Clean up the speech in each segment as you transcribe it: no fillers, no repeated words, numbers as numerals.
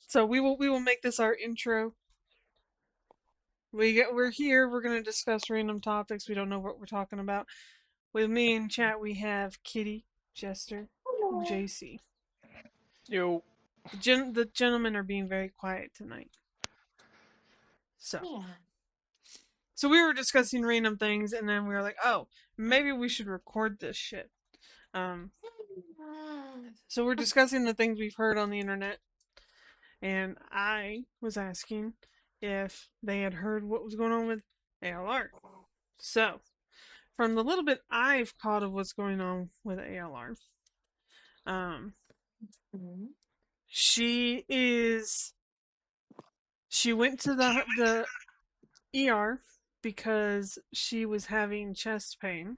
So we will make this our intro. We're here. We're gonna discuss random topics. We don't know what we're talking about. With me in chat, we have Kitty, Jester, and Hello. JC. Yo, The gentlemen are being very quiet tonight. So Yeah. so we were discussing random things, and then we were like, oh, maybe we should record this shit. Um, so we're discussing the things we've heard on the internet, and I was asking if they had heard what was going on with ALR. So, from the little bit I've caught of what's going on with ALR, um, Mhm. she is she went to the ER because she was having chest pain.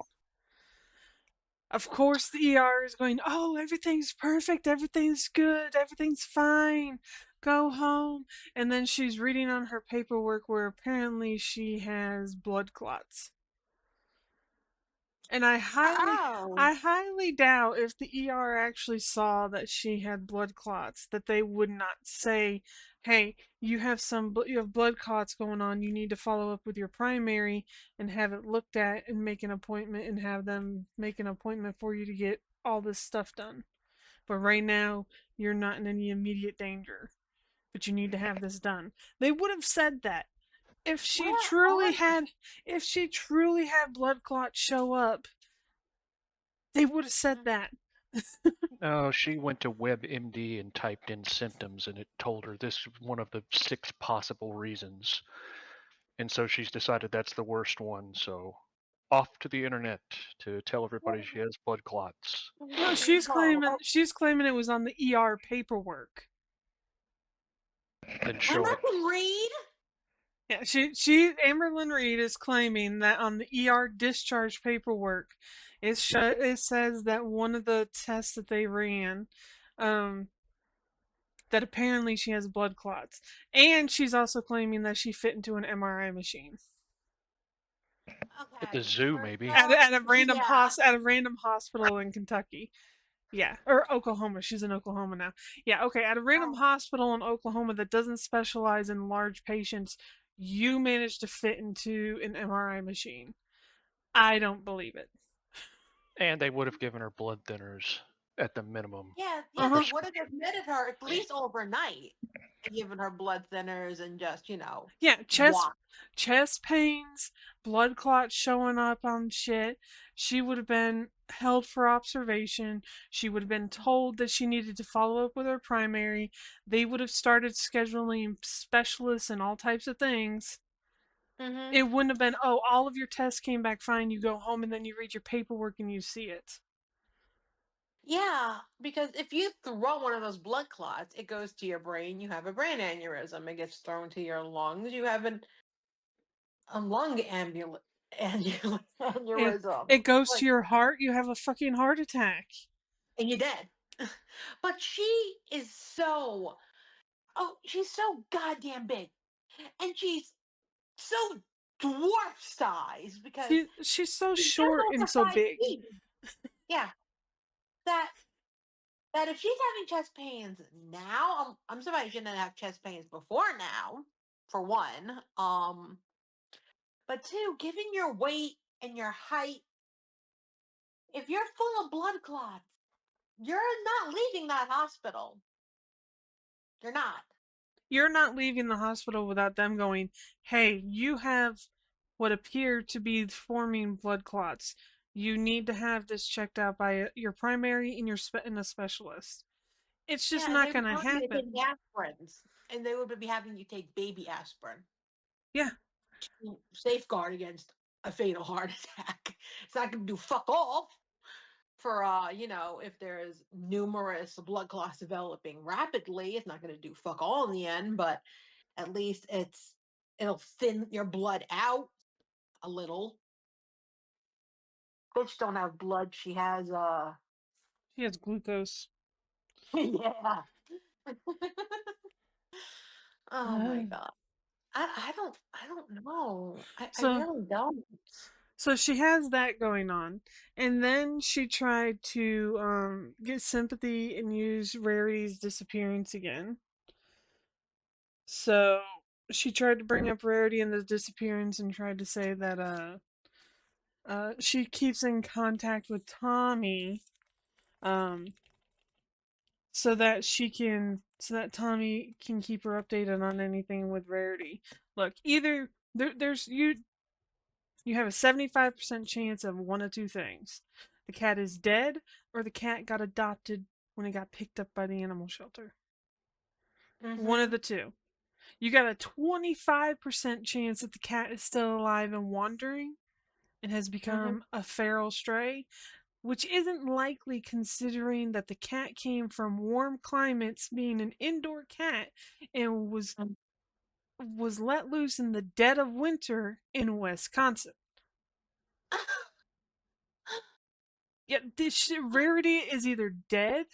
Of course, the ER is going, oh, everything's perfect, everything's good, everything's fine, go home. And then she's reading on her paperwork where apparently she has blood clots. And Oh. I highly doubt if the ER actually saw that she had blood clots that they would not say, "Hey, you have blood clots going on. You need to follow up with your primary and have it looked at and make an appointment and have them make an appointment for you to get all this stuff done. But right now, you're not in any immediate danger, but you need to have this done." They would have said that if she Where truly are had if she truly had blood clots show up, they would have said that. no, she went to WebMD and typed in symptoms, and it told her this is one of the 6 possible reasons. And so she's decided that's the worst one. So off to the internet to tell everybody she has blood clots No, Oh, she's claiming it was on the ER paperwork. and I'm show not it. Reid. Yeah, she Amberlyn Reid is claiming that on the ER discharge paperwork, it says that one of the tests that they ran, um, that apparently she has blood clots, and she's also claiming that she fit into an MRI machine At the Okay. zoo, First maybe. off, yeah. at a random hospital in Kentucky. Yeah, or Oklahoma. She's in Oklahoma now. Yeah, okay. At a random Oh. hospital in Oklahoma that doesn't specialize in large patients, you managed to fit into an MRI machine. I don't believe it. And they would have given her blood thinners at the minimum. Yeah, Uh they huh. would have admitted her at least overnight and given her blood thinners and just, Yeah, walk. chest pains, blood clots showing up on shit. She would have been held for observation. She would have been told that she needed to follow up with her primary. They would have started scheduling specialists and all types of things. Hmm. It wouldn't have been, oh, all of your tests came back fine. You go home and then you read your paperwork and you see it. Yeah, because if you throw one of those blood clots, it goes to your brain. You have a brain aneurysm. It gets thrown to your lungs. You have a lung It, aneurysm. it goes to Like, your heart. You have a fucking heart attack. and you're dead. But she is so, oh, she's so goddamn big. And she's so dwarf size because She's so she's just short and over so five big. feet. Yeah. That that if she's having chest pains now, I'm surprised she didn't have chest pains before now, for one. But two, given your weight and your height, if you're full of blood clots, you're not leaving that hospital. You're not. You're not leaving the hospital without them going, hey, you have what appear to be forming blood clots. You need to have this checked out by your primary and and a specialist. It's just Yeah, and not they going would to want you to take happen. aspirins, and they would be having you take baby aspirin Yeah, to safeguard against a fatal heart attack. It's not going to do fuck all for if there's numerous blood clots developing rapidly. It's not going to do fuck all in the end, but at least it'll thin your blood out a little. Bitch don't have blood. She has she has glucose. yeah. Oh my Uh, god. I don't know. I so really don't. so she has that going on, and then she tried to get sympathy and use Rarity's disappearance again. So she tried to bring up Rarity and the disappearance and tried to say that she keeps in contact with Tommy um so that Tommy can keep her updated on anything with Rarity. Look, either there's you have a 75% chance of one of two things. The cat is dead or the cat got adopted when it got picked up by the animal shelter. One of Mm-hmm. the two. You got a 25% chance that the cat is still alive and wandering and has Mm-hmm. become a feral stray, which isn't likely considering that the cat came from warm climates, being an indoor cat, and was let loose in the dead of winter in Wisconsin. Yeah, this Rarity is either dead.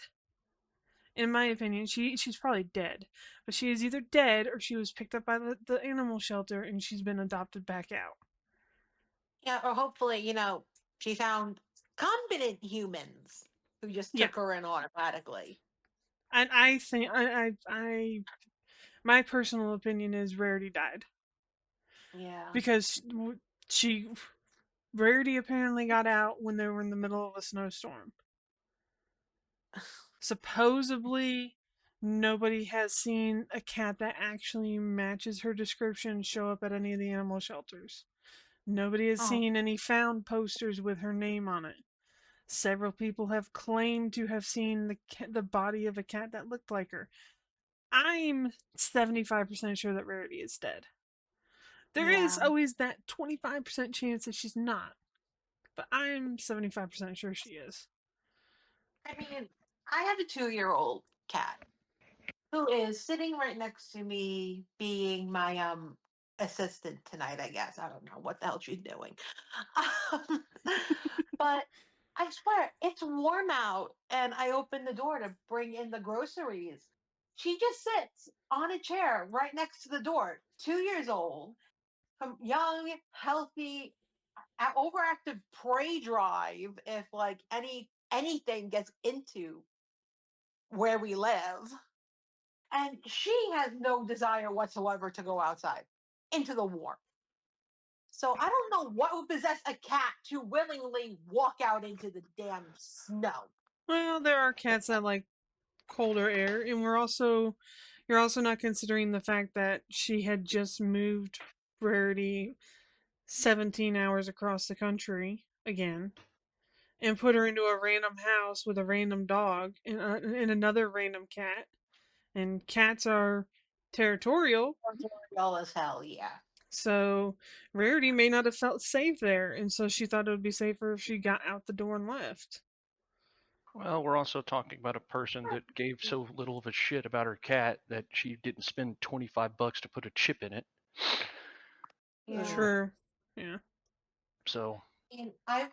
In my opinion, she's probably dead, but she is either dead or she was picked up by the animal shelter and she's been adopted back out. Yeah, or hopefully, she found competent humans who just Yeah, took her in automatically. and I think I my personal opinion is Rarity died Yeah. because she Rarity apparently got out when they were in the middle of a snowstorm. Supposedly, nobody has seen a cat that actually matches her description show up at any of the animal shelters. Nobody has Oh, seen any found posters with her name on it. Several people have claimed to have seen the body of a cat that looked like her. I'm 75% sure that Rarity is dead. There is yeah. always that 25% chance that she's not, but I'm 75% sure she is. I mean, I have a 2-year-old cat who is sitting right next to me being my assistant tonight, I guess. I don't know what the hell she's doing. Um, but I swear it's warm out and I open the door to bring in the groceries. She just sits on a chair right next to the door, 2 years old, young, healthy, overactive prey drive if like anything gets into where we live. And she has no desire whatsoever to go outside into the warm. So I don't know what would possess a cat to willingly walk out into the damn snow. Well, there are cats that like colder air, and you're also not considering the fact that she had just moved Rarity 17 hours across the country again and put her into a random house with a random dog and another random cat. And cats are territorial, Territorial as hell, yeah. so Rarity may not have felt safe there, and so she thought it would be safer if she got out the door and left. Well, we're also talking about a person that gave so little of a shit about her cat that she didn't spend $25 to put a chip in it. Yeah. True. Yeah. So, And I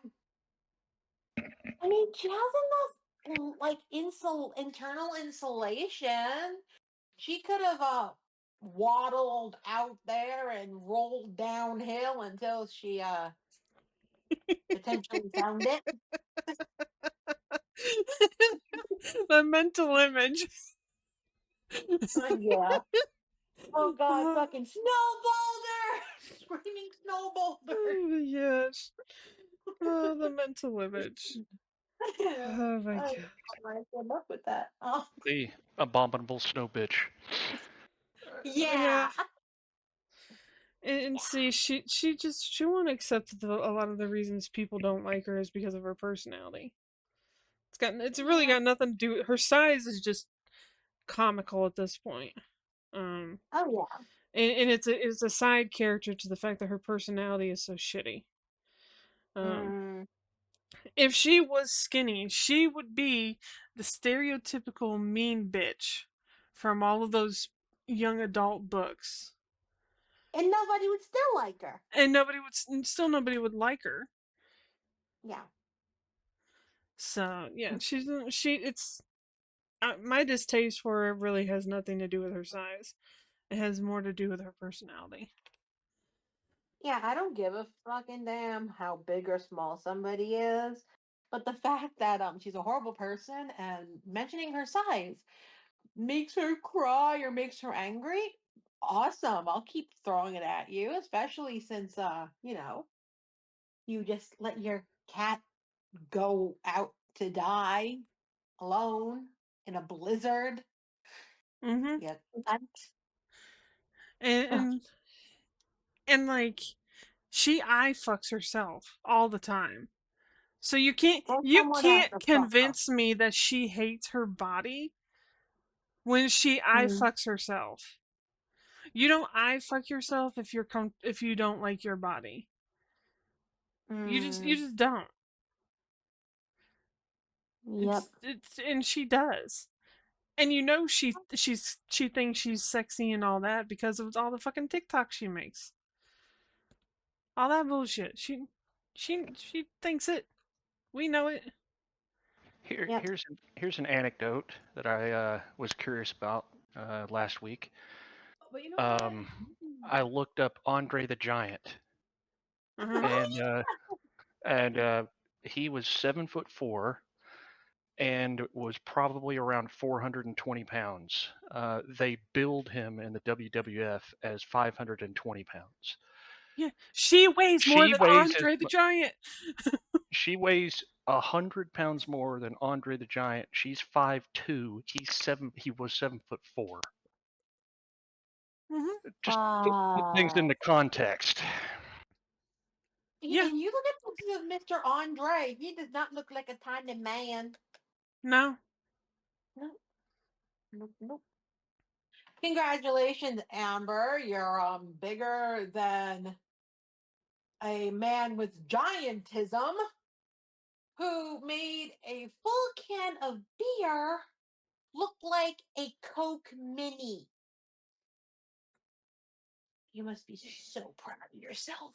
mean, she has enough like internal insulation. She could have waddled out there and rolled downhill until she potentially found it. The mental image. Yeah. Oh God, fucking snow boulder! Screaming snow boulder. Oh, yes. Oh, the mental image. Yeah. Oh my I god. I came up with that. Oh. the abominable snow bitch. Yeah. Yeah. And see, she won't accept that a lot of the reasons people don't like her is because of her personality. It's really Yeah. got nothing to do with her size is just comical at this point. Um, Oh yeah. and it's a side character to the fact that her personality is so shitty. Um, Mm. if she was skinny, she would be the stereotypical mean bitch from all of those young adult books. And nobody would still like her. And nobody would like her. Yeah. So, yeah, it's my distaste for her really has nothing to do with her size. It has more to do with her personality. Yeah, I don't give a fucking damn how big or small somebody is. But the fact that she's a horrible person and mentioning her size makes her cry or makes her angry, awesome. I'll keep throwing it at you, especially since you just let your cat go out to die alone in a blizzard. Mm-hmm. Yeah. That, And, ugh, and and like she eye fucks herself all the time. So you can't there's you someone else can't to fuck up. convince me that she hates her body when she eye Mm, fucks herself. You don't eye fuck yourself if if you don't like your body. You mm, just don't. yep. It's and she does. And you know she thinks she's sexy and all that because of all the fucking TikTok she makes. All that bullshit. She thinks it. We know it. Yep. Here's an anecdote that I was curious about last week. But you know what? Um, I looked up Andre the Giant, Uh-huh. and and he was 7'4" and was probably around 420 pounds. They billed him in the WWF as 520 pounds. Yeah. She weighs more She than weighs Andre the Giant. she weighs 100 pounds more than Andre the Giant. She's 5'2". He was 7'4". Hmm. Just put things into Wow. context. Yeah. And you look at pictures of Mr. Andre. He does not look like a tiny man. No. Nope. Nope. Nope. Congratulations, Amber. You're bigger than a man with giantism who made a full can of beer look like a Coke Mini. You must be so proud of yourself.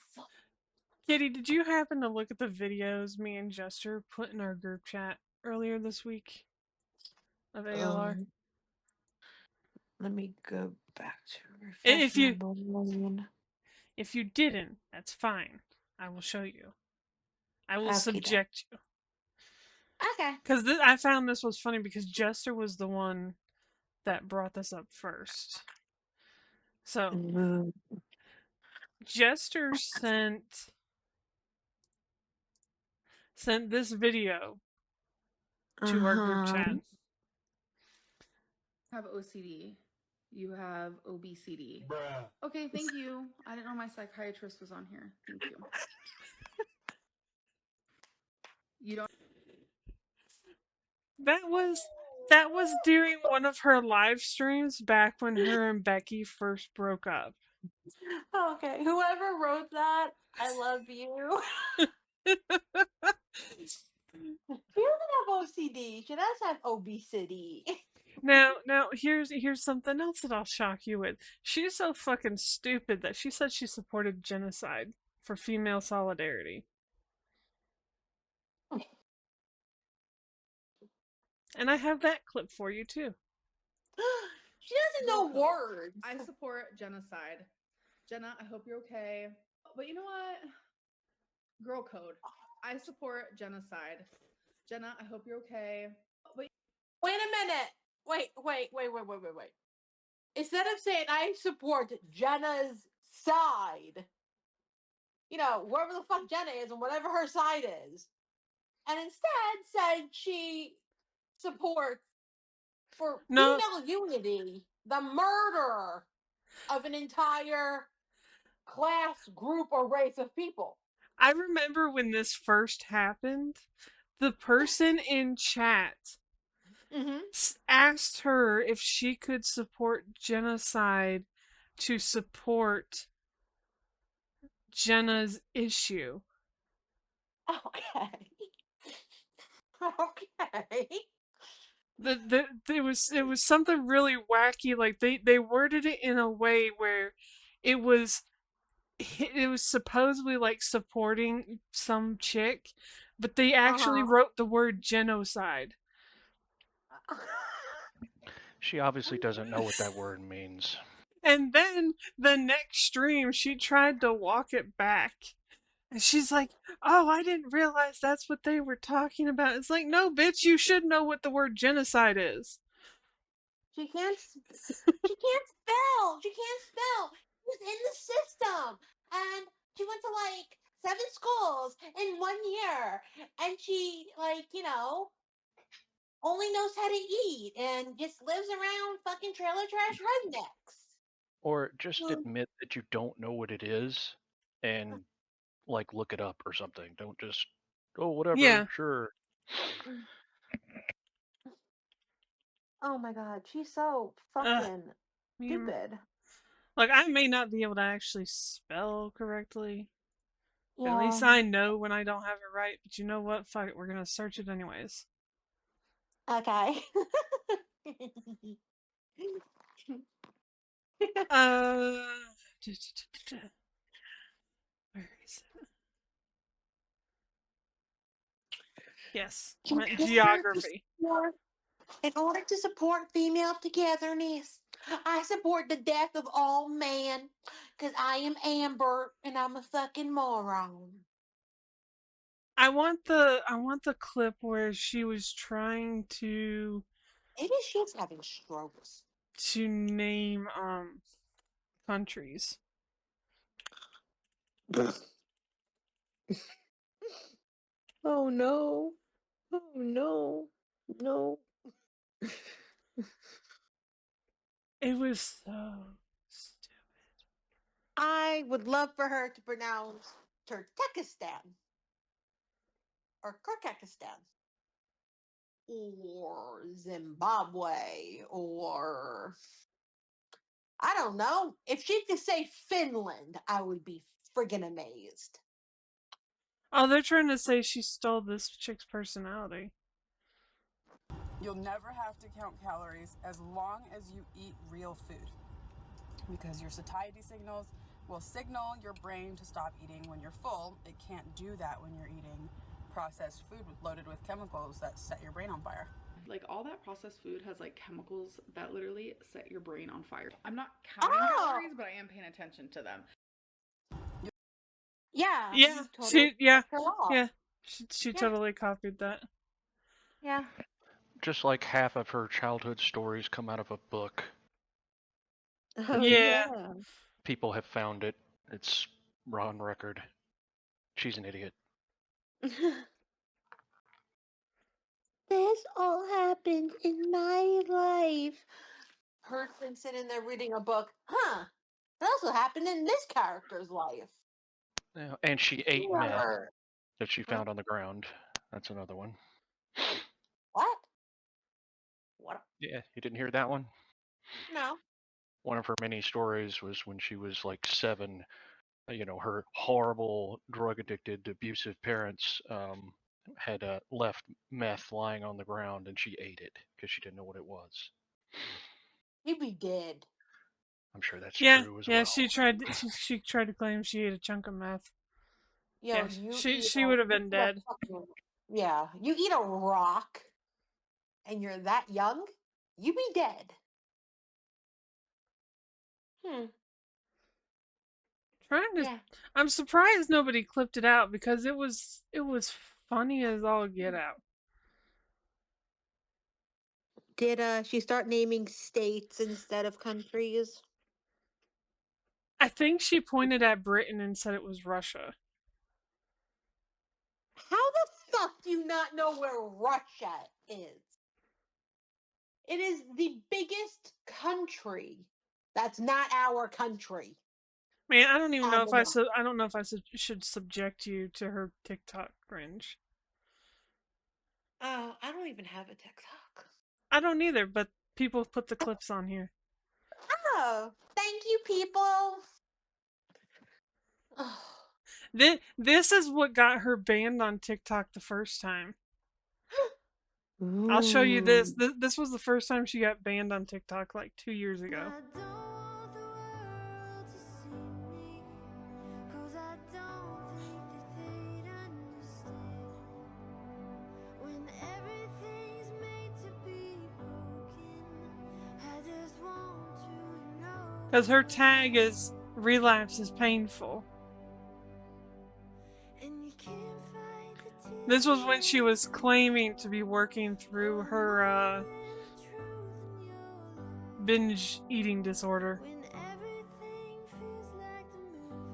Kitty, did you happen to look at the videos me and Jester put in our group chat earlier this week of ALR? Um, Let me go back to refresh If my you brain. if you didn't, that's fine. I will show you. I will Okay, then. subject you. Okay. Because I found this was funny because Jester was the one that brought this up first. So Mm, Jester sent this video to our group uh-huh. chat. Have OCD. You have obesity. Bruh. Okay, thank you. I didn't know my psychiatrist was on here. Thank you. You don't. That was during one of her live streams back when her and Becky first broke up. Okay. Whoever wrote that, I love you. She doesn't have OCD. She does have obesity. Now here's something else that I'll shock you with. She's so fucking stupid that she said she supported genocide for female solidarity. And I have that clip for you too. She doesn't Girl know code. words. I support genocide. Jenna, I hope you're okay. But you know what? Girl code. I support genocide. Jenna, I hope you're okay. But Wait a minute. Wait. Instead of saying I support Jenna's side, whoever the fuck Jenna is and whatever her side is, and instead said she supports for No, female unity the murder of an entire class, group, or race of people. I remember when this first happened, the person in chat Mm-hmm. asked her if she could support genocide to support Jenna's issue. Okay. Okay. It was something really wacky. Like they worded it in a way where it was it was supposedly like supporting some chick, but they actually Uh-huh. wrote the word genocide. She obviously doesn't know what that word means. And then the next stream, she tried to walk it back. And she's like, "Oh, I didn't realize that's what they were talking about." It's like, "No, bitch, you should know what the word genocide is." She can't spell. She can't schools in 1 year, and she, like, only knows how to eat and just lives around fucking trailer trash rednecks. Or just Mm. admit that you don't know what it is and like look it up or something. Don't just oh whatever, Yeah. sure. Oh my god, she's so Uh, fucking man. stupid. Like, I may not be able to actually spell correctly. But at Yeah. least I know when I don't have it right. But you know what? Fuck it. We're gonna search it anyways. Okay. Uh, where is it? Yes, I meant geography. In order to support female togetherness, I support the death of all men, because I am Amber and I'm a fucking moron. I want the clip where she was trying Maybe she's having strokes. to name countries. Oh no. Oh no. No. It was so stupid. I would love for her to pronounce Turkmenistan or Kyrgyzstan or Zimbabwe or I don't know. If she could say Finland, I would be friggin' amazed. Oh, they're trying to say she stole this chick's personality. You'll never have to count calories as long as you eat real food, because your satiety signals will signal your brain to stop eating when you're full. It can't do that when you're eating processed food loaded with chemicals that set your brain on fire. Like, all that processed food has like chemicals that literally set your brain on fire. I'm not counting calories, but I am paying attention to them. Yeah. Yeah, Totally yeah, her off. yeah. She Yeah. totally copied that. Yeah. Just like half of her childhood stories come out of a book. Oh, Yeah. People have found it. It's on record. She's an idiot. This all happened in my life. Person sitting there reading a book. Huh. It also happened in this character's life. Yeah, and she ate meth Whoever. that she Huh? found on the ground. That's another one. What? What? Yeah, you didn't hear that one? No. One of her many stories was when she was like 7. Her horrible drug addicted, abusive parents had left meth lying on the ground, and she ate it because she didn't know what it was. You'd be dead. I'm sure that's Yeah, true as yeah. well. She tried to claim she ate a chunk of meth. Yo, Yeah, you she eat she a, would have you been eat a dead. fucking, yeah, you eat a rock and you're that young, you be dead. Hmm. Trying to. Yeah. I'm surprised nobody clipped it out because it was funny as all get out. Did she start naming states instead of countries? I think she pointed at Britain and said it was Russia. How the fuck do you not know where Russia is? It is the biggest country. That's not our country. Man, I don't even know if Canada. I don't know if I should subject you to her TikTok cringe. Oh, I don't even have a TikTok. I don't either, but people put the clips on here. Oh, thank you, people. Oh. This is what got her banned on TikTok the first time. I'll show you this. Ooh. This was the first time she got banned on TikTok like 2 years ago. Because her tag is relapse is painful. This was when she was claiming to be working through her binge eating disorder.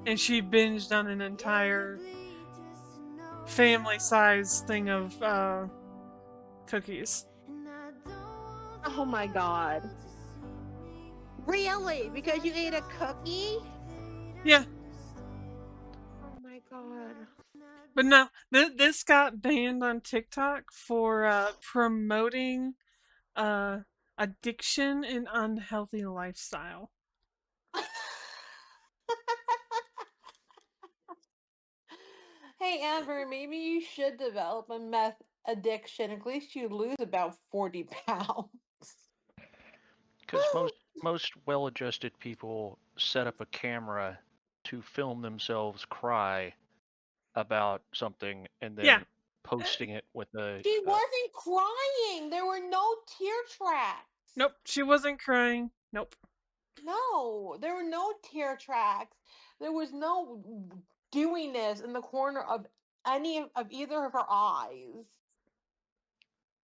And she binged on an entire family size thing of cookies. Oh my god. Really? Because you ate a cookie? Yeah, Oh my god. but no, this got banned on TikTok for promoting uh, addiction and unhealthy lifestyle. Hey Amber, maybe you should develop a meth addiction. At least you lose about 40 pounds. Because most well-adjusted people set up a camera to film themselves cry about something and Yeah, then posting it with a She wasn't crying. There were no tear tracks. nope, she wasn't crying. Nope. No, there were no tear tracks. There was no dewiness in the corner of any of either of her eyes.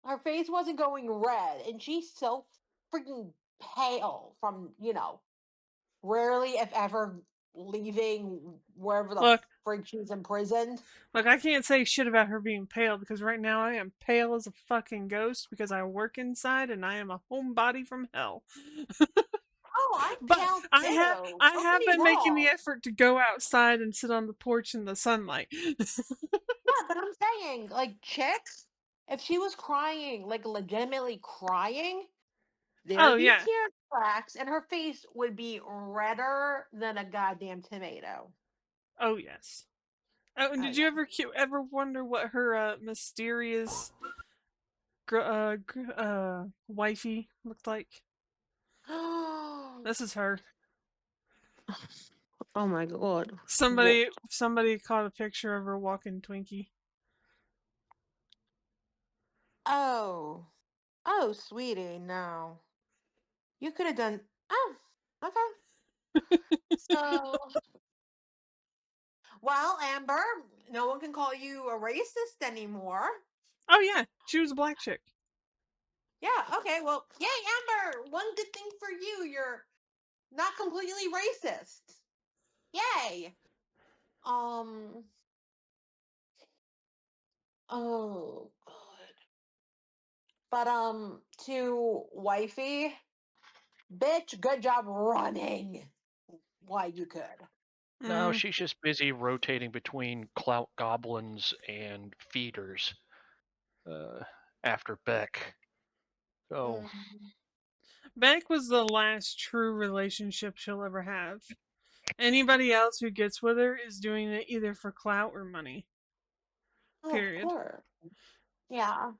Her face wasn't going red, and she's so freaking pale from, rarely, if ever, leaving wherever the Look, frig she's imprisoned. look, I can't say shit about her being pale because right now I am pale as a fucking ghost because I work inside and I am a homebody from hell. Oh, I'm But pale I have too. I Don't get have me been making the wrong. effort to go outside and sit on the porch in the sunlight. Yeah, but I'm saying, like, chicks, if she was crying, like, legitimately crying, Oh there'd be yeah. tear tracks, and her face would be redder than a goddamn tomato. Oh yes. Oh, and Oh, did you yeah. ever wonder what her mysterious wifey looked like? This is her. Oh my god. Somebody caught a picture of her walking Twinkie. Oh. Oh, sweetie, no. You could have done. Oh, okay. So, well, Amber, no one can call you a racist anymore. Oh yeah, she was a black chick. Yeah, okay, well, yay, Amber! One good thing for you, you're not completely racist. Yay! Um, oh, God. But, to wifey, bitch, good job running while you could. No, Mm, she's just busy rotating between clout goblins and feeders uh, after Beck. So, Mm. Beck was the last true relationship she'll ever have. Anybody else who gets with her is doing it either for clout or money. Oh, of Period. course. Yeah,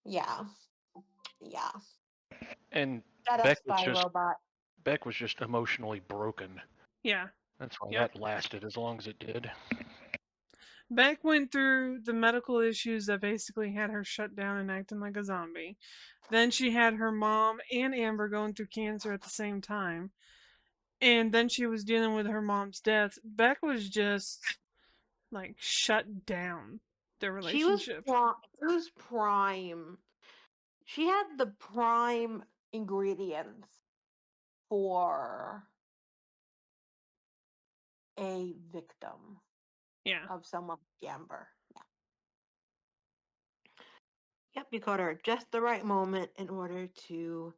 yeah, yeah. and Shut up, Beck was spy just robot. Beck was just emotionally broken. Yeah. That's why Yep. that lasted as long as it did. Beck went through the medical issues that basically had her shut down and acting like a zombie. Then she had her mom and Amber going through cancer at the same time. And then she was dealing with her mom's death. Beck was just like shut down their She was relationship. She was prime. She had the prime ingredients for a victim Yeah. of someone like Amber. Yeah. Yep, you caught her at just the right moment in order to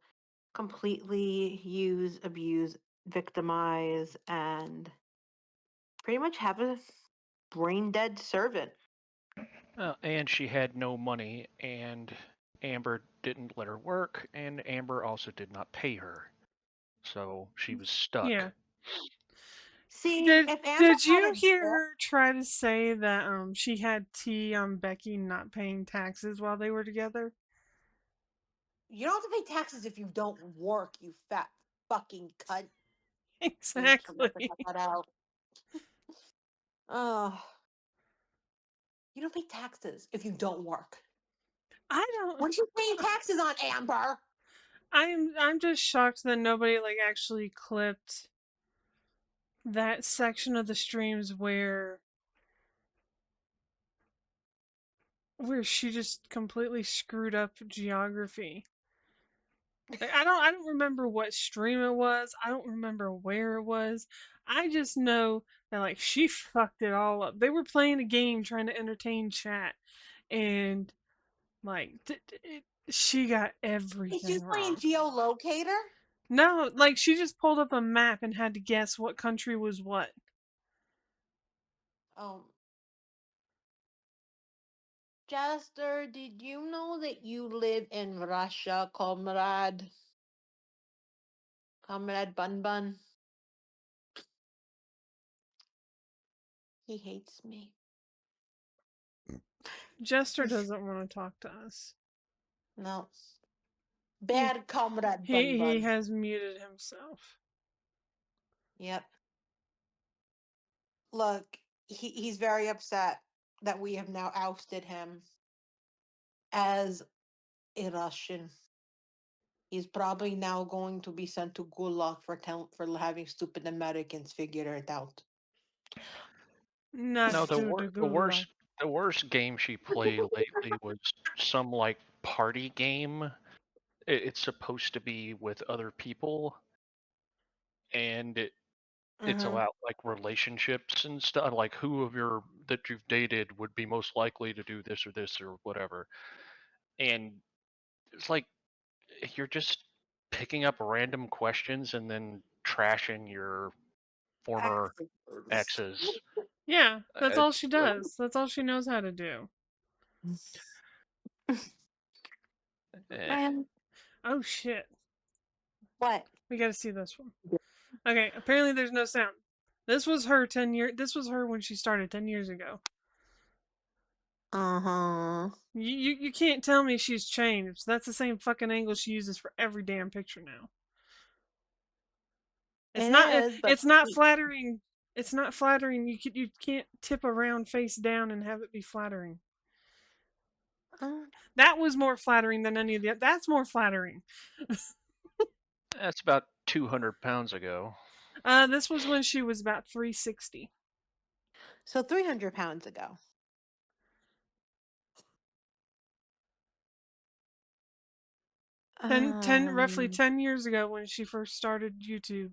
completely use, abuse, victimize, and pretty much have a brain dead servant. And she had no money, and Amber didn't let her work, and Amber also did not pay her. So she was stuck. Yeah. See, Did if Amber did had you a hear job, her try to say that she had tea on Becky not paying taxes while they were together? you don't have to pay taxes if you don't work, you fat fucking cunt. Bitch, I'm not gonna Exactly. cut that out. Oh, you don't pay taxes if you don't work. I don't. What are you paying taxes on, Amber? I'm just shocked that nobody like actually clipped that section of the streams where she just completely screwed up geography. Like, I don't remember what stream it was. I don't remember where it was. I just know that like she fucked it all up. They were playing a game trying to entertain chat, and like she got Is she everything playing wrong. geolocator? No, like she just pulled up a map and had to guess what country was what. Oh, Jester, did you know that you live in Russia, comrade? Comrade Bun Bun? He hates me. Jester doesn't want to talk to us. No. He Bad comrade Bun he Bun. has muted himself. Yep. Look, he's very upset that we have now ousted him as a Russian. He's probably now going to be sent to Gulag for having stupid Americans figure it out. Not No, to the gulag. the worst game she played lately was some like party game. It's supposed to be with other people, and it's Uh-huh. about like relationships and stuff. Like who of your that you've dated would be most likely to do this or whatever. And it's like you're just picking up random questions and then trashing your former Afterwards. exes. Yeah, that's all It's she does. That's all she knows how to do. eh. Man, Oh shit. what? We gotta see this one. Okay, apparently there's no sound. This was her 10 year this was her when she started 10 years ago. Uh-huh. You can't tell me she's changed. That's the same fucking angle she uses for every damn picture now. It's It not is, but it's not flattering. It's not flattering. You can't tip a round face down and have it be flattering. uh, That was more flattering than any of the. That's more flattering. That's about 200 pounds ago. This was when she was about 360. so 300 pounds ago. Roughly Um, 10 years ago when she first started YouTube.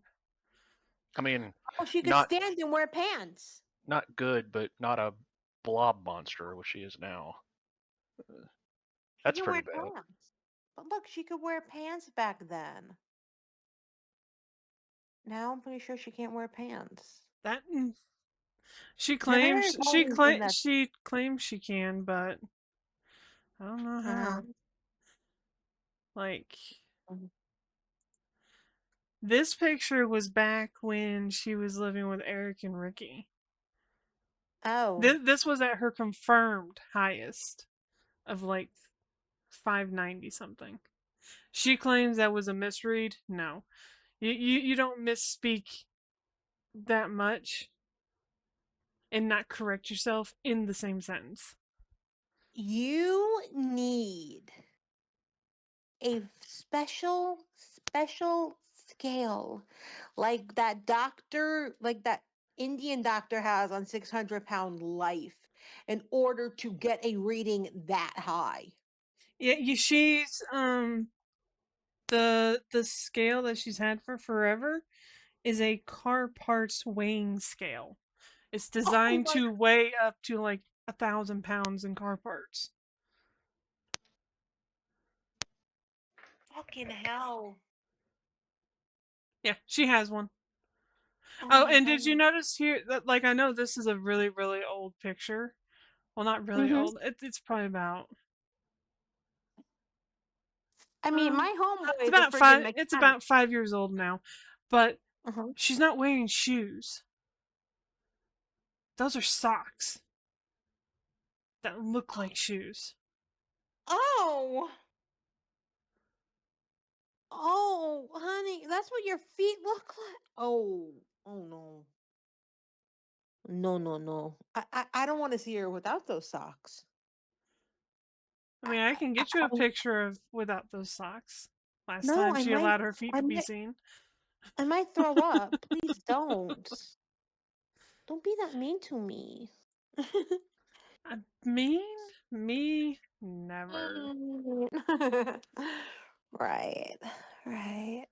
I mean, oh, she could not stand and wear pants. not good, but not a blob monster, which she is now. She That's can pretty wear bad. pants. But look, she could wear pants back then. Now I'm pretty sure she can't wear pants. That Her hair is always in that. she claims she can, but I don't know Uh-huh. how. Like Mhm. this picture was back when she was living with Eric and Ricky. Oh, This was at her confirmed highest of like 590 something. She claims that was a misread. No, you don't misspeak that much and not correct yourself in the same sentence. you need a special scale like that Indian doctor has on 600-pound life in order to get a reading that high. Yeah, she's the scale that she's had for forever is a car parts weighing scale. It's Oh designed my to weigh up to like 1,000 pounds in car parts. fucking hell. Yeah, she has one. Oh Oh, my and did you god. notice here that like I know this is a really really old picture. Well, not really Hmm. old. It's probably about I mean, my homeboy is a friggin' it's mechanic. about 5 years old now, but Uh-huh. she's not wearing shoes. Those are socks that look like shoes. Oh, oh, honey, that's what your feet look like. Oh, oh no. No, no, no. I don't want to see her without those socks. I mean, I can get you a I- picture of without those socks. Last no, time she allowed her feet I to be might, seen. I might throw up. Please don't. Don't be that mean to me. Mean? Me? Never. Right. Right.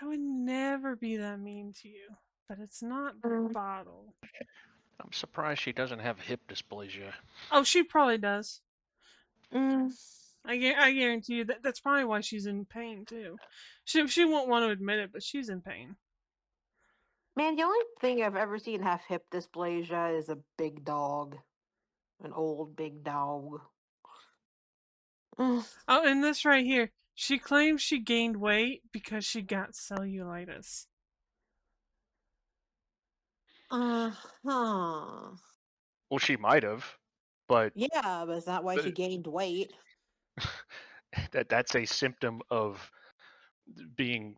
I would never be that mean to you, but it's not Mm. Bottle. I'm surprised she doesn't have hip dysplasia. Oh, she probably does. Mm. I guarantee you that's probably why she's in pain too. She won't want to admit it, but she's in pain. Man, the only thing I've ever seen have hip dysplasia is a big dog. An old big dog. Mm. Oh, and this right here, she claims she gained weight because she got cellulitis. Uh-huh. Well, she might have, but Yeah, but it's not why she gained weight. that's a symptom of being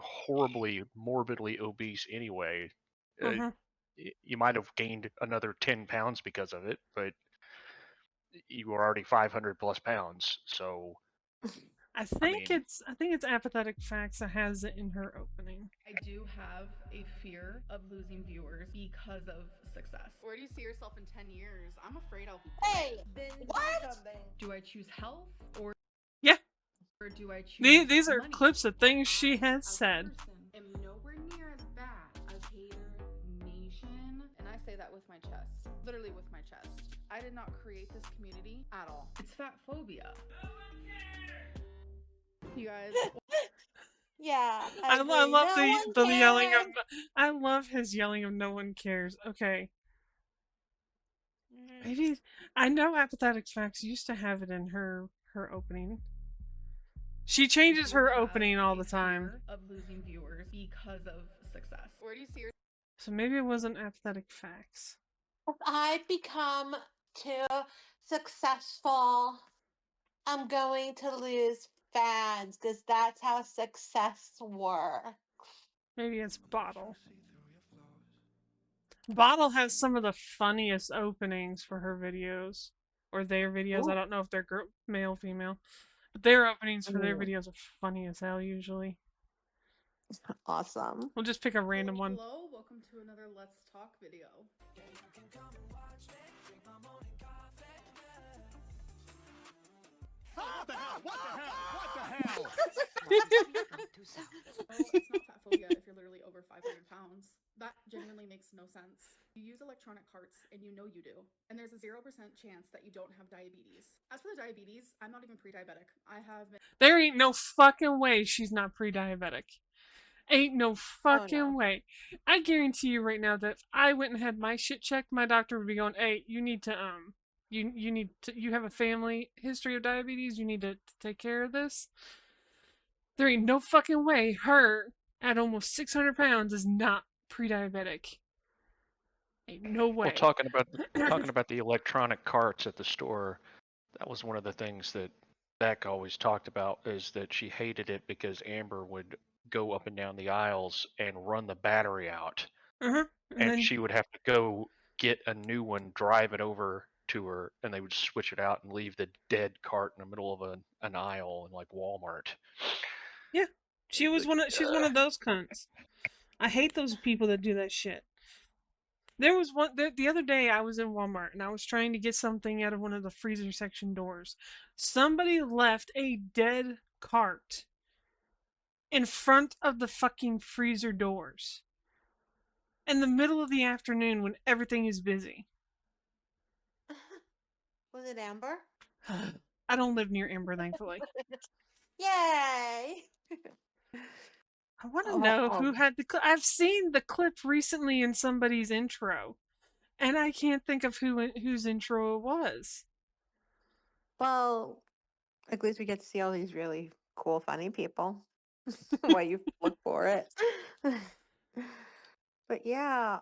horribly morbidly obese anyway. Mm-hmm. You might have gained another 10 pounds because of it, but you were already 500 plus pounds. So, I I think mean, it's Apathetic Facts that has it in her opening. I do have a fear of losing viewers because of success. Where do you see yourself in 10 years? I'm afraid I'll be Hey, Then do what? something. Do I choose health or Yeah, do I choose these are money? clips of things she has as a said. person, am nowhere near as bad as Hater Nation. And I say that with my chest. Literally with my chest. I did not create this community at all. It's fat phobia. You guys, Yeah, I agree. love No the one yelling of. cares. I love his yelling of "No one cares." Okay, maybe I know Apathetic Facts used to have it in her opening. She changes her opening all the time. fear of losing viewers because of success. Where do you see your So maybe it wasn't Apathetic Facts. If I become too successful, I'm going to lose fans because that's how success works. Maybe it's Bottle. Bottle has some of the funniest openings for her videos. Or their videos. I Ooh. don't know if they're male, female. But their openings for their Mm. videos are funny as hell usually. Awesome. We'll just pick a random one. Hello, welcome to another Let's Talk video. What the hell? What the hell? What the hell? Oh, it's not fat phobia if you're literally over 500 pounds. That genuinely makes no sense. You use electronic carts and you know you do. And there's a 0% chance that you don't have diabetes. As for the diabetes, I'm not even pre-diabetic. I have been There ain't no fucking way she's not pre-diabetic. Ain't no fucking way. I guarantee you right now that if I went and had my shit checked, my doctor would be going, "Hey, you need to you have a family history of diabetes. You need to take care of this." There ain't no fucking way her at almost 600 pounds is not pre-diabetic. Ain't no way. well, talking about the electronic carts at the store, that was one of the things that Beck always talked about, is that she hated it because Amber would go up and down the aisles and run the battery out, And and then she would have to go get a new one, drive it over to her, and they would switch it out and leave the dead cart in the middle of an aisle in like Walmart. yeah, she's one of those cunts. I hate those people that do that shit. There was one the other day I was in Walmart and I was trying to get something out of one of the freezer section doors. Somebody left a dead cart in front of the fucking freezer doors in the middle of the afternoon when everything is busy. Was it Amber? I don't live near Amber, thankfully. Yay! I want to know who had the clip. I've seen the clip recently in somebody's intro, and I can't think of whose intro it was. Well, at least we get to see all these really cool, funny people while you look for it. But yeah,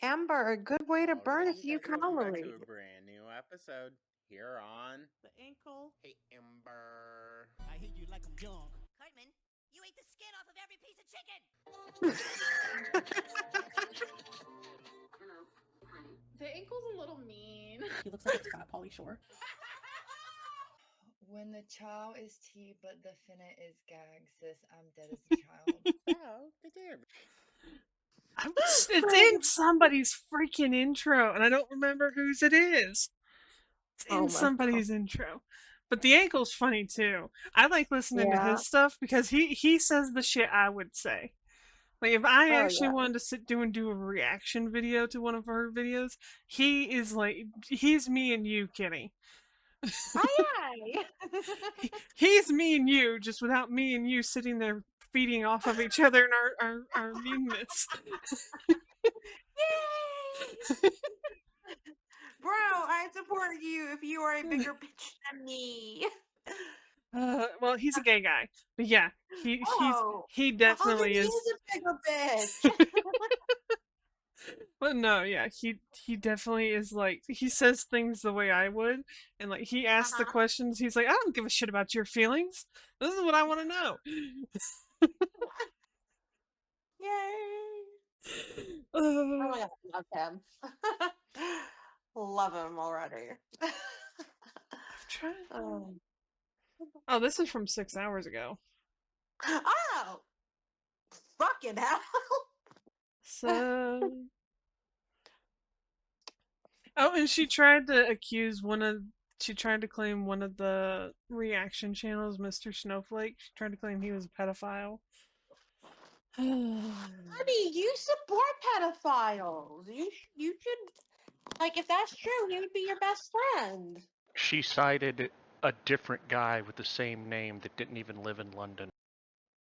Amber, a good way to burn a Alrighty, few guys, welcome back calories. to a brand new episode here on The ankle. Hey Amber. I hate you like I'm young. Cartman, you ate the skin off of every piece of chicken! the ankle's a little mean. He looks like a fat Polly Shore. When the chow is tea, but the finna is gag, sis, I'm dead as a child. Oh, good day. It's in somebody's freaking intro, and I don't remember whose it is. It's in Oh my somebody's intro. But the ankle's funny too. I like listening to Yeah. his stuff because he says the shit I would say. Like if I Oh actually yeah. wanted to sit down and do a reaction video to one of her videos, he is like he's me and you, Kitty. Aye, He's me and you, just without me and you sitting there feeding off of each other and our meanness. Yay! Bro, I support you if you are a bigger bitch than me. Well, he's a gay guy, but yeah, Oh. he Oh, then definitely he is. is a bigger bitch. But no, yeah, he definitely is like he says things the way I would, and like he asks the Uh-huh. questions. He's like, I don't give a shit about your feelings. This is what I want to know. Yay. Oh Uh, my god, I love him. Love him already. I'm trying. Oh. Oh, this is from 6 hours ago. Oh, fucking hell. So, oh, and she tried to accuse one of. She tried to claim one of the reaction channels, Mr. Snowflake. She tried to claim he was a pedophile. Honey, you support pedophiles. You should, like, if that's true, he would be your best friend. She cited a different guy with the same name that didn't even live in London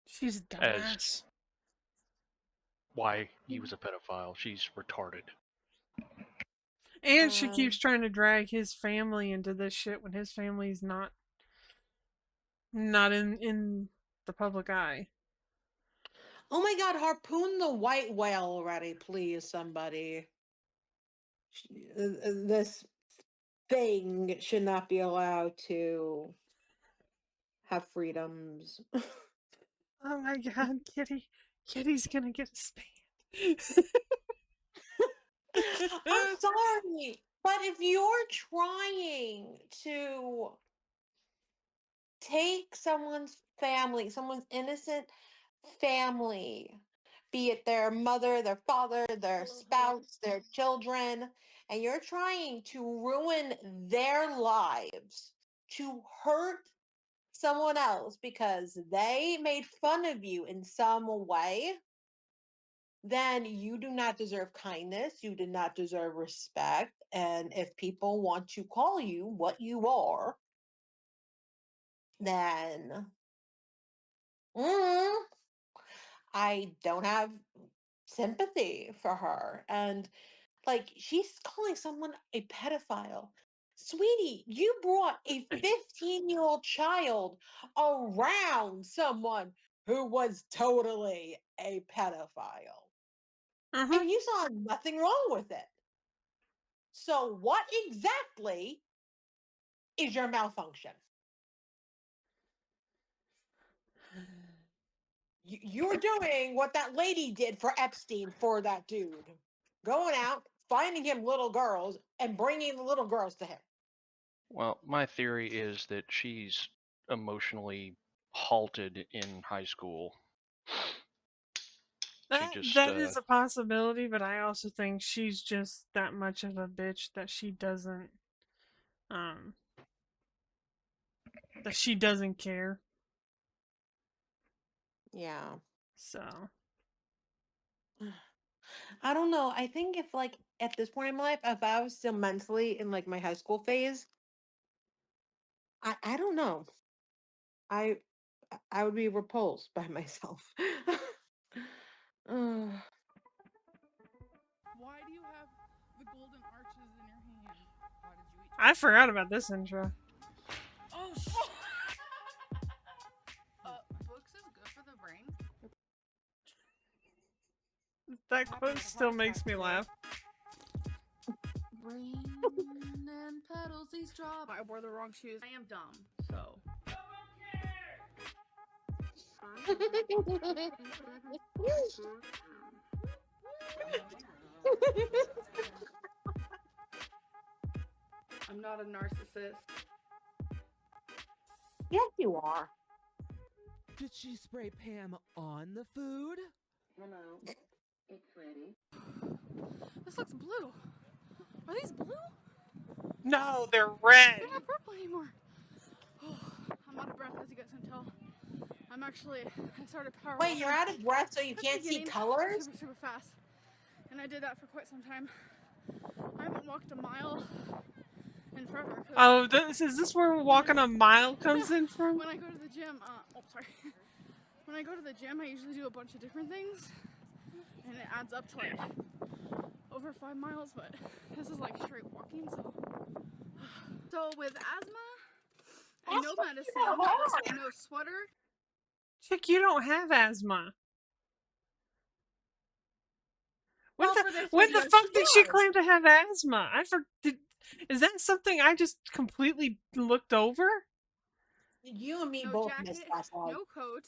She's a as dumbass. why he was a pedophile. She's retarded. And she keeps trying to drag his family into this shit when his family's not in the public eye. Oh my god, harpoon the white whale already, please, somebody. This thing should not be allowed to have freedoms. Oh my god, Kitty's gonna get a span. I'm sorry, but if you're trying to take someone's family, someone's innocent family, be it their mother, their father, their spouse, their children, and you're trying to ruin their lives to hurt someone else because they made fun of you in some way, then you do not deserve kindness. You do not deserve respect. And if people want to call you what you are, then mm, I don't have sympathy for her. And like, she's calling someone a pedophile. Sweetie, you brought a 15-year-old child around someone who was totally a pedophile. Mm-hmm. And you saw nothing wrong with it. So, what exactly is your malfunction? You're doing what that lady did for Epstein for that dude, going out, finding him little girls, and bringing the little girls to him. Well, my theory is that she's emotionally halted in high school. She just That is a possibility, but I also think she's just that much of a bitch that um she doesn't care. Yeah. So I don't know. I think if, like, at this point in my life, if I was still mentally in, like, my high school phase, I don't know. I I would be repulsed by myself. Ugh. Why do you have the golden arches in your hand? Why did you eat? I forgot about this intro. Oh books is good for the brain. That quote still makes me laugh. Rain and petals, these drop. I wore the wrong shoes. I am dumb, so. I'm not a narcissist. Yes, you are. Did she spray Pam on the food? Hello, it's ready. This looks blue. Are these blue? No, they're red. They're not purple anymore. I'm out of breath, as you guys can tell. I started power Wait, walking you're out of breath so you at the can't see beginning, colors? super fast. And I did that for quite some time. I haven't walked a mile in forever. Oh, is this where walking a mile comes in from? When I go to the gym, when I go to the gym, I usually do a bunch of different things, and it adds up to like over 5 miles, but this is like straight walking, so with asthma and no medicine, no sweater. Chick, you don't have asthma. When the fuck did she claim to have asthma? Is that something I just completely looked over? You and me No both jacket, missed that one. no coat.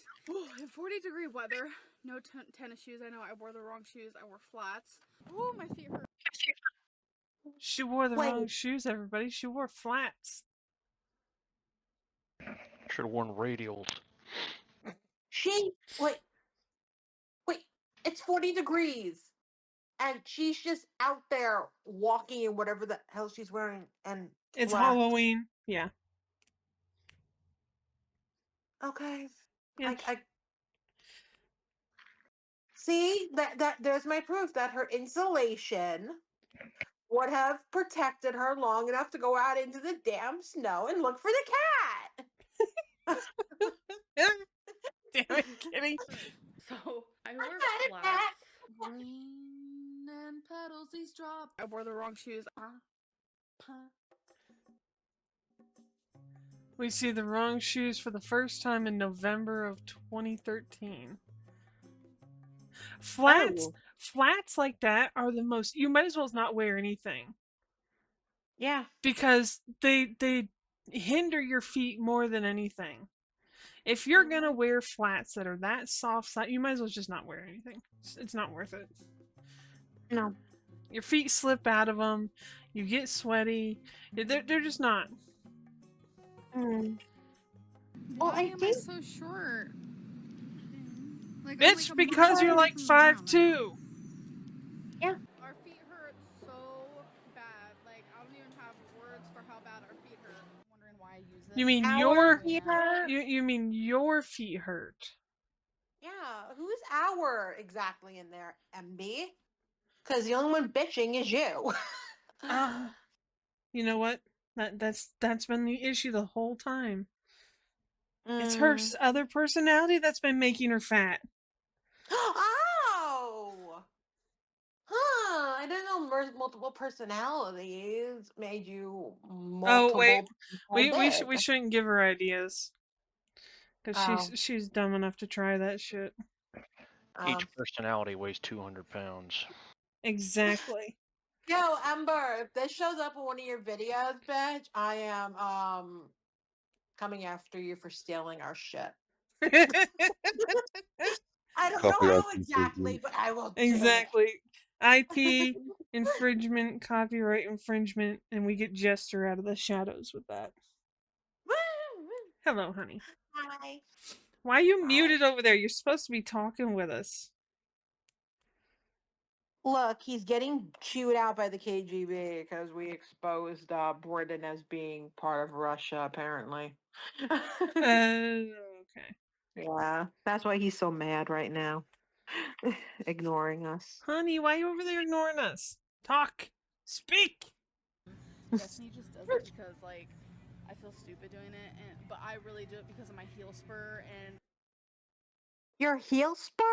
In 40-degree weather, no tennis shoes. I know I wore the wrong shoes. I wore flats. Oh, my feet hurt. She wore the wrong shoes, everybody. She wore flats. Should have worn radials. Wait, it's 40 degrees. And she's just out there walking in whatever the hell she's wearing and It's flats. Halloween. Yeah. Okay. Yeah. I see that there's my proof that her insulation would have protected her long enough to go out into the damn snow and look for the cat. Damn it, Kitty. So I wore flats. Rain and petals these drop. I wore the wrong shoes. We see the wrong shoes for the first time in November of 2013. Flats like that are the most. You might as well not wear anything. Yeah. Because they hinder your feet more than anything. If you're gonna wear flats that are that soft, you might as well just not wear anything. It's not worth it. No. Your feet slip out of them. You get sweaty. They're just not. Why am I so short? Like, it's like because you're like 5'2". Yeah. Our feet hurt so bad. Like, I don't even have words for how bad our feet hurt. I'm wondering why I use this. You mean you mean your feet hurt? Yeah. Who's our exactly in there, MB? Because the only one bitching is you. You know what? That's been the issue the whole time. It's her other personality that's been making her fat. Oh! Huh, I didn't know multiple personalities made you multiple. Oh wait, big. we shouldn't give her ideas. Because she's dumb enough to try that shit. Each personality weighs 200 pounds. Exactly. Yo, Ember, if this shows up in one of your videos, bitch, I am coming after you for stealing our shit. I don't know how exactly, but I will do exactly. IP infringement, copyright infringement, and we get Jester out of the shadows with that. Hello, honey. Hi. Why are you muted over there? You're supposed to be talking with us. Look, he's getting chewed out by the KGB because we exposed Britain as being part of Russia, apparently. Okay. Yeah, that's why he's so mad right now. Ignoring us. Honey, why are you over there ignoring us? Talk. Speak. Destiny just does it because, like, I feel stupid doing it, but I really do it because of my heel spur and... Your heel spur?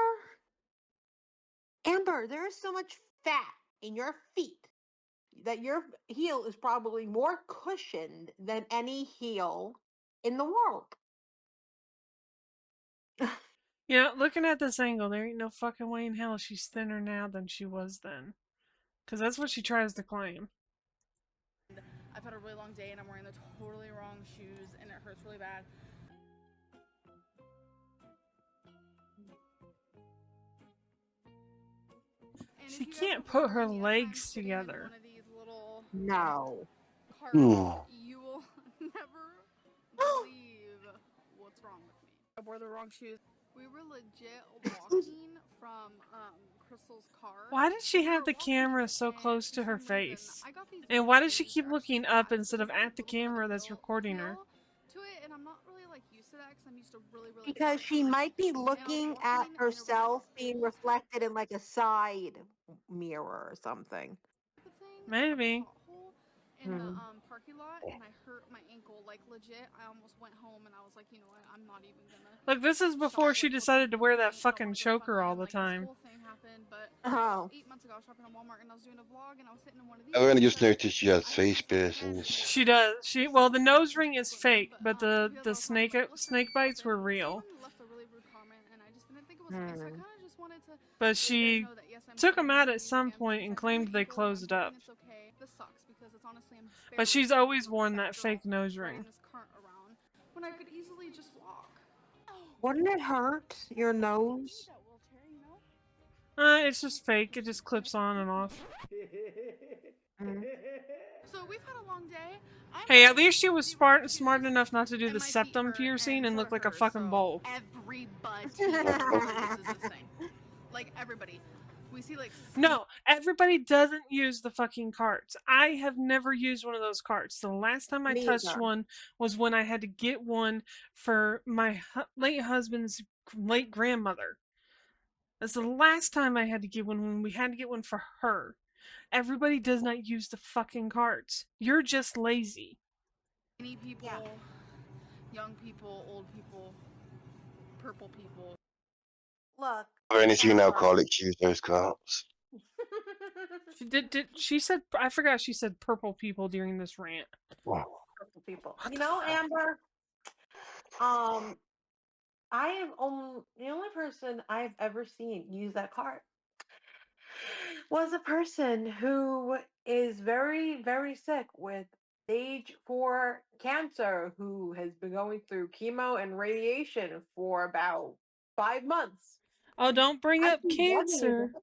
Amber, there is so much fat in your feet that your heel is probably more cushioned than any heel in the world. You know, looking at this angle, there ain't no fucking way in hell she's thinner now than she was then. Because that's what she tries to claim. I've had a really long day and I'm wearing the totally wrong shoes and it hurts really bad. She can't put her legs together. No. Carts, you will never believe what's wrong with me. I wore the wrong shoes. We were legit walking from Crystal's car. Why did she have the camera so close to her face? And why does she keep looking up instead of at the camera that's recording her? to it, and I'm not really like used to that because I'm used to really Because she might be looking at herself being reflected in like a side mirror or something. Maybe. In the parking lot, and I hurt my ankle like legit. I almost went home and I was like, you know what, I'm not even gonna. Look, this is before she decided to wear that fucking choker all the time. This whole thing happened, but 8 months ago I was shopping at Walmart and I was doing a vlog and I was sitting in one of these. I only just noticed she has face piercings. She does. Well, the nose ring is fake, but the snake bites were real. Left a really rude comment and I just didn't think it was nice. So I kind of just wanted to. But she took them out at some point and claimed they closed up. It's okay. This sucks because it's honestly embarrassing. But she's always worn that fake nose ring. When I could easily just walk. Wouldn't it hurt your nose? It's just fake. It just clips on and off. So we've had a long day. Hey, at least she was smart enough not to do the septum piercing and look like a fucking bowl. Everybody uses this thing. Like everybody. We see like no, everybody doesn't use the fucking carts. I have never used one of those carts. The last time I touched one was when I had to get one for my late husband's late grandmother. That's the last time I had to get one, when we had to get one for her. Everybody does not use the fucking carts. You're just lazy. Many people, young people, old people, purple people. Look. Or anything alcoholics use those carts. She said, I forgot she said purple people during this rant. Wow. Purple people. You know, Amber, I am the only person I've ever seen use that cart was a person who is very, very sick with stage 4 cancer, who has been going through chemo and radiation for about 5 months. Oh, don't bring up cancer.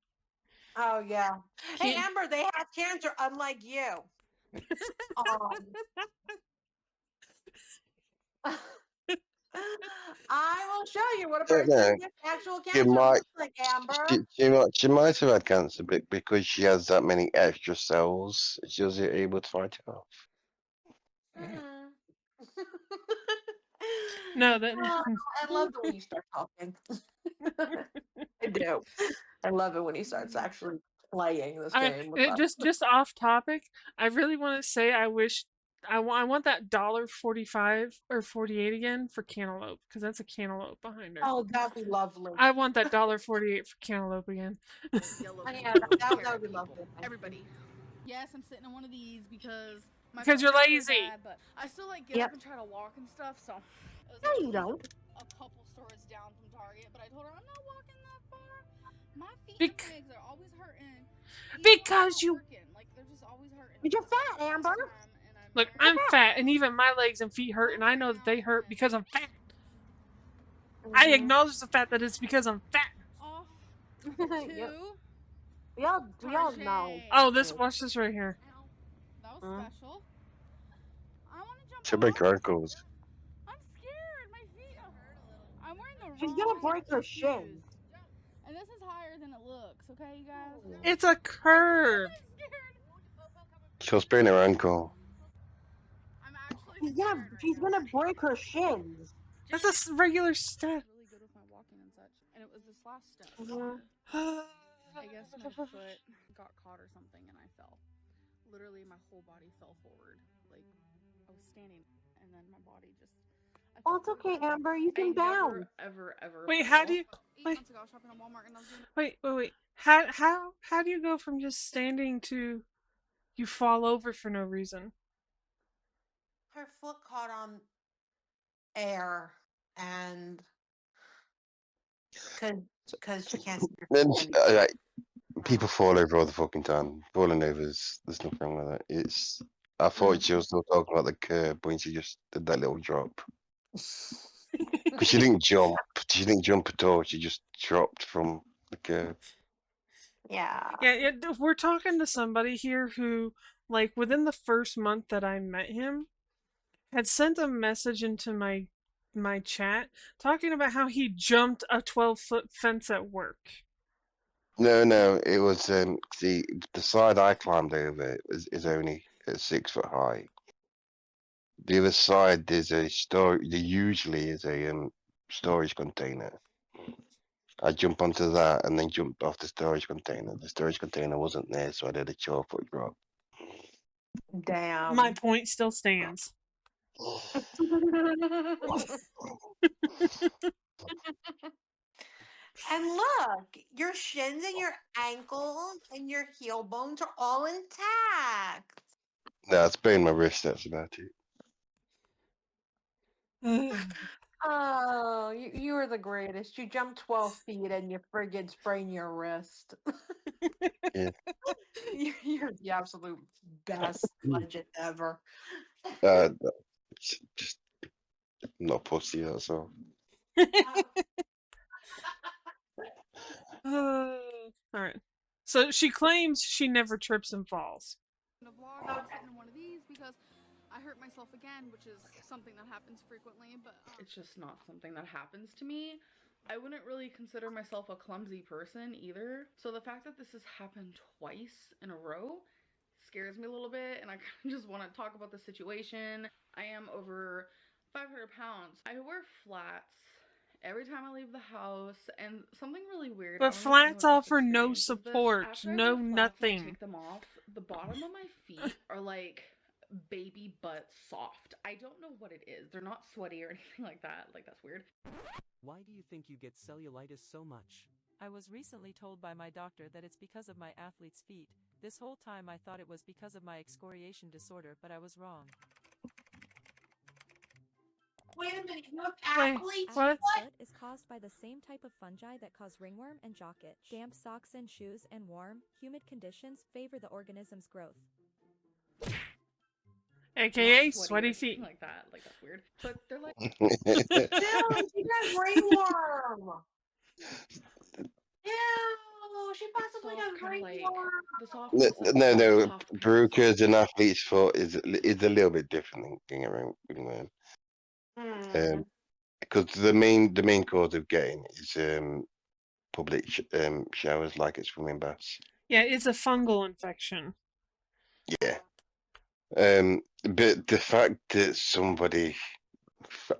Oh, yeah. Hey, Amber, they have cancer, unlike you. I will show you what a person with actual cancer looks like, Amber. She might have had cancer, but because she has that many extra cells, she was able to fight it off. No, that. I love it when you start talking. I do. I love it when he starts actually playing this game. Just off topic, I really want to say I wish I want that $1.45 or 48 again for cantaloupe, because that's a cantaloupe behind her. Oh, that'd be lovely. I want that $1.48 for cantaloupe again. Yeah, that would be lovely. Everybody. Yes, I'm sitting in one of these because you're lazy. Bad, but I still like get up and try to walk and stuff. So no, you don't. A couple stores down from Target, but I told her I'm not walking that far. My feet and legs are always hurting. Because you like they're just always hurting. You're fat, Amber. Look, I'm fat, and even my legs and feet hurt, and I know that they hurt because I'm fat. I acknowledge the fact that it's because I'm fat. We all know. Oh, watch this right here. That was special. I want to jump. She'll break her ankles. I'm scared. My feet hurt a little. I'm wearing the wrong. She's gonna break her shins. And this is higher than it looks. Okay, you guys. It's a curve. She'll sprain her ankle. She's gonna break her shins. That's a regular step. Really good with my walking and such, and it was this last step. I guess my foot got caught or something, and I fell. Literally, my whole body fell forward. Like I was standing, and then my body just. Oh, it's okay, Amber. You can bounce. Ever. Wait, how do you? 8 months ago, I was shopping at Walmart, and I was doing. Wait. How do you go from just standing to you fall over for no reason? Her foot caught on air, and because she can't. Then people fall over all the fucking time. Falling over there's nothing wrong with that. I thought she was still talking about the curb when she just did that little drop. Because she didn't jump. She didn't jump at all. She just dropped from the curb. Yeah. Yeah. We're talking to somebody here who, like, within the first month that I met him, had sent a message into my chat talking about how he jumped a 12-foot fence at work. No, it was the side I climbed over is only 6 foot high. The other side, there's a store. There usually is a storage container. I jump onto that and then jumped off the storage container. The storage container wasn't there, so I did a 12-foot drop. Damn. My point still stands. And look, your shins and your ankles and your heel bones are all intact. No, I sprained my wrist. That's about it. Oh, you were the greatest. You jumped 12 feet and you friggin' sprained your wrist. Yeah. You're the absolute best legend ever. Just not pussy. That's all. All right. So she claims she never trips and falls. In a vlog, I was sitting in one of these because I hurt myself again, which is something that happens frequently, but it's just not something that happens to me. I wouldn't really consider myself a clumsy person either. So the fact that this has happened twice in a row scares me a little bit, and I kind of just want to talk about the situation. I am over 500 pounds. I wear flats every time I leave the house, and something really weird. But flats offer no support, After I no wear flats and I nothing. take them off, the bottom of my feet are like baby butt soft. I don't know what it is. They're not sweaty or anything like that. Like, that's weird. Why do you think you get cellulitis so much? I was recently told by my doctor that it's because of my athlete's feet. This whole time I thought it was because of my excoriation disorder, but I was wrong. Wait a minute, you have athlete's what? Foot is caused by the same type of fungi that cause ringworm and jock itch. Damp socks and shoes and warm, humid conditions favor the organism's growth. AKA sweaty feet. Like that. Like, that's weird. But they're like... Ew, she got ringworm! Ew, she possibly got ringworm! No. Brukers and athlete's foot is a little bit different than ringworm. Because the main cause of getting it is public showers, like it's swimming baths. Yeah, it's a fungal infection. Yeah. But the fact that somebody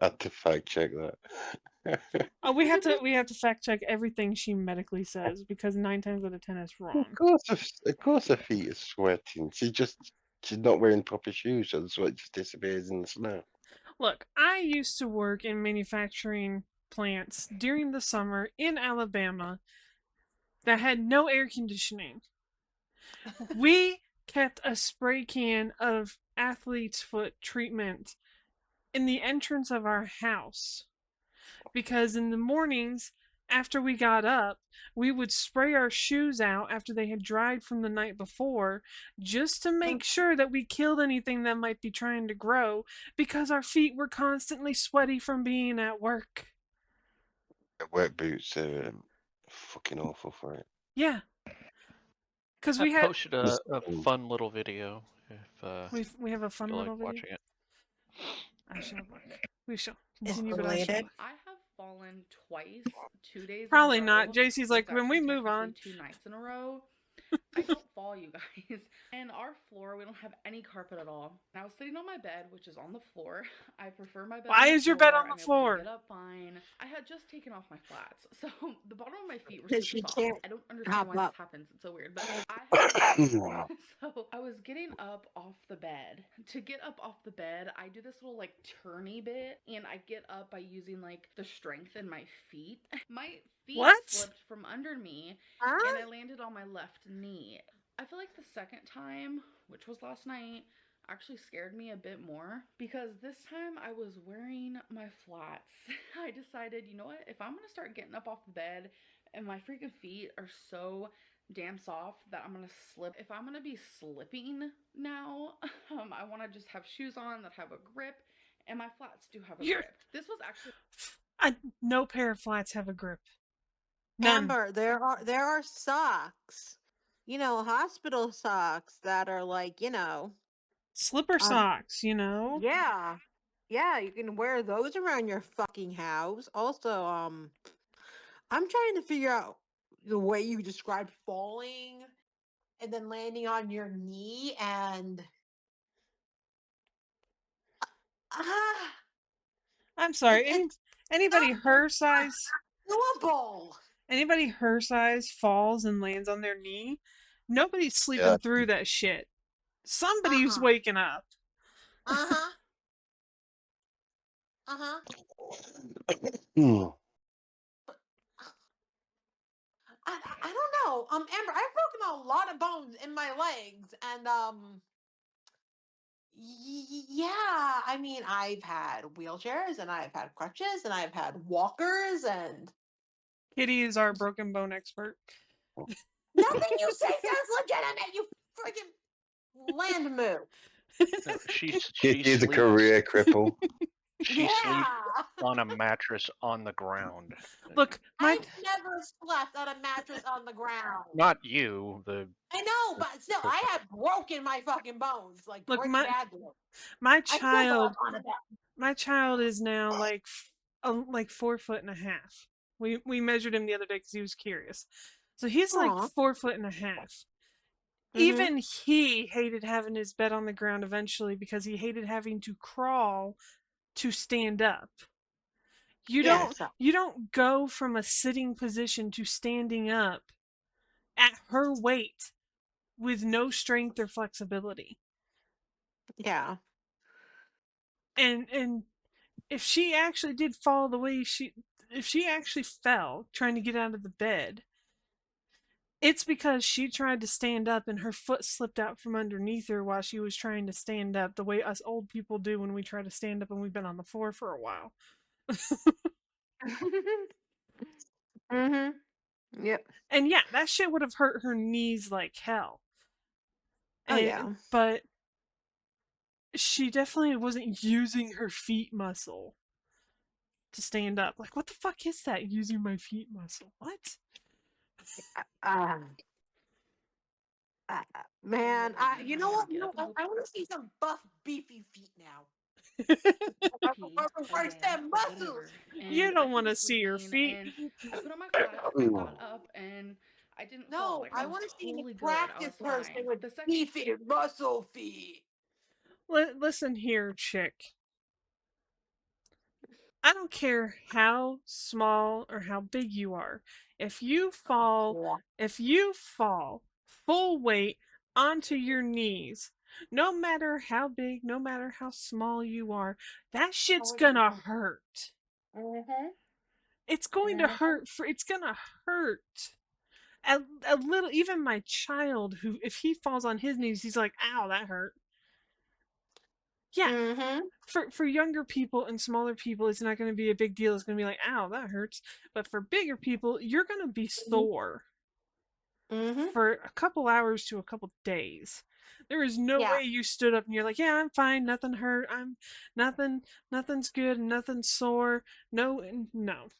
had to fact check that. Oh, we have to fact check everything she medically says, because 9 times out of 10 it's wrong. Of course her feet are sweating. She's not wearing proper shoes, so the sweat just disappears in the snow. Look, I used to work in manufacturing plants during the summer in Alabama that had no air conditioning. We kept a spray can of athlete's foot treatment in the entrance of our house, because in the mornings after we got up, we would spray our shoes out after they had dried from the night before, just to make sure that we killed anything that might be trying to grow, because our feet were constantly sweaty from being at work. Wet boots are fucking awful for it. Yeah. Because we I had posted a fun little video. If we have a fun you little like video. watching it. I shall look. We shall continue, but I have fallen twice, 2 days. Probably in a not. row. JC's like, when we Actually move on. 2 nights in a row. I don't fall, you guys. And our floor, we don't have any carpet at all. And I was sitting on my bed, which is on the floor. I prefer my bed. Why is your bed on the I'm able to floor? get up fine. I had just taken off my flats, so the bottom of my feet were Because super she soft. can't I don't understand hop why up. this happens. It's so weird. But I so I was getting up off the bed. To get up off the bed, I do this little like turny bit, and I get up by using like the strength in my feet. My feet slipped from under me, and I landed on my left knee. I feel like the second time, which was last night, actually scared me a bit more, because this time I was wearing my flats. I decided, you know what, if I'm gonna start getting up off the bed and my freaking feet are so damn soft that I'm gonna slip. If I'm gonna be slipping now, I want to just have shoes on that have a grip, and my flats do have a grip. This was actually no pair of flats have a grip. None. Amber, there are socks, hospital socks that are like, slipper socks, Yeah, you can wear those around your fucking house. Also, I'm trying to figure out the way you described falling and then landing on your knee, and I'm sorry. Anybody her size, doable. anybody her size falls and lands on their knee, nobody's sleeping Yeah. through that shit. Somebody's waking up. Uh-huh. Uh-huh. Hmm. I don't know. Amber, I've broken a lot of bones in my legs, and yeah, I mean, I've had wheelchairs, and I've had crutches, and I've had walkers, and Kitty is our broken bone expert. nothing you say sounds legitimate. You freaking land move. No, she He's a sleeps. career cripple. She sleeps Yeah. on a mattress on the ground. Look, I've never slept on a mattress on the ground. Not you. I know, but still, I have broken my fucking bones, like Look, pretty badly. my I still go child, up on a bed. my child is now like 4'1.5". We measured him the other day because he was curious. So he's like Aw. 4'1.5". Mhm. Even he hated having his bed on the ground eventually because he hated having to crawl to stand up. You Yeah, don't go from a sitting position to standing up at her weight with no strength or flexibility. Yeah. And if she actually did fall the way if she actually fell trying to get out of the bed, it's because she tried to stand up and her foot slipped out from underneath her while she was trying to stand up, the way us old people do when we try to stand up and we've been on the floor for a while. Mhm. Yep. And yeah, that shit would have hurt her knees like hell. Oh yeah. But she definitely wasn't using her feet muscle to stand up. Like, what the fuck is that? Using my feet muscle? What? Um, man, you know what? No, I want to see some buff, beefy feet now. Where I stand muscles. You don't want to see your feet. And I put on my flats, I got up, and I didn't fall. No, Like, I I was want to see totally a good. I was practice person fine. with The second beefy muscle feet. Listen here, chick. I don't care how small or how big you are. If you fall, if you fall full weight onto your knees, no matter how big, no matter how small you are, that shit's gonna hurt. Mhm. It's going to hurt it's gonna hurt. A little, even my child, who if he falls on his knees, he's like, ow, that hurt. Yeah. Mhm. For younger people and smaller people, it's not going to be a big deal. It's going to be like, ow, that hurts. But for bigger people, you're going to be sore Mhm. for a couple hours to a couple days. There is no Yeah. way you stood up and you're like, yeah, I'm fine, nothing hurt, nothing's good, nothing's sore. No, no.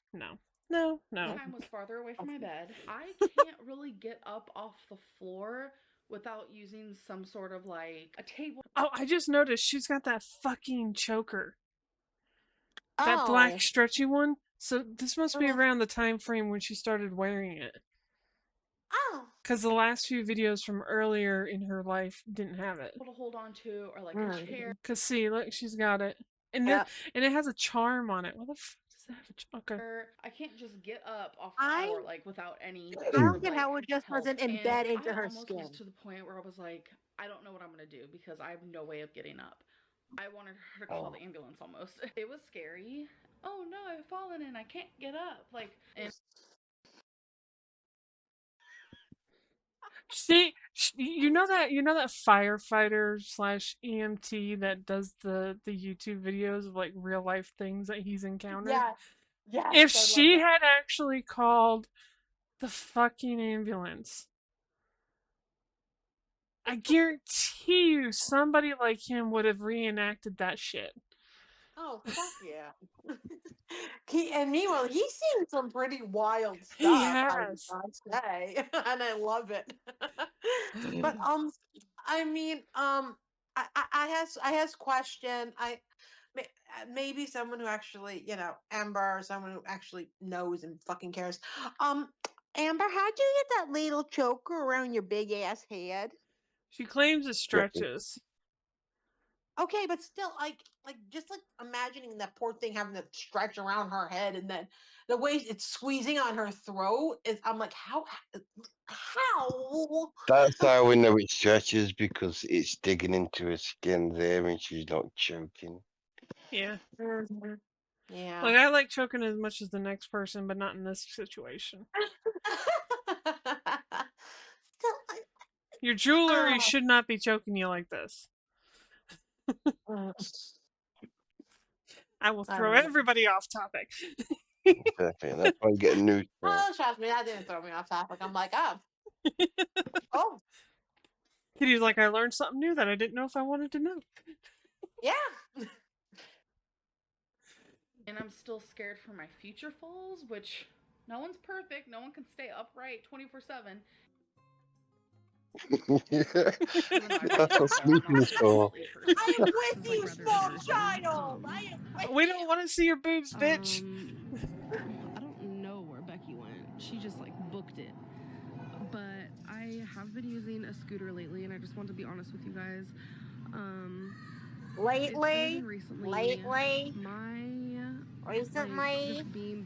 time was farther away from my bed. I can't really get up off the floor without using some sort of like a table. Oh, I just noticed she's got that fucking choker. That black Oh. stretchy one. So this must be around the time frame when she started wearing it. Oh. Because the last few videos from earlier in her life didn't have it. To hold on to, or like a chair. Cause see, look, she's got it, and and it has a charm on it. What the fuck does it have? Okay. I can't just get up off the floor like without any I sort don't of get like how it just help. doesn't And embed into I her almost was skin. to the point where I was like, I don't know what I'm gonna do because I have no way of getting up. I wanted her to call the ambulance almost. It was scary. Oh no, I've fallen and I can't get up. Like, and You know that firefighter slash EMT that does the YouTube videos of like real life things that he's encountered. Yeah. Yes. If I love she that. had actually called the fucking ambulance, I guarantee you somebody like him would have reenacted that shit. Oh fuck yeah. And meanwhile, he's seen some pretty wild He stuff. has. I say, and I love it. But I mean, I has question. Maybe someone who actually, Amber, or someone who actually knows and fucking cares. Amber, how'd you get that little choker around your big ass head? She claims it stretches. Okay, but still, like just like imagining that poor thing having to stretch around her head, and then the way it's squeezing on her throat is, I'm like, how? That's how we know it stretches because it's digging into her skin there and she's not choking. Yeah. Mhm. Yeah. Like, I like choking as much as the next person, but not in this situation. Still, Your jewelry oh. should not be choking you like this. I will I throw don't know. everybody off topic. Perfect. That's why you get a new Oh, trust me, that didn't throw me off topic. I'm like, oh. Oh, Kitty's like, I learned something new that I didn't know if I wanted to know. yeah. And I'm still scared for my future falls, which no one's perfect. No one can stay upright 24/7. Even though I really That's do what fall. I'm sleeping not is super for. slippery person. I am This with is like you, rather small embarrassing. child. I am with We you. don't want to see your boobs, bitch. I don't know where Becky went. She just like booked it. But I have been using a scooter lately, and I just want to be honest with you guys. Lately, my recently. just being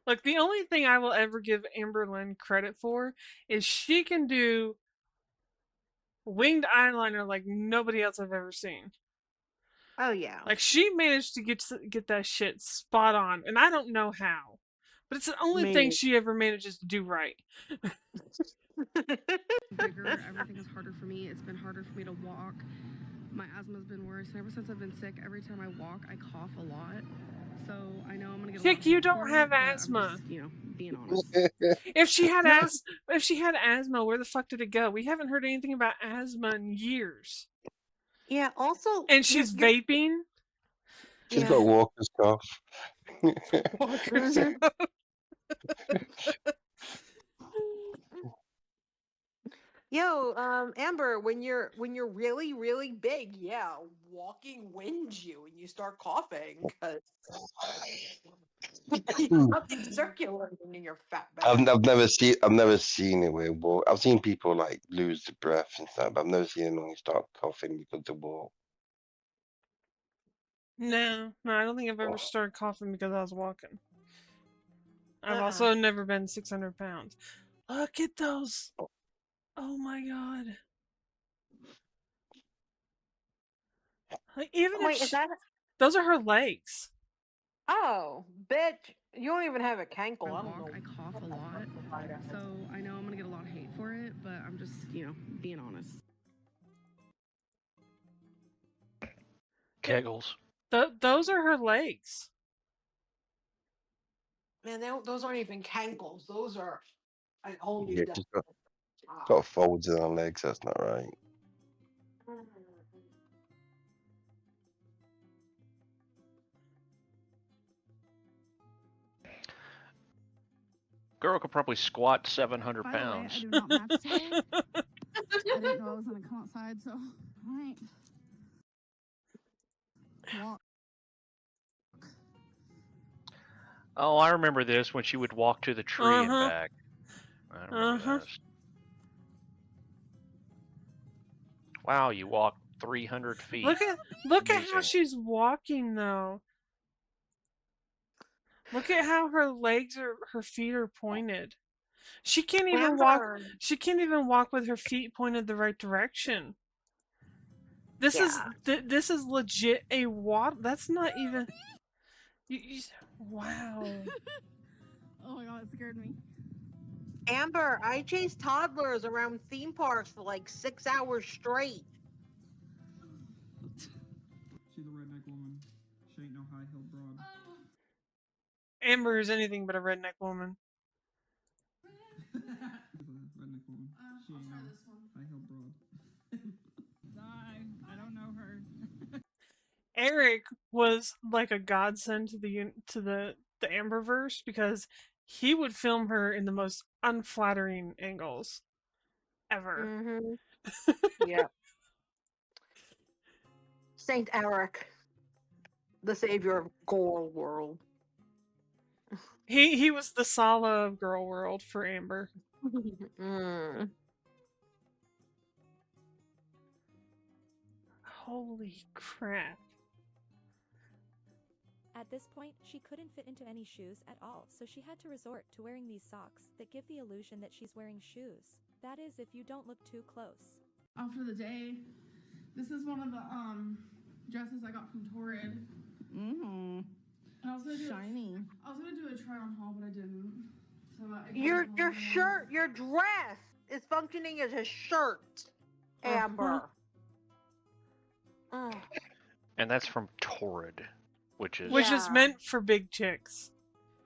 Look, the only thing I will ever give Amberlyn credit for is she can do winged eyeliner like nobody else I've ever seen. Oh yeah. Like, she managed to get that shit spot on, and I don't know how, but it's the only thing Me. she ever manages to do right. bigger, everything is harder for me. It's been harder for me to walk. My asthma's been worse, and ever since I've been sick, every time I walk, I cough a lot. So I know I'm gonna get a lot Chick, of you hate don't for have it, but asthma. I'm just, being honest. If she had No. if she had asthma, where the fuck did it go? We haven't heard anything about asthma in years. Yeah. Also, And you're. she's vaping. She's got walker's cough. Walker's Mhm. Yo, Amber, when you're really really big, yeah, walking wins you, and you start coughing because nothing circulating in your fat I've back. never seen it where walk. I've seen people like lose the breath and stuff, but I've never seen anyone start coughing because they walk. No, I don't think I've ever started coughing because I was walking. I've Uh-uh. also never been 600 pounds. Look at those. Oh my god. Like, even if Wait, is that? those are her legs. Oh, bitch! You don't even have a cankle. I don't walk, know. I cough a lot. So I know I'm gonna get a lot of hate for it, but I'm just, being honest. Kegels. Those are her legs. Man, those aren't even cankles. Those are. I only Yeah, that. she's got folds in her legs. That's not right. Girl could probably squat 700 By the way, I pounds. do not match today. I didn't know I was gonna come outside, so all right. Walk. Oh, I remember this when she would walk to the tree and Uh-huh. back. I remember this. Wow, you walked 300 feet. Look at how Amazing. she's walking though. Look at how her feet are pointed. She can't even walk. Amber. She can't even walk with her feet pointed the right direction. This is Yeah. this is legit a walk. That's not even. Wow. Oh my god, it scared me. Amber, I chased toddlers around theme parks for like 6 hours straight. She's a redneck woman. She ain't no high heel broad. Amber is anything but a redneck woman. She's a redneck woman. She ain't no high heel broad. I don't know her. Eric was like a godsend to the Amberverse because he would film her in the most unflattering angles ever. Mm-hmm. Yeah. Saint Eric, the savior of Girl World. He was the Sala of Girl World for Amber. Holy crap. At this point, she couldn't fit into any shoes at all, so she had to resort to wearing these socks that give the illusion that she's wearing shoes. That is, if you don't look too close. After the day, this is one of the dresses I got from Torrid. Mm-hmm. And I was gonna do Shiny. I was gonna do a try on haul, but I didn't. So Your shirt, your dress is functioning as a shirt, Amber. Oh. And that's from Torrid, which is Which is meant for big chicks.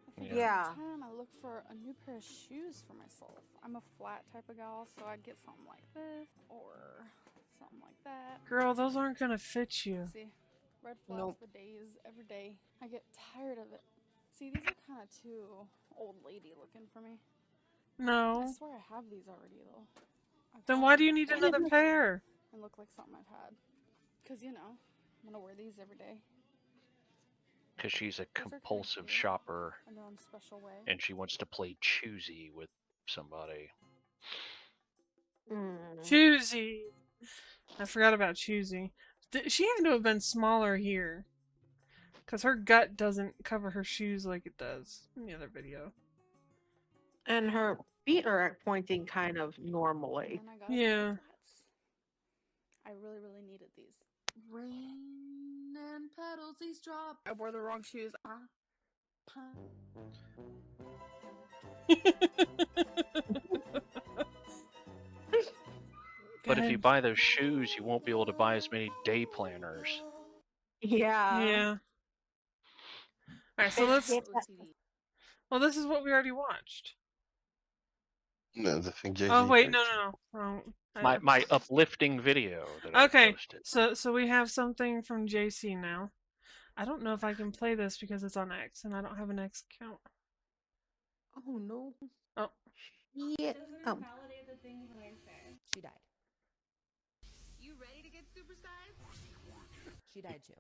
I think Yeah. it's time I look for a new pair of shoes for myself. I'm a flat type of gal, so I'd get something like this or something like that. Girl, those aren't gonna fit you. See, red flats for days, every day. I get tired of it. See, these are kind of too old lady looking for me. No. I swear I have these already though. Then why do you need another pair? And look like something I've had. Cause you know, I'm gonna wear these every day. because she's a Those are kinda compulsive cute shopper in their own special way. and she wants to play choosy with somebody. Choosy. I forgot about Choosy. She had to have been smaller here. Because her gut doesn't cover her shoes like it does in the other video. And her feet are pointing kind of normally. And I got Yeah. flats. I really, really needed these. Rain and petals, these drop. I wore the wrong shoes. But if you buy those shoes, you won't be able to buy as many day planners. Yeah. Yeah. Alright, so let's... Well, this is what we already watched. No, the thing JC Oh, wait, posted. no. My uplifting video that I Okay, posted. so we have something from JC now. I don't know if I can play this because it's on X, and I don't have an X account. Oh, no. Oh. Yeah. Doesn't invalidate the things that I say. She died. You ready to get supersized? She died too.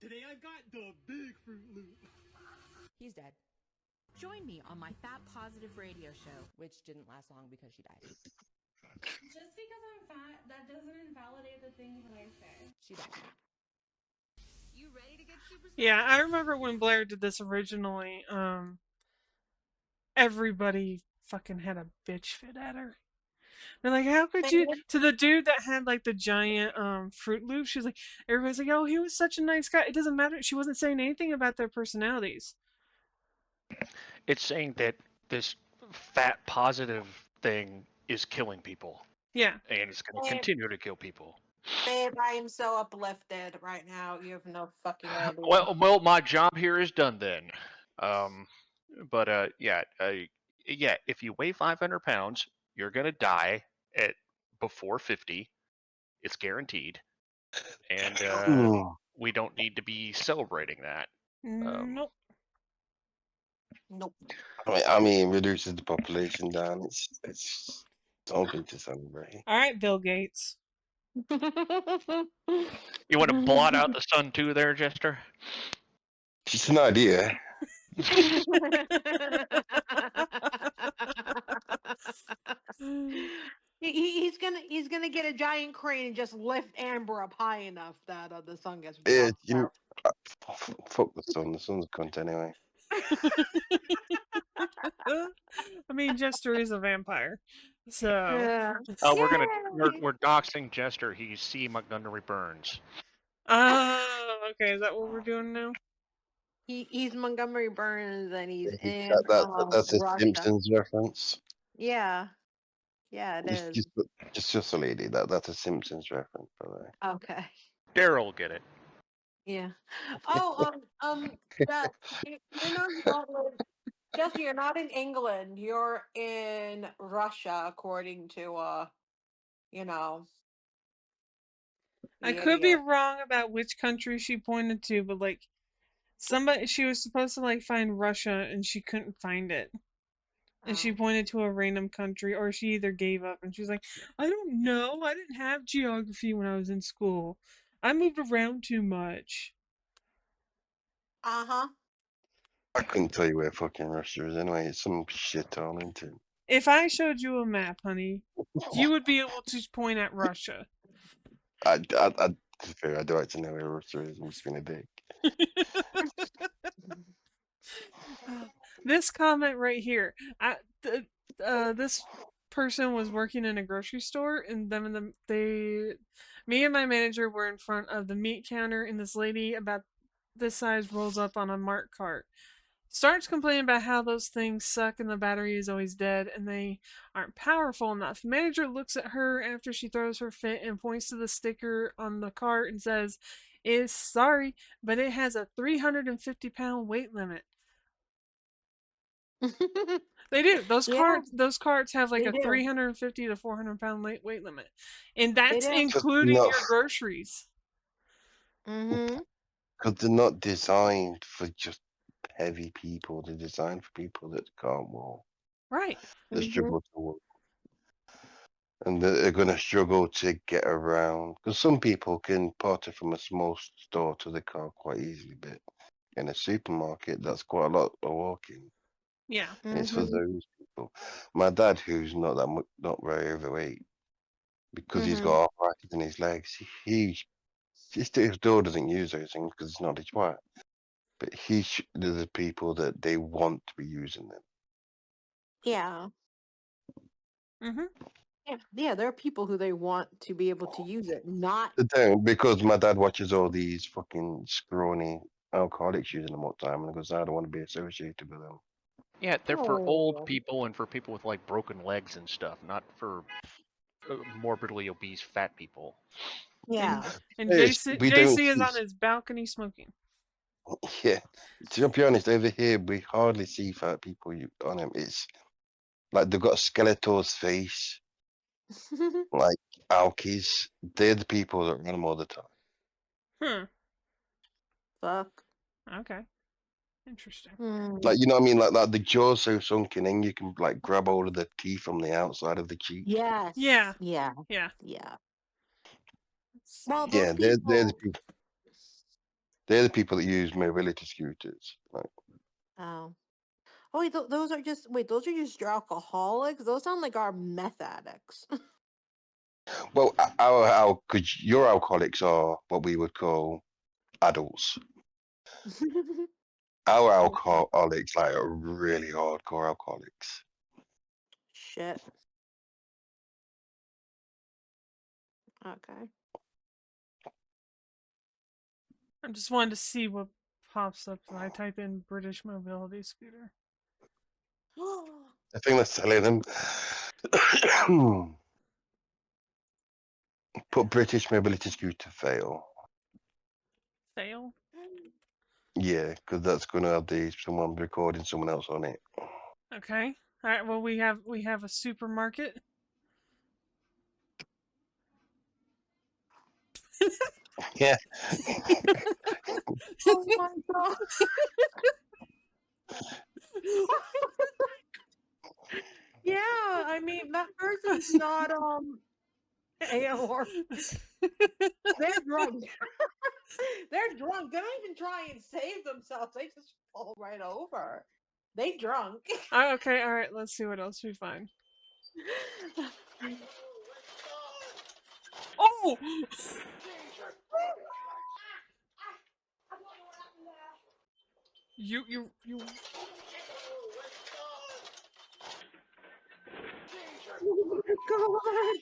Today I got the big Fruit Loop. He's dead. Join me on my fat positive radio show. Which didn't last long because she died. Just because I'm fat, that doesn't invalidate the things that I say. She died. You ready to get supersized? Yeah, I remember when Blair did this originally, everybody fucking had a bitch fit at her. They're like, how could you... To the dude that had, like, the giant Fruit Loop, she's like... Everybody's like, oh, he was such a nice guy. It doesn't matter. She wasn't saying anything about their personalities. It's saying that this fat positive thing is killing people. Yeah. And it's going to continue to kill people. Babe, I am so uplifted right now. You have no fucking idea. Well, my job here is done then. Yeah, if you weigh 500 pounds, you're gonna die at before 50. It's guaranteed, and we don't need to be celebrating that. Nope. Nope. I mean, reduces the population down. It's something to celebrate. All right, Bill Gates. You want to blot out the sun too, there, Jester? Just an idea. He's gonna get a giant crane and just lift Amber up high enough that the sun gets. Yeah, fuck the sun. The sun's a cunt anyway. I mean, Jester is a vampire, so. Yeah. We're doxing Jester. He's C. Montgomery Burns. Okay. Is that what we're doing now? He's Montgomery Burns and he's in That's a Russia. Simpsons reference. Yeah, it is. Just a lady. That's a Simpsons reference, by the way. Okay. Daryl will get it. Yeah. Oh, that you're not Jesse, you're not in England. You're in Russia, according to I could be wrong about which country she pointed to, but like she was supposed to like find Russia and she couldn't find it. And she pointed to a random country, or she either gave up and she's like, I don't know. I didn't have geography when I was in school. I moved around too much. Uh-huh. I couldn't tell you where fucking Russia is anyway. It's some shit all into. If I showed you a map, honey, you would be able to point at Russia. I To be fair, I do actually know where Rooster is. I'm just being a dick. This comment right here. This person was working in a grocery store, and me and my manager were in front of the meat counter, and this lady about this size rolls up on a Mart cart. Starts complaining about how those things suck and the battery is always dead and they aren't powerful enough. Manager looks at her after she throws her fit and points to the sticker on the cart and says, "Is sorry, but it has a 350-pound weight limit." They do. Yeah, Those carts have like they a do. 350 to 400-pound weight limit. And They that's do. including Not your groceries. Mm-hmm. because they're not designed for just heavy people. They're designed for people that can't walk, Right. that Mm-hmm. struggle to walk, and that are going to struggle to get around. Because some people can potter from a small store to the car quite easily, but in a supermarket, that's quite a lot of walking. Yeah. And it's for Mm-hmm. those people. My dad, who's not that much, not very overweight, because he's Mm-hmm. got arthritis in his legs, he still doesn't use those things because it's not his wife. But there's the people that they want to be using them. Yeah. Mm-hmm. Yeah, there are people who they want to be able to use it, not. They don't, because my dad watches all these fucking scrawny alcoholics using them all the time, and he goes, I don't want to be associated with them. Yeah, they're for old Oh. people and for people with like broken legs and stuff, not for morbidly obese fat people. Yeah. And Yes, we don't JC is see. on his balcony smoking. Yeah, to be honest, over here we hardly see fat people on them. It's like they've got a Skeletor's face, like Alkies. They're the people that run them all the time. Hmm. Fuck. Okay. Interesting. Like, you know what I mean? Like the jaw's so sunken in, you can like grab hold of the teeth from the outside of the cheek. Yes. Yeah. Yeah. Yeah. Yeah. Well, those Yeah, they're the people. people. They're the people that use mobility scooters. Like, Oh. Oh wait, those are just those are just your alcoholics. Those sound like our meth addicts. well, because your alcoholics are what we would call adults. Our Okay. alcoholics like are really hardcore alcoholics. Shit. Okay. I just wanted to see what pops up when I type in British mobility scooter. I think they're selling them. Put British mobility scooter fail. Fail. Yeah, because that's going to have someone recording someone else on it. Okay. All right. Well, we have a supermarket. Yeah. Oh my god. Yeah, I mean that person's not ALR. They're drunk. They're drunk. They don't even try and save themselves. They just fall right over. They drunk. Okay. All right. Let's see what else we find. Oh. You. Oh my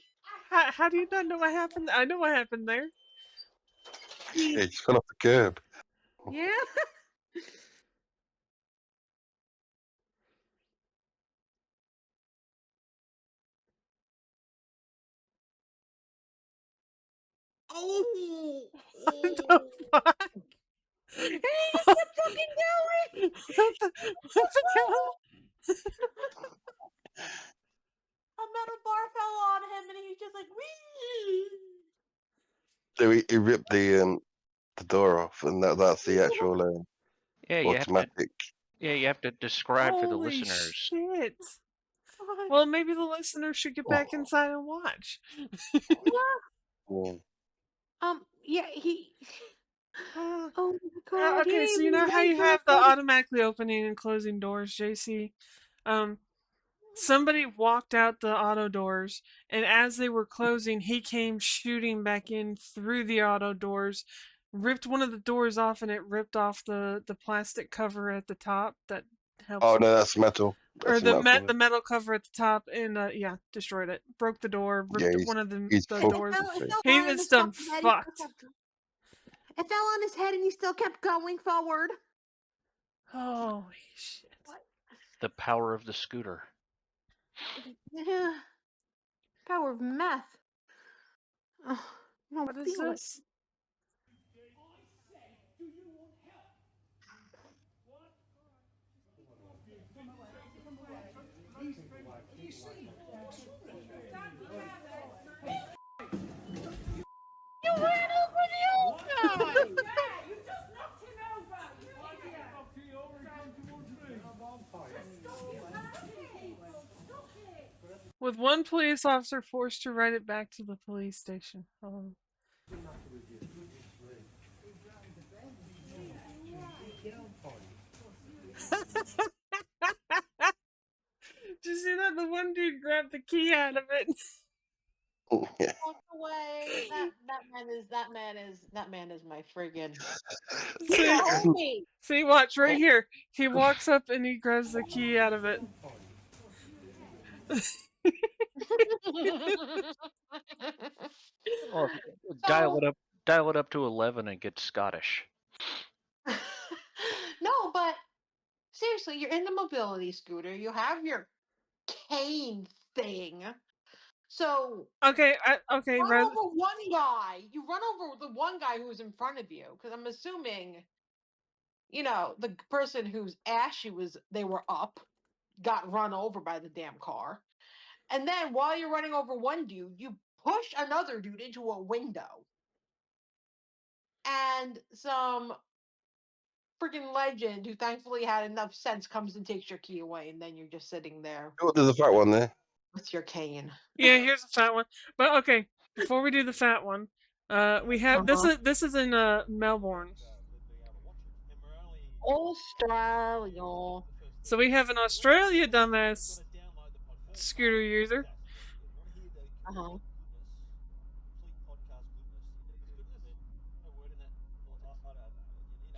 god. How do you not know what happened? I know what happened there. It just fell off the curb. Yeah. Oh. What the fuck? Hey, he just kept fucking going. What's the hell? A metal bar fell on him, and he's just like, wee. So he ripped the door off, and that's the actual Yeah, automatic. you have to describe for the Holy listeners. shit. God. Well, maybe the listener should get back inside and watch. Yeah. Yeah, he. Uh, Oh my god, he okay, so didn't you even know how wait you for have the him. automatically opening and closing doors, JC? Um, somebody walked out the auto doors, and as they were closing, he came shooting back in through the auto doors, ripped one of the doors off, and it ripped off the plastic cover at the top that helps, Oh no, that's metal. or That's a metal cover. the metal cover at the top, and yeah, destroyed it. Broke the door, Yeah, ripped one of he's the fucked doors. in the It face. fell He on was his done fucking head. fucked. It fell on his head and he still kept going forward. Holy shit. The power of the scooter. Yeah. Power of meth. Oh, I don't What is feel it. this? You ran over the old guy! You just knocked him over! With one police officer forced to ride it back to the police station. Oh. Did you see that? The one dude grabbed the key out of it. Walk away. That man is my friggin' See, homie. see, watch right here. He walks up and he grabs the key out of it. Or So dial it up to 11 and get Scottish. no, but seriously, you're in the mobility scooter. You have your cane thing. So Okay, run over one guy. You run over the one guy who's in front of you, because I'm assuming, you know, the person whose ass they were up got run over by the damn car. And then while you're running over one dude, you push another dude into a window. And some freaking legend who thankfully had enough sense comes and takes your key away, and then you're just sitting there Oh, there's a fat one there. with your cane. Yeah, here's a fat one. But okay, before we do the fat one, we have this is in Melbourne. Australia. So we have an Australia dumbass scooter user. Uh-huh.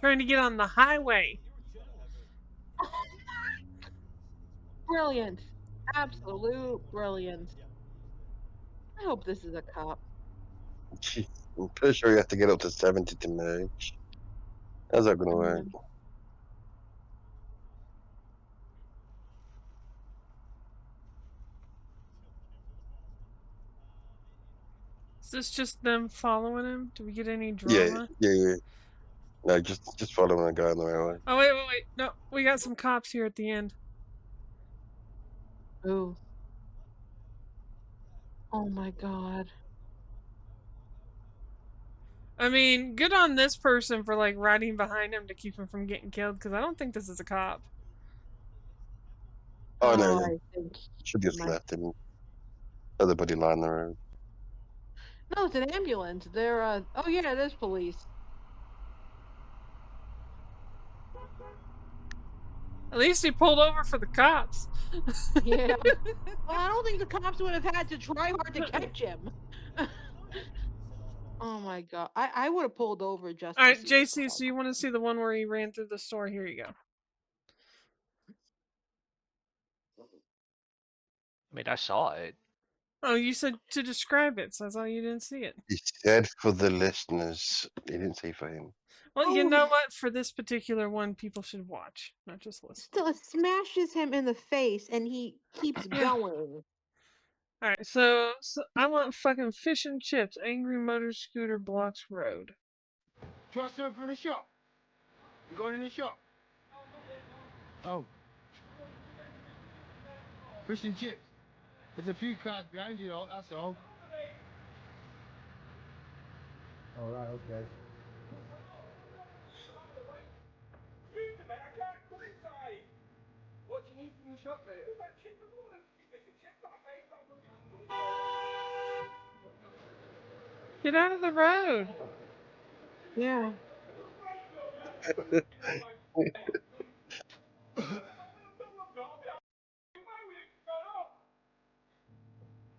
Trying to get on the highway. Brilliant. Absolute brilliance. I hope this is a cop. I'm pretty sure you have to get up to 70 to merge. How's that gonna work? Is this just them following him? Do we get any Yeah, drama? yeah. No, just following a guy on the right way. Oh wait. No, we got some cops here at the end. Ooh. Oh my god. I mean, good on this person for like riding behind him to keep him from getting killed, because I don't think this is a cop. Oh no, I think should just left and everybody line the road. no, it's an ambulance. They're oh yeah, it is police. At least he pulled over for the cops. Yeah. Well, I don't think the cops would have had to try hard to catch him. Oh my god. I would have pulled over just All to right, see JC, so you want to see the one where he ran through the store? Here you go. I mean, I saw it. Oh, you said to describe it, so I thought you didn't see it. He said for the listeners. He didn't say for him. Well, you know what? For this particular one, people should watch, not just listen. Still, it smashes him in the face, and he keeps going. Alright, so I want fucking fish and chips. Angry Motor Scooter blocks road. Trust her from the shop. You going in the shop? Oh. Fish and chips. There's a few cars behind you, though, that's all. Alright, okay. What do you need from the shop, mate? Get out of the road. Yeah.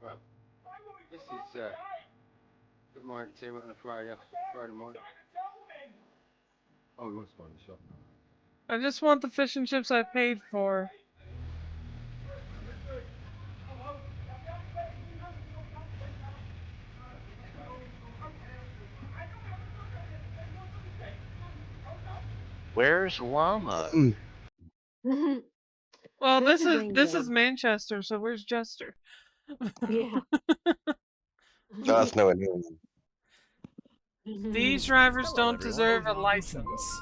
This is good morning, entertainment on a Friday morning. Oh, we want to start the show. I just want the fish and chips I paid for. Where's Llama? Well, This this is is England. Manchester, so where's Jester? Yeah. That's no idea. These drivers Hello, don't everyone. deserve a license.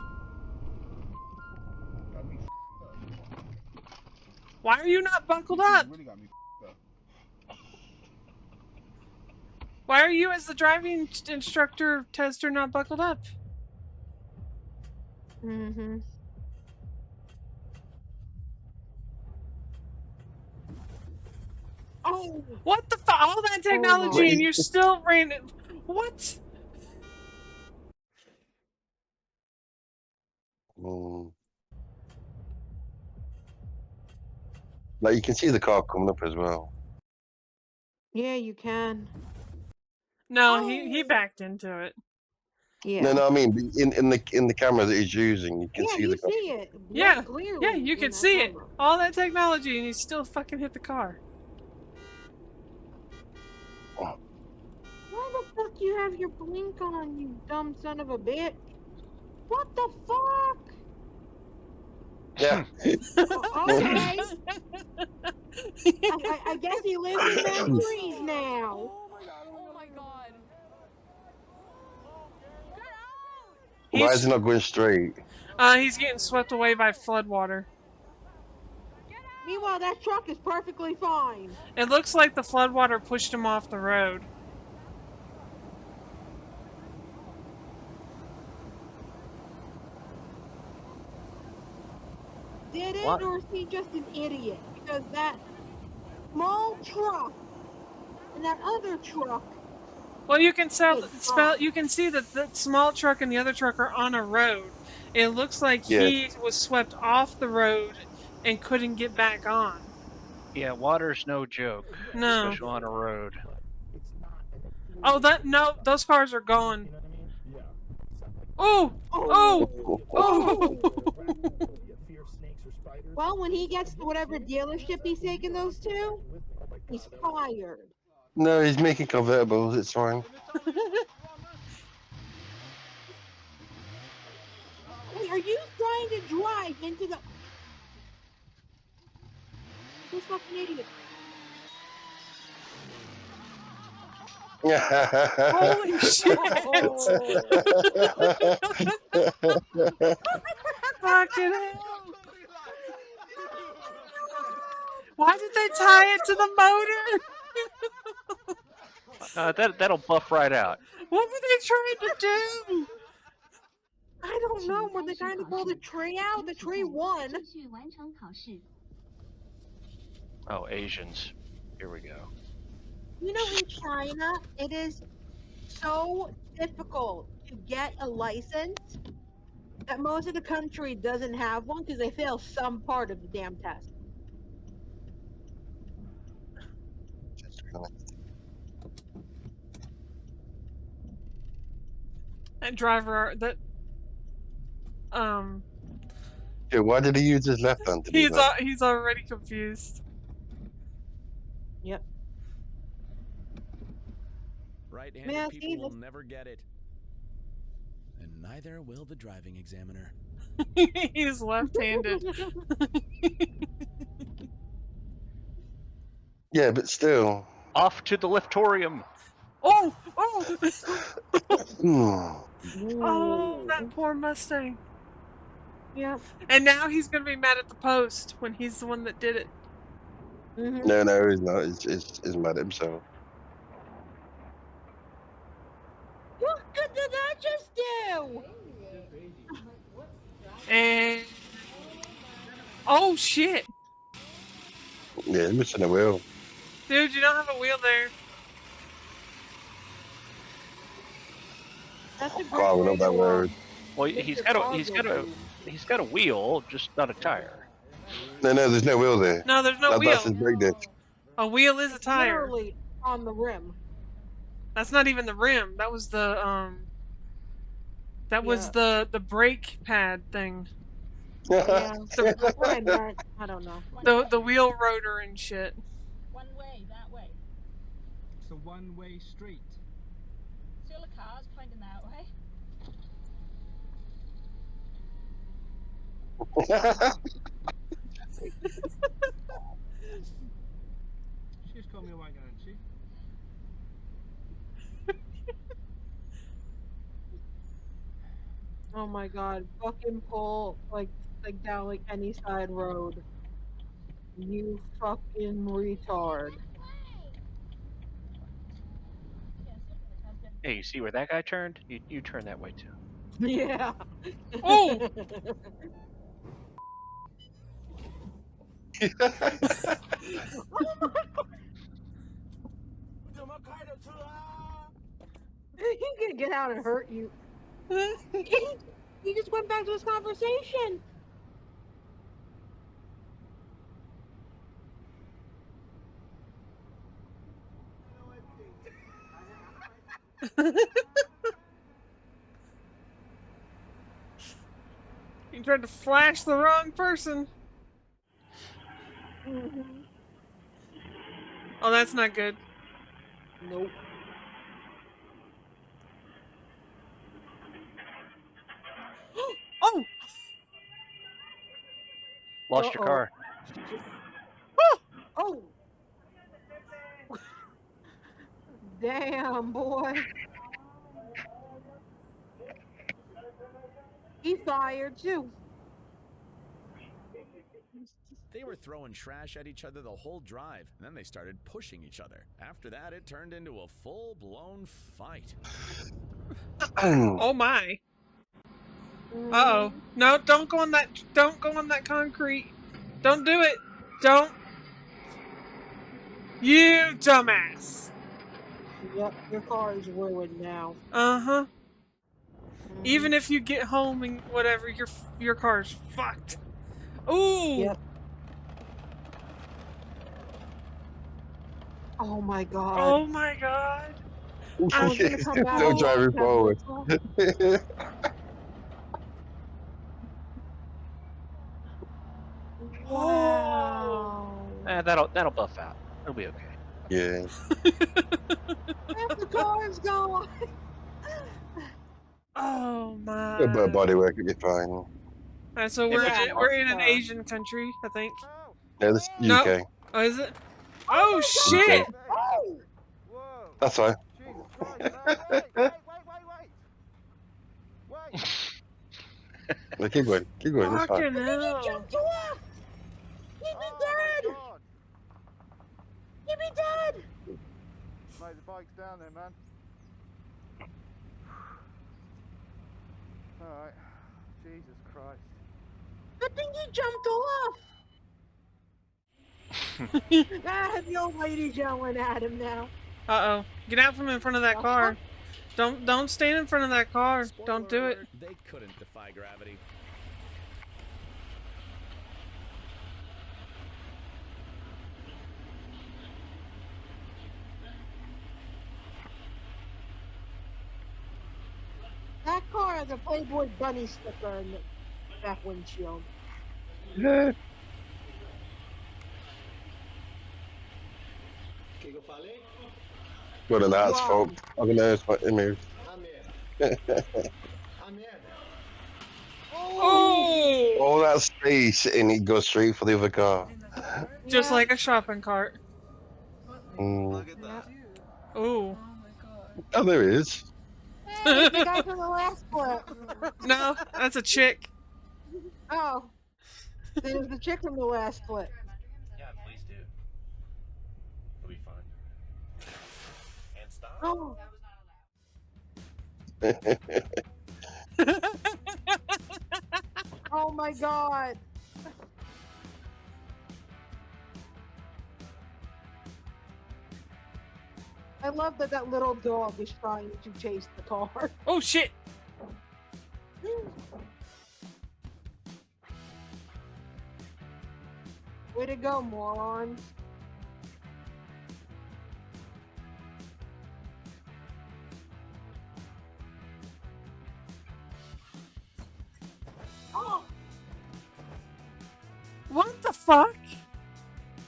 Why are you not buckled up? Why are you, as the driving instructor tester, not buckled up? Mm-hmm. Oh, What the fuck? All that technology and you're still ran. What? Like you can see the car coming up as well. Yeah, you can. No, he backed into it. Yeah. No, I mean in the camera that he's using, you can Yeah, see you the car. see it. Yeah, Clearly. yeah, you can see it. All that technology and he still fucking hit the car. Why the fuck you have your blink on, you dumb son of a bitch? What the fuck? Yeah. Okay. I guess he lives in them trees now. Oh my god. Why is he not going straight? He's getting swept away by floodwater. Meanwhile, that truck is perfectly fine. It looks like the floodwater pushed him off the road. Did it, What? or is he just an idiot? Because that small truck and that other truck. Well, you can you can see that the small truck and the other truck are on a road. It looks like Yeah. he was swept off the road and couldn't get back on. Yeah, water's no joke, No. especially on a road. Oh, no, those cars are gone. Oh, oh, oh. Well, when he gets to whatever dealership he's taking those to, he's fired. No, he's making convertibles. It's fine. Wait, are you trying to drive into the... This fucking idiot. Holy shit! Fucking hell! Why did they tie it to the motor? That'll buff right out. What were they trying to do? I don't know. Were they trying to pull the tree out? The tree won. Oh, Asians. Here we go. You know, in China, it is so difficult to get a license that most of the country doesn't have one because they fail some part of the damn test. That driver, Yeah, why did he use his left hand to do that? he's already confused. Yep. Right-handed people will never get it. And neither will the driving examiner. He's left-handed. Yeah, but still. Off to the leftorium. Oh! Oh! Oh, that poor Mustang. Yeah. And now he's gonna be mad at the post when he's the one that did it. No, he's not. He's mad at himself. What good did that just do? And oh shit! Yeah, he's missing a wheel. Dude, you don't have a wheel there. That's a Carving up that road. Well, he's got a wheel, just not a tire. No, there's no wheel there. No, there's no wheel. That's his brake disc. A wheel is a tire. Literally, on the rim. That's not even the rim. That was the That was the brake pad thing. Yeah, The, that's what I meant. I don't know. the wheel rotor and shit. One way, that way. It's a one-way street. See all the cars pointing that way? She just called me a wanker, didn't she? Oh my god, fucking pull like down like any side road. You fucking retard. Hey, you see where that guy turned? You turn that way too. Yeah. Oh! He's gonna get out and hurt you. He just went back to his conversation. You tried to flash the wrong person. Oh, that's not good. Nope. Oh! Lost your car. Oh! Damn, boy. He fired too. They were throwing trash at each other the whole drive, and then they started pushing each other. After that, it turned into a full-blown fight. Oh my. Uh-oh. No, don't go on that concrete. Don't do it. Don't. You dumbass. Yep, your car is ruined now. Uh-huh. Even if you get home and whatever, your car's fucked. Ooh. Yep. Oh my god. Oh my god. I was gonna come back. Still driving forward. Wow. That'll buff out. It'll be okay. Yeah. Half the car's gone. Oh my. A bit of body work, it'll be fine. Alright, so we're in an Asian country, I think. Yeah, this No. UK. Oh, is it? Oh shit! Oh! That's fine. No, keep going. Keep going. It's fine. Fucking hell. He jumped off! He'd be dead! He'd be dead! Mate, the bike's down there, man. Alright. Jesus Christ. I think he jumped off! Ah, the old lady's yelling at him now. Uh-oh. Get out from in front of that car. Don't stand in front of that car. Don't do it. They couldn't defy gravity. That car has a Playboy bunny sticker in the back windshield. Yeah. Well, that's fault. I'm gonna know what it moved. Oh! All that space and it goes straight for the other car. Just like a shopping cart. Mm. Ooh. Oh, there it is. Hey, it's the guy from the last clip. No, that's a chick. Oh. There's the chick from the last clip. Yeah, please do. It'll be fun. And stop. Oh. Oh my god. I love that that little dog is trying to chase the car. Oh shit! Way to go, morons. Oh, What the fuck?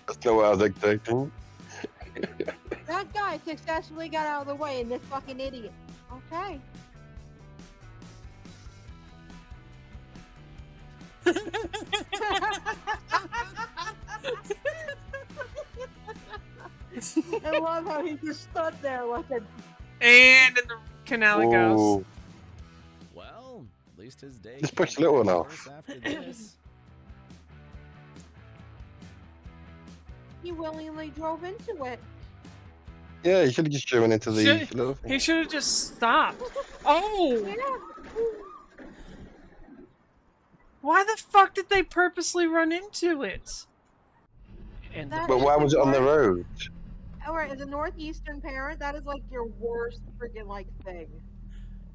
That's not what I was expecting. that guy successfully got out of the way, and this fucking idiot. Okay. I love how he just stood there like a. And in the canal it goes. Whoa. Well, at least his day Just can't push the little get one worse off. after this. He willingly drove into it. Yeah, you should have just driven into the Should, little thing. he should have just stopped. Oh! Yeah. Why the fuck did they purposely run into it? And That But is why the was it on the worst- road? Alright, as a northeastern parent, that is like your worst freaking like thing.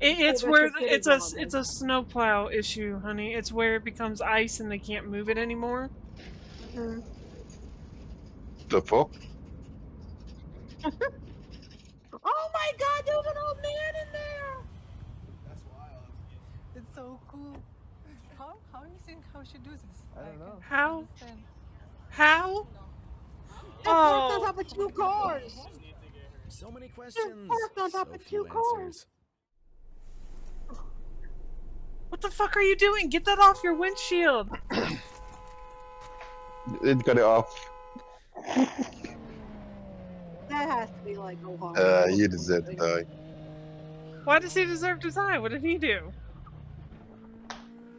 It's School where district it's city it's a snowplow issue, honey. It's where it becomes ice and they can't move it anymore. Mhm. The fuck? Oh my god, there was an old man in there! That's wild. It's so cool. How do you think how she do this? I don't know. How? Understand. How? They're parked on Oh, top of two cars! So many They're questions, parked on top so of few two cars! answers. what the fuck are you doing? Get that off your windshield. It got it off. That has to be like Ohio. You deserve to die. Why does he deserve to die? What did he do?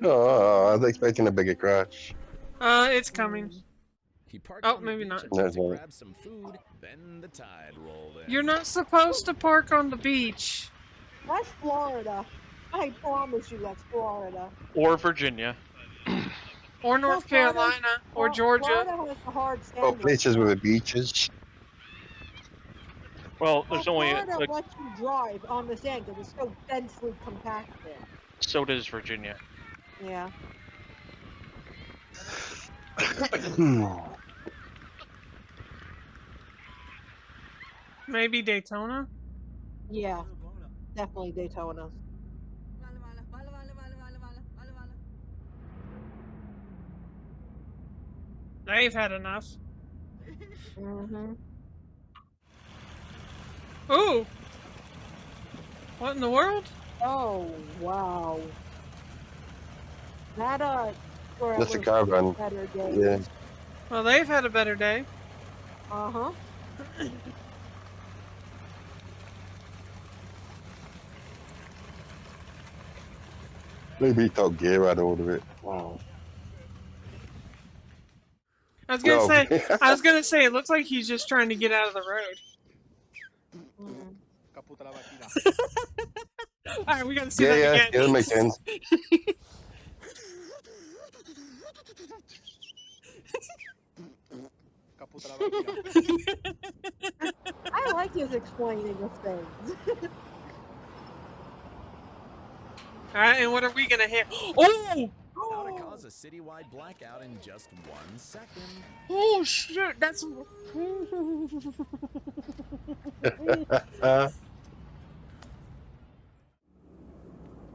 Oh, I was expecting a bigger crash. It's coming. He parked Oh, on the maybe beach not. and went to grab some food, then the tide rolled in. You're not supposed to park on the beach. That's Florida. I promise you that's Florida. Or Virginia. Or North Florida- Carolina. Or Georgia. Florida has the hard Oh, standard. places with the beaches. Well, there's only Florida lets you drive on the sand because it's so densely compacted. so does Virginia. Yeah. Maybe Daytona. Yeah. Definitely Daytona. They've had enough. Mm-hmm. Ooh. What in the world? Oh, wow. That, That's a car run. better days. Yeah. Well, they've had a better day. Uh-huh. Maybe he thought gear had hold of it. Wow. I was gonna No. say. I was gonna say. It looks like he's just trying to get out of the road. All right, we gotta see Yeah, that yeah, again. that makes sense. I like his explaining of things. All right, and what are we gonna hit? Oh! How to cause a citywide blackout in just 1 second. Oh shit! That's.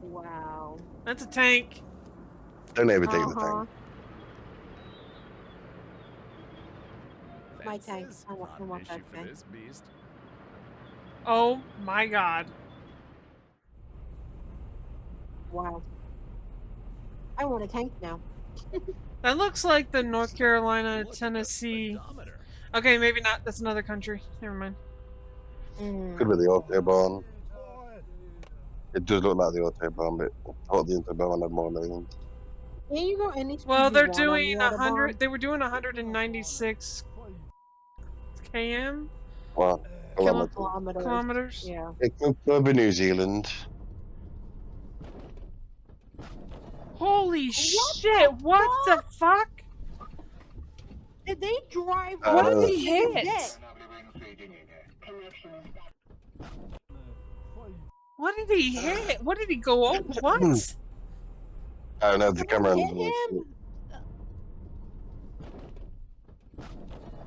Wow. That's a tank. Don't ever take the Uh-huh. thing. My tank. Fences? I Not want an that issue for tank. this beast. Oh my god. Wow. I want a tank now. That looks like the North Carolina, Tennessee. Okay, maybe not. That's another country. Never mind. Could be the Autobahn. It does look like the Autobahn, but I thought the Autobahn had more lanes. Yeah, you go any speed Well, you they're want on doing the Autobahn. 100. They were doing 196 km. Wow. Kilometers. Yeah. It could be New Zealand. Holy shit! What the fuck? Did they drive? I What know. did he hit? What did he hit? What did he go over? What? I don't know, the camera hit angles.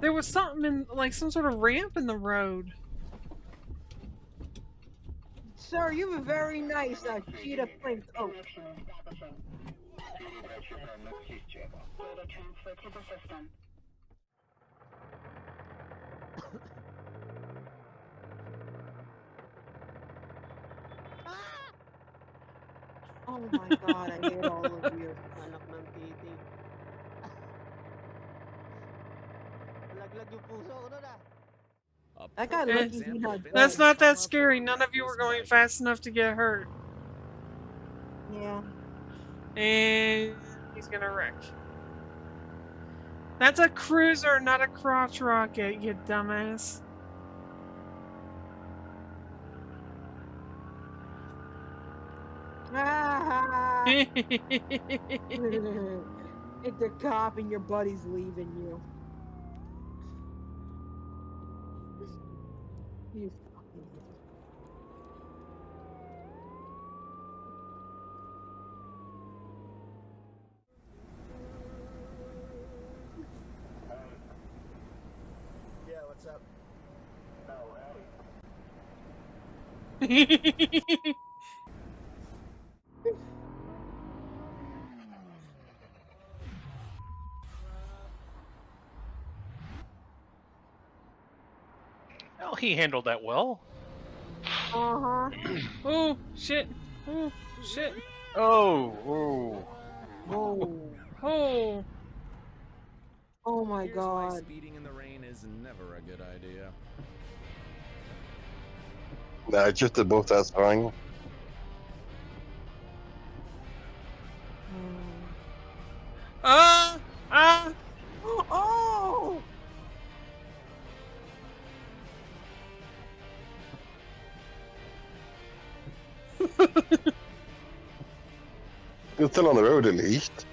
There was something in, like, some sort of ramp in the road. Sir, you were very nice, cheetah print. Oh. Data transfer to the system. Oh my god, I hate all of you. Anak ng titi. Laglag yung puso ko nun ah. That guy lucky he not That's dead. not that scary. None of you were going fast enough to get hurt. Yeah. And he's gonna wreck. That's a cruiser, not a crotch rocket, you dumbass. Ah! It's a cop and your buddy's leaving you. You fucking idiot. Yeah, what's up? Oh, he handled that well. Uh-huh. Oh, shit. Oh, shit. Oh. Oh. Oh. Oh my Here's why god. speeding in the rain is never a good idea. No, just the boat that's fine. Oh! They're still on the road at least.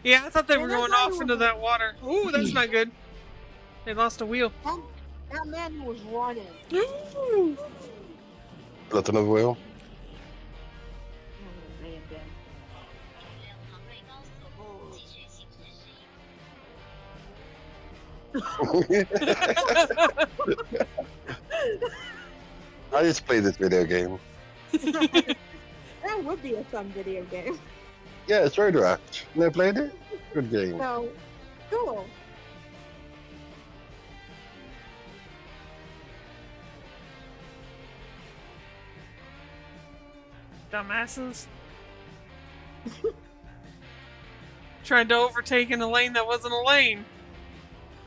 Yeah, I thought they were that going guy off into was- that water. Ooh, that's not good. They lost a wheel. That man was running. Got another wheel. I just played this video game. That would be a fun video game. Yeah, it's Road Rash. Never played it? Good game. So, cool. Dumbasses. Tried to overtake in a lane that wasn't a lane.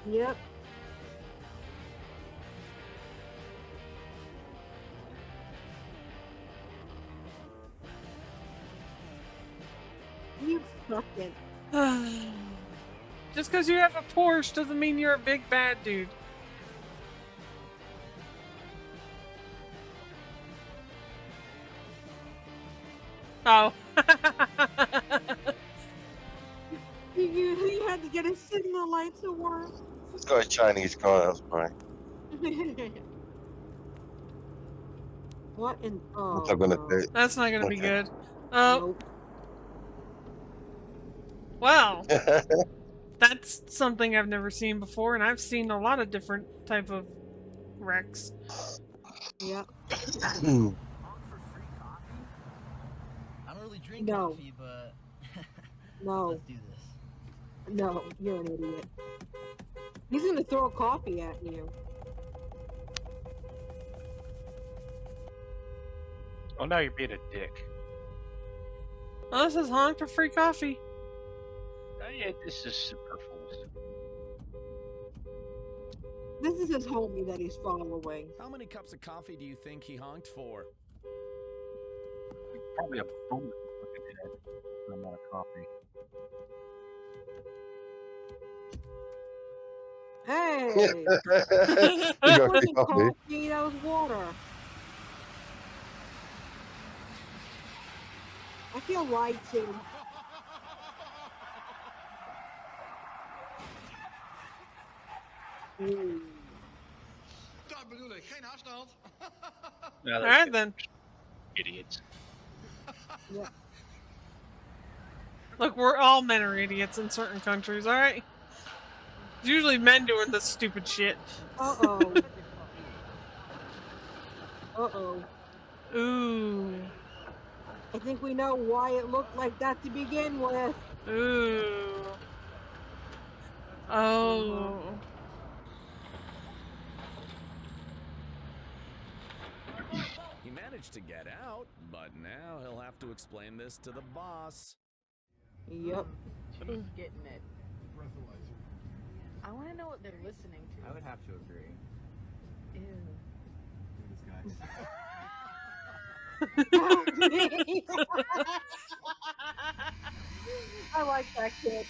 Yep. You fucking. Just because you have a Porsche doesn't mean you're a big bad dude. Oh. He had to get his signal lights to work. It's got a Chinese car, that's fine. What in? Oh, What's that gonna do? That's not gonna be Okay. good. Oh. Nope. Wow. That's something I've never seen before, and I've seen a lot of different type of wrecks. Yep. I don't really drink No. coffee, but No. let's do this. No, you're an idiot. He's gonna throw coffee at you. Oh, now you're being a dick. Oh, this is honk for free coffee. Oh, yeah, this is superfluous. This is his homie that he's following. How many cups of coffee do you think he honked for? Probably a bonus looking at the amount of coffee. Hey! You That got wasn't coffee. coffee, that was water. I feel lied to. Ooh. Dat bedoel ik, geen afstand. Alright then. Idiots. Yeah. Look, we're all men are idiots in certain countries, alright? It's usually men doing this stupid shit. Uh-oh. Uh-oh. Ooh. I think we know why it looked like that to begin with. Ooh. Oh. He managed to get out, but now he'll have to explain this to the boss. Yep. Who's getting it? I want to know what they're listening to. I would have to agree. Ew. This guy. I like that kid.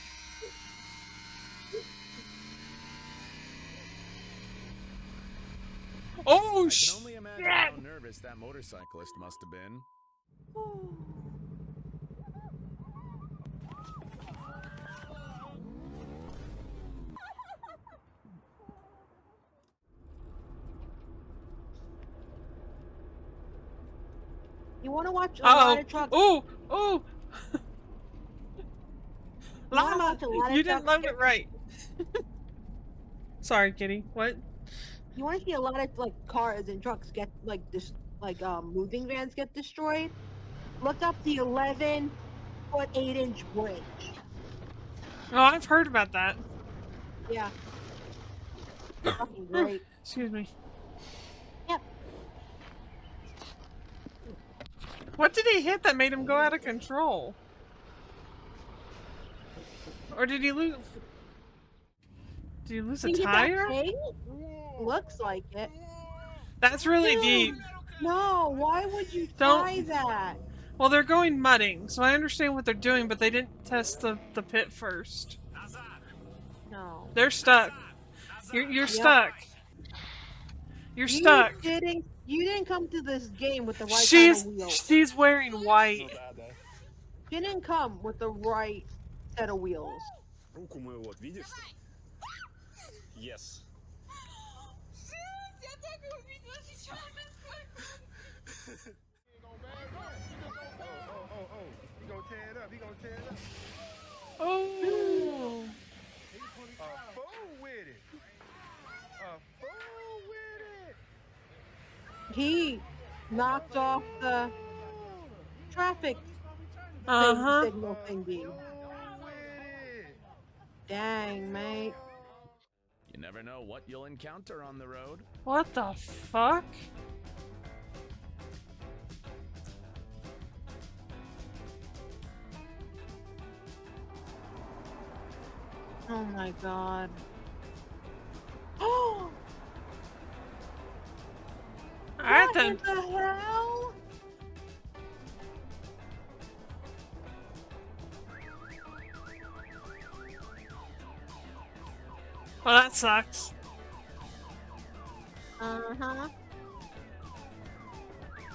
Oh, I can only imagine how nervous that motorcyclist must have been. You want to watch a lot of trucks? Oh, oh. You wanna Lala, watch a lot of you didn't trucks love it right. Sorry, Kitty. What? You want to see a lot of like cars and trucks get like this, like moving vans get destroyed? Look up the 11-foot 8-inch bridge. Oh, I've heard about that. Yeah. Fucking great. Excuse me. Yep. What did he hit that made him go out of control? Or did he lose? Did he lose a Did you get that tire? thing? Looks like it. That's really Dude, deep. No, why would you Don't- try that? Well, they're going mudding, so I understand what they're doing, but they didn't test the pit first. No. They're stuck. You're stuck. You're stuck. You didn't come to this game with the right kind She's of wheels. she's wearing white. You didn't come with the right set of wheels. Yes. He gonna tear it up. He gonna tear it up. Oh. A fool with it. A fool with it. He knocked off the traffic signal thingy. Dang, mate. You never know what you'll encounter on the road. What the fuck? Oh my god. Oh! Alright What then. in the hell? Well, that sucks. Uh-huh.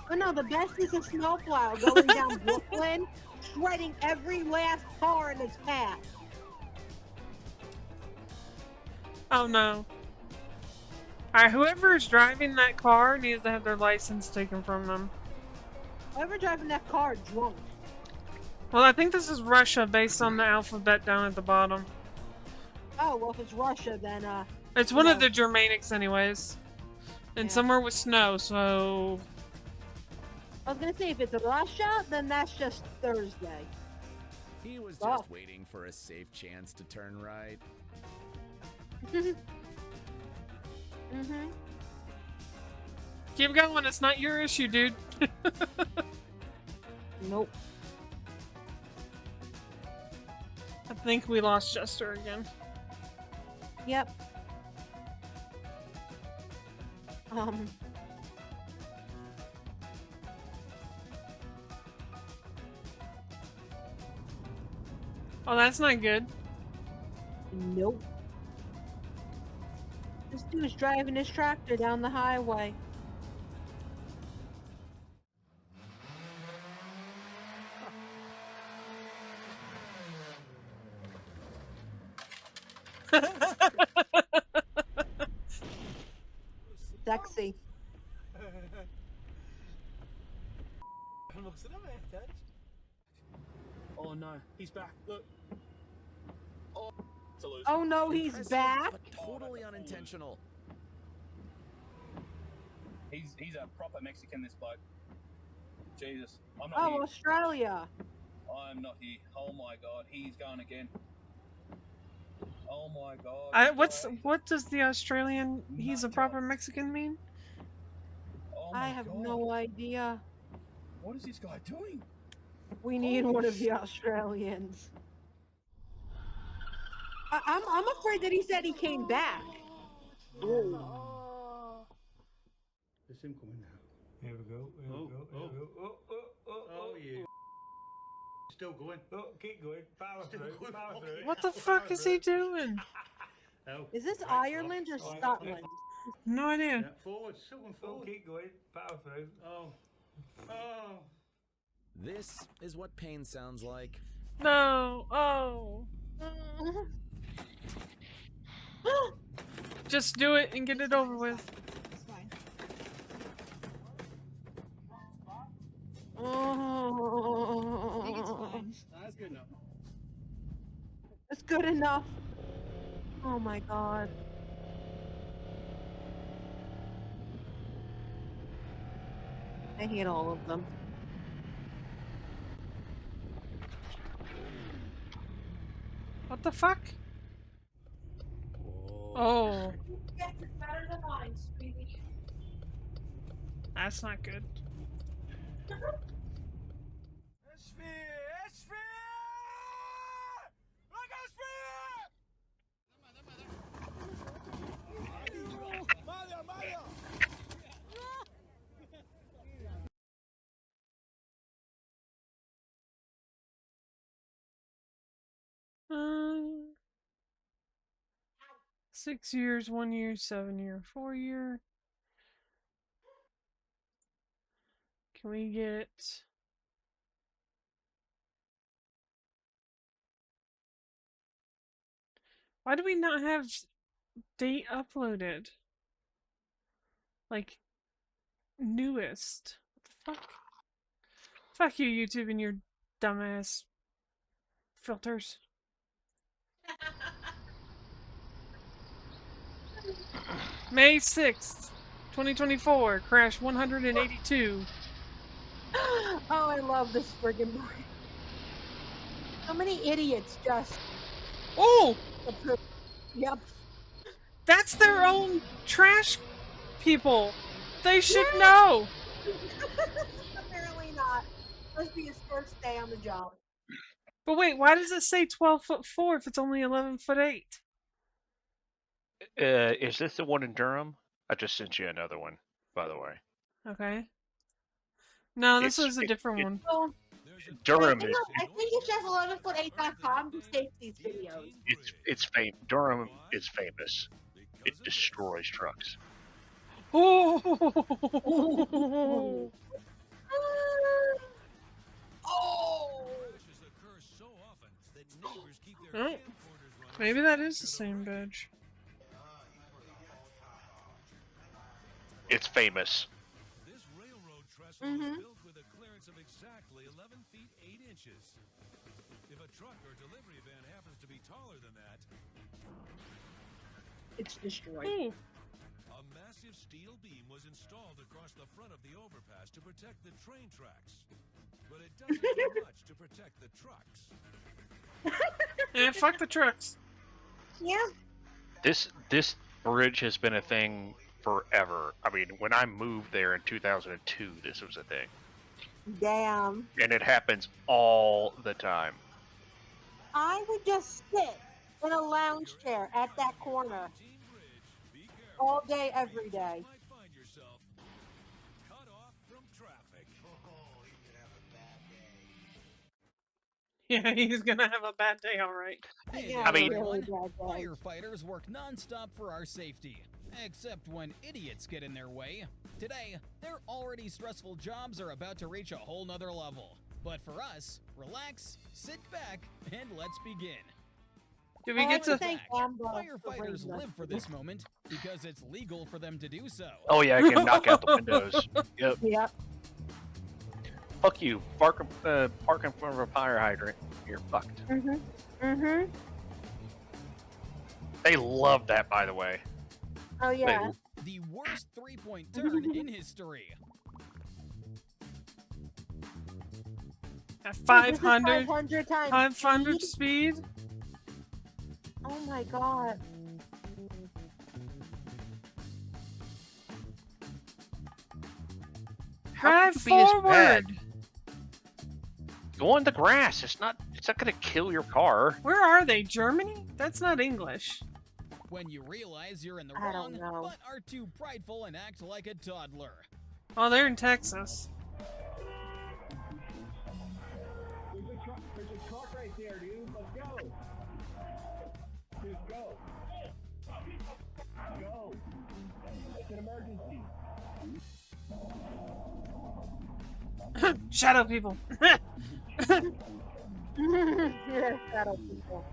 But no, the best is a snowplow going down Brooklyn, shredding every last car in its path. Oh no. Alright, whoever is driving that car needs to have their license taken from them. Whoever driving that car drunk. Well, I think this is Russia based on the alphabet down at the bottom. Oh, well, if it's Russia, then, It's one of the Germanics anyways. And Yeah. somewhere with snow, so... I was gonna say, if it's Russia, then that's just Thursday. He was just waiting for a safe chance to turn right. Mm-hmm. Keep going, it's not your issue, dude. Nope. I think we lost Jester again. Yep. Oh, that's not good. Nope. This dude's driving his tractor down the highway. Sexy. Oh no, he's back. Look. Oh no, he's Impressive, back. but totally unintentional. He's a proper Mexican, this bloke. Jesus. I'm not Oh, here. Australia. I'm not here. Oh my god, he's gone again. Oh my god. What does the Australian he's a proper Mexican mean? Oh I my have god. no idea. What is this guy doing? We need Holy one of the Australians. I'm afraid that he said he came back. There's him coming now. Here we go. Here we go. Here we go. Oh, yeah. Still going. Oh, keep going. Power through. Power through. What the fuck is he doing? Oh, Is this right, Ireland or right, Scotland? No idea. Yeah, forward. Someone forward. Oh, keep going. Power through. Oh. Oh. This is what pain sounds like. No. Oh. Just do it and get it over with. It's fine. Oh. I think it's fine. That's good enough. It's good enough. Oh my god. I hate all of them. What the fuck? Oh. It's better than mine, sweetie. That's not good. Um, 6 years, 1 year, 7 year, 4 year. Can we get... Why do we not have date uploaded? Like, newest. What the fuck? Fuck you, YouTube, and your dumbass filters. May 6th, 2024, crash 182. Oh, I love this friggin' movie. So many idiots just. Oh! Yep. That's their own trash people. They should know. Apparently not. Must be his first day on the job. But wait, why does it say 12'4" if it's only 11'8"? Is this the one in Durham? I just sent you another one, by the way. Okay. No, this is a different one. Well, Durham I is think it's just 11foot8.com who takes these videos. it's famous. Durham is famous. It destroys trucks. Oh! Oh, maybe that is the same badge. It's famous. This railroad trestle was built with a clearance of exactly 11 feet 8 inches. If a truck or delivery van happens to be taller than that, it's destroyed. Ooh. A massive steel beam was installed across the front of the overpass to protect the train tracks. But it doesn't do much to protect the trucks. And fuck the trucks. Yeah. This bridge has been a thing forever. I mean, when I moved there in 2002, this was a thing. Damn. And it happens all the time. I would just sit in a lounge chair at that corner all day, every day. Yeah, he's gonna have a bad day, alright. Hey I mean, everyone, firefighters work non-stop for our safety, except when idiots get in their way. Today, their already stressful jobs are about to reach a whole nother level. But for us, relax, sit back, and let's begin. Do we get to Firefighters live for this moment because it's legal for them to do so. Oh yeah, I can knock out the windows. Yep. Yep. Fuck you. Park in front of a fire hydrant. You're fucked. Mhm. Mhm. They love that, by the way. Oh yeah. The worst three-point turn in history. At Dude, this is 500, 500 times 500 speed? speed? Oh my god. How Drive could you be this bad? forward! Go on the grass. It's not gonna kill your car. Where are they? Germany? That's not English. When you realize you're in the I wrong, don't know. but are too prideful and act like a toddler. Oh, they're in Texas. There's a truck right there, dude. Let's go. Dude, go. Go. It's an emergency. Shadow people. Yeah, shadow people.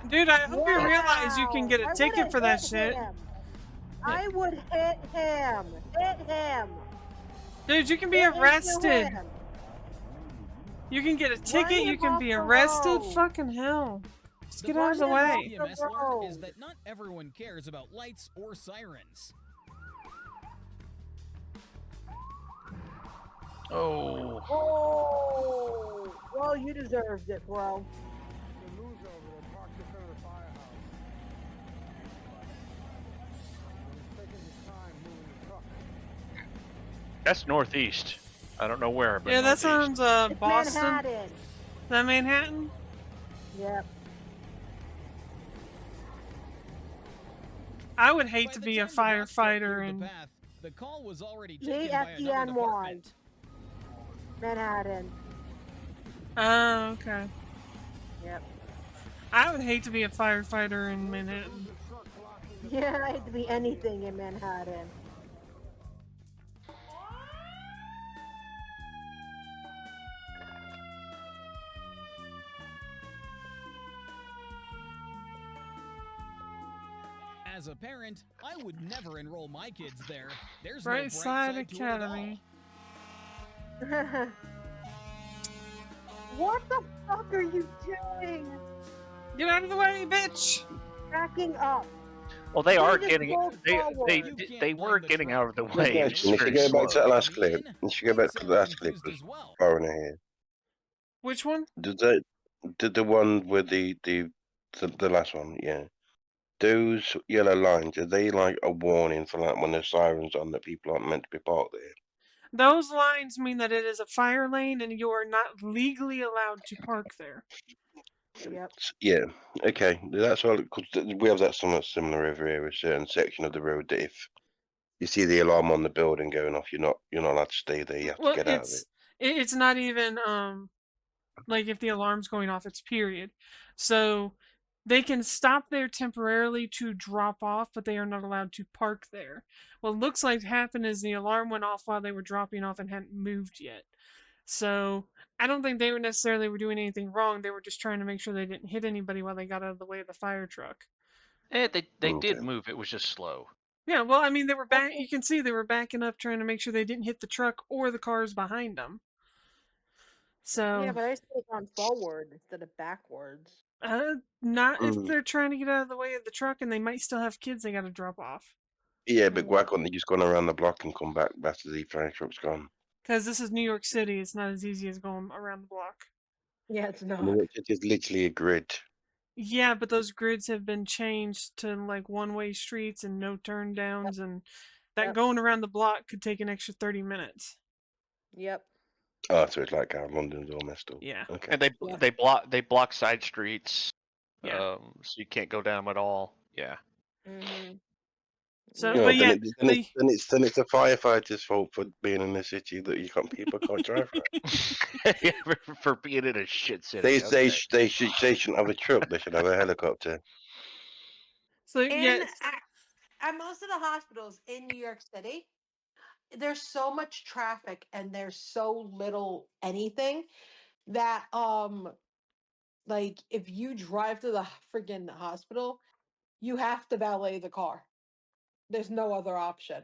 Dude, I hope you realize you can get a I ticket would've for that hit shit. him. I would hit him. Hit him. Dude, you can be Hit into arrested. him. You can get a ticket, you him can off be the arrested. road. Fucking hell. Just get out of first the thing way. CMS learned is that not everyone cares about lights or sirens. Oh. Oh. Well, you deserved it, bro. The loser over there parked in front of the firehouse. He's taking his time moving the truck. That's northeast. I don't know where, but Yeah, that northeast. sounds It's Boston. Manhattan. Is that Manhattan? Yep. I would hate By to the be a time the box truck firefighter cleared and the path, the call was already taken by another E-F-E-N-Y. department. Manhattan. oh, okay. Yep. I would hate to be a firefighter in Manhattan. Yeah, I hate to be anything in Manhattan. As a parent, I would never enroll my kids there. There's Bright no bright Side side to it at all. Academy. What the fuck are you doing? Get out of the way, bitch! Backing up. Well, they are just getting go they forward. were getting out of the way. Yeah, It's if you very go slow. back to that last clip, you should go back to the last clip was far in here. Which one? Did the one with the last one, yeah. Those yellow lines, are they like a warning for like when the sirens on that people aren't meant to be parked there? Those lines mean that it is a fire lane and you are not legally allowed to park there. Yep. Yeah. Okay. That's all. Cause we have that somewhat similar over here. A certain section of the road that if you see the alarm on the building going off, you're not allowed to stay there. You have Well, to get out of it. it's not even like if the alarm's going off, it's period. So they can stop there temporarily to drop off, but they are not allowed to park there. What looks like happened is the alarm went off while they were dropping off and hadn't moved yet. So I don't think they were necessarily doing anything wrong. They were just trying to make sure they didn't hit anybody while they got out of the way of the fire truck. They did move. It was just slow. Yeah, well, I mean, they were back. You can see they were backing up, trying to make sure they didn't hit the truck or the cars behind them. So Yeah, but I still gone forward instead of backwards. not if they're trying to get out of the way of the truck, and they might still have kids they got to drop off. Yeah, but why couldn't they just gone around the block and come back after the fire truck's gone? Because this is New York City, it's not as easy as going around the block. Yeah, it's not. It is literally a grid. Yeah, but those grids have been changed to like one-way streets and no turn downs, and that going around the block could take an extra 30 minutes. Yep. Oh, so it's like how London's all messed up. Yeah. Okay. And they block side streets. Yeah. So you can't go down them at all. Yeah. Mm-hmm. So, No, but yeah, then it's the firefighters' fault for being in a city that you can't people can't drive right. for being in a shit city. They shouldn't have a truck. They should have a helicopter. So at most of the hospitals in New York City, there's so much traffic and there's so little anything that like if you drive to the friggin' hospital, you have to valet the car. There's no other option.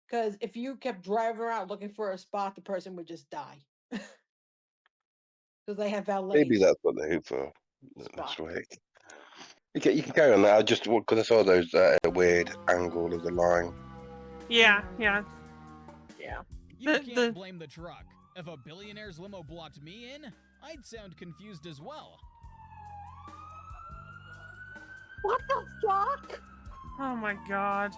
Because if you kept driving around looking for a spot, the person would just die. Because they have valets. Maybe that's what they're here for. That's right. You can carry on that. I just because I saw those weird angle of the line. Yeah. You can't blame the truck. If a billionaire's limo blocked me in, I'd sound confused as well. What the fuck? Oh my god.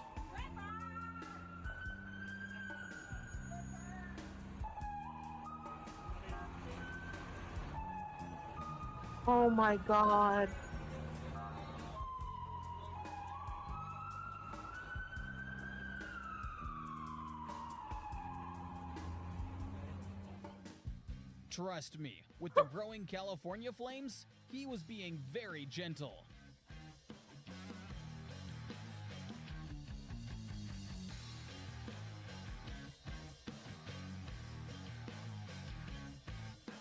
Oh my god. Trust me, with the growing California flames, he was being very gentle.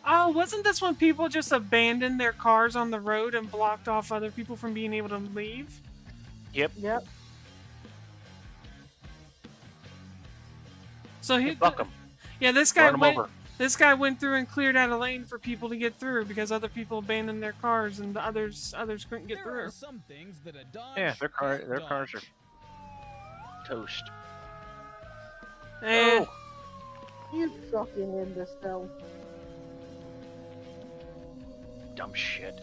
Oh, wasn't this when people just abandoned their cars on the road and blocked off other people from being able to leave? Yep. Yep. So he Fuck 'em. Yeah, this guy Run 'em went. over. This guy went through and cleared out a lane for people to get through because other people abandoned their cars and the others couldn't get There through. are some things that a Dodge Yeah, their can't cars dodge. are toast. Eh. You fucking imbecile. Dumb shit.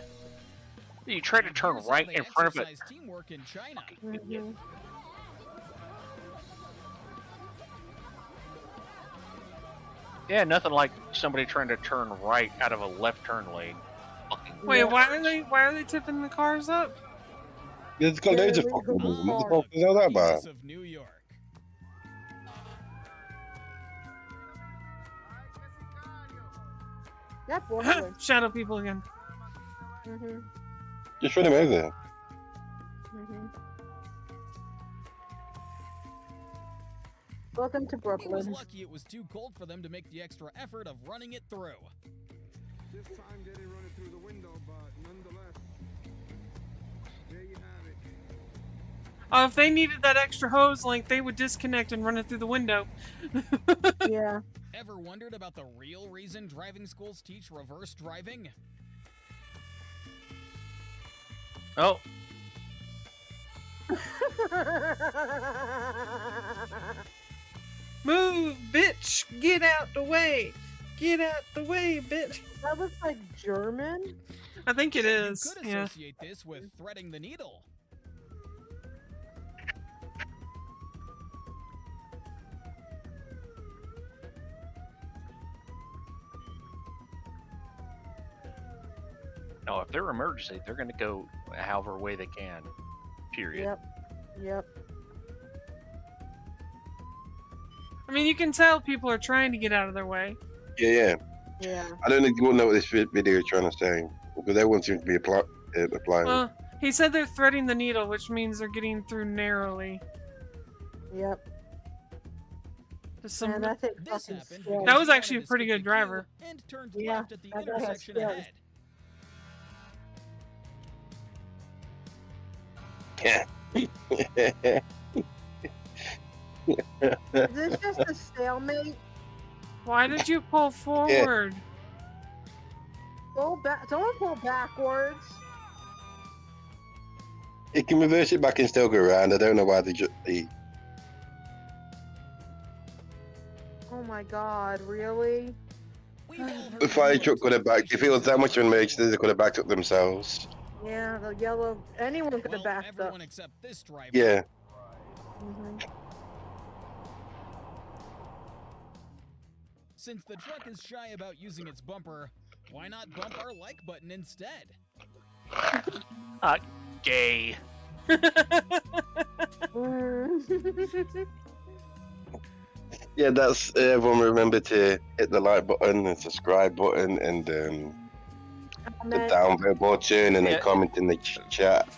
You try to turn Here's how right they in front of it. exercise teamwork in China. Mhm. Yeah, nothing like somebody trying to turn right out of a left turn lane. Fucking Wait, why bastards. are they tipping the cars up? Yeah, it's got loads of fucking them. What the fuck is all that about? Of New York. That Brooklyn. Shadow people again. Mhm. Just run him over. Mhm. Welcome to He was Brooklyn. lucky it was too cold for them to make the extra effort of running it through. This time they didn't run it through the window, but nonetheless, there you have it. Oh, if they needed that extra hose link, they would disconnect and run it through the window. Yeah. Ever wondered about the real reason driving schools teach reverse driving? Oh, Move, bitch! Get out the way! Get out the way, bitch! That looks like German. I think it is. You could Yeah. associate this with threading the needle. no, if they're emergency, they're going to go however way they can. Period. Yep. Yep. I mean, you can tell people are trying to get out of their way. Yeah. Yeah. I don't know what this video is trying to say because everyone seems to be applying. Well, he said they're threading the needle, which means they're getting through narrowly. Yep. Just some- Man, that's it. This Fucking happened scary. That was he actually a wanted to pretty skip good the driver. queue and turned Yeah, left at the that guy has intersection skills. ahead. Yeah. Is this just a stalemate? Why did you pull forward? Go back. Don't pull backwards. It can reverse it back and still go around. I don't know why they. Oh my god, really? The fire truck could have backed. If it was that much of an emergency, they could have backed up themselves. Yeah, the yellow. Anyone could have backed up. Everyone except this driver. Yeah. Mhm. Since the truck is shy about using its bumper, why not bump our like button instead? Gay. Yeah, that's everyone remember to hit the like button and subscribe button and the downvote button and Yeah. then comment in the chat.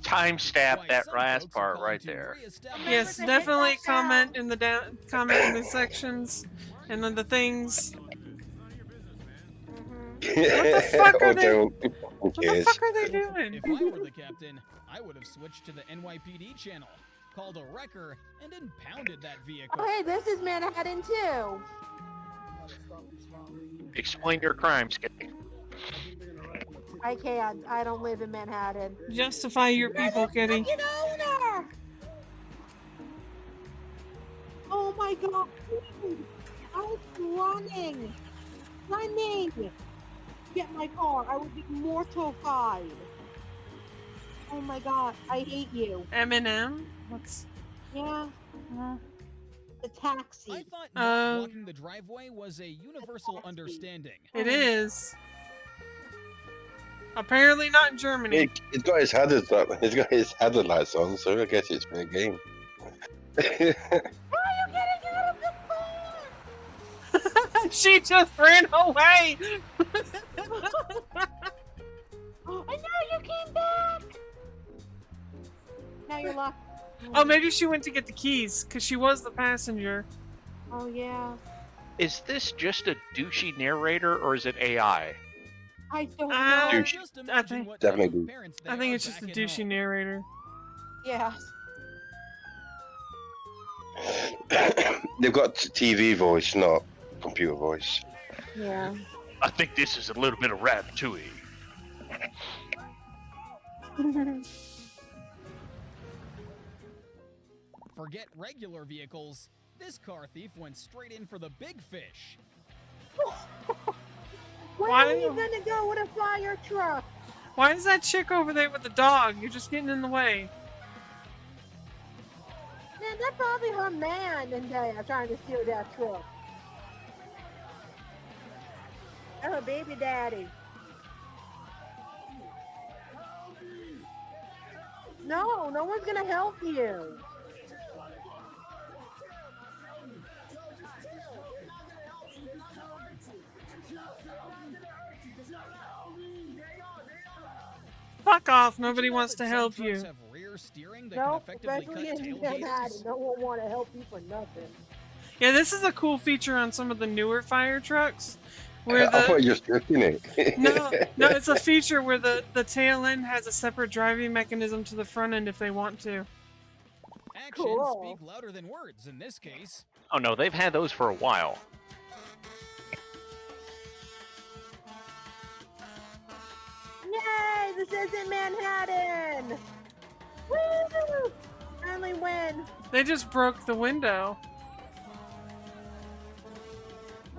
Timestamp that last part right there. Yes, definitely comment in the sections, and then the things. What the fuck are they? What the fuck are they doing? If I were the captain, I would have switched to the NYPD channel, called a wrecker, and impounded that vehicle. Oh, hey, this is Manhattan too. Explain your crimes, Kitty. I can't. I don't live in Manhattan. Justify your people, Kitty. Get over there! Oh Oh my god! I was running! Get my car! I would be mortified! Oh my god, I hate you. Eminem? What's... Yeah. The taxi. I thought not blocking the driveway was a universal understanding. It is. Apparently not in Germany. He's got his hazard he's got his hazard lights on, so I guess it's fair game. Why are you getting out of the car? She just ran away! And now you came back! Now you're locked. Oh, maybe she went to get the keys, because she was the passenger. Oh, yeah. Is this just a douchey narrator, or is it AI? I don't know. I Definitely. think it's just a douchey narrator. Yeah. They've got TV voice, not computer voice. Yeah. I think this is a little bit of ratatouille. Forget regular vehicles. This car thief went straight in for the big fish. Where Why are do you you- gonna go with a fire truck? Why is that chick over there with the dog? You're just getting in the way. Man, that's probably her man in there trying to steal that truck. That's her baby daddy. No, no one's gonna help you. Fuck off, nobody wants to help Some you. trucks have rear steering that No, can effectively especially cut in tailgaters. Manhattan. No one want to help you for nothing. Yeah, this is a cool feature on some of the newer fire trucks. Where I thought the... you were stripping it. No, it's a feature where the tail end has a separate driving mechanism to the front end if they want to. Actions Cool. speak louder than words in this case. Oh no, they've had those for a while. Yay! This isn't Manhattan! Woo! Finally win! They just broke the window.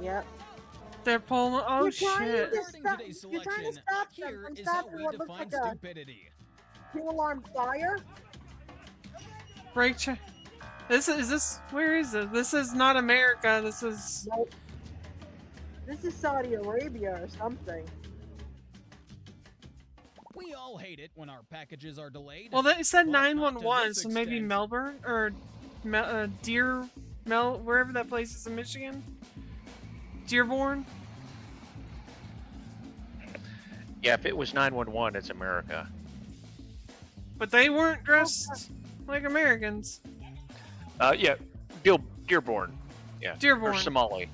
Yep. They're pulling... Oh, You're trying shit. to Regarding stop, today's you're trying to selection, stop them here from is how stopping we what looks define like a stupidity. two-alarm fire. Brake check. Is this... Where is this? This is not America. This is... Nope. This is Saudi Arabia or something. We all hate it when our packages are delayed. Well, they said but not to 911, this so maybe extent. Melbourne or wherever that place is in Michigan. Dearborn. Yeah, if it was 911, it's America. But they weren't dressed like Americans. Yeah, Dearborn. Yeah, Dearborn. Or Somali.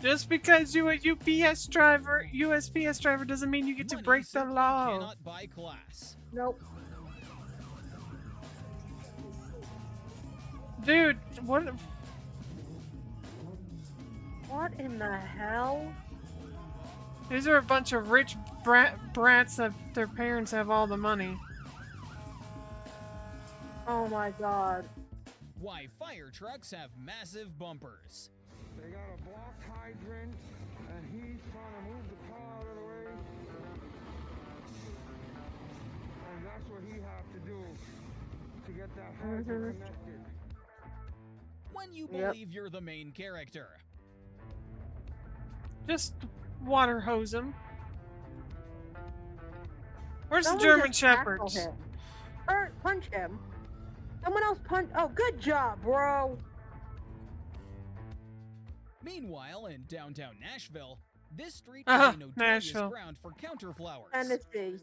Just because you're a USPS driver doesn't mean you get to Money break the simply law. cannot buy class. Nope. Dude, what? What in the hell? These are a bunch of rich brats that their parents have all the money. Oh my god. Why fire trucks have massive bumpers. They got a blocked hydrant, and he's trying to move the car out of the way. And that's what he has to do to get that hydrant connected. When you Yep. believe you're the main character. Just water hose him. Where's Someone the German just tackle Shepherds? him. Or punch him. Someone else punch. Oh, good job, bro. Meanwhile, in downtown Nashville, this street Uh-huh, is a notorious Nashville. ground for counterflowers. Tennessee.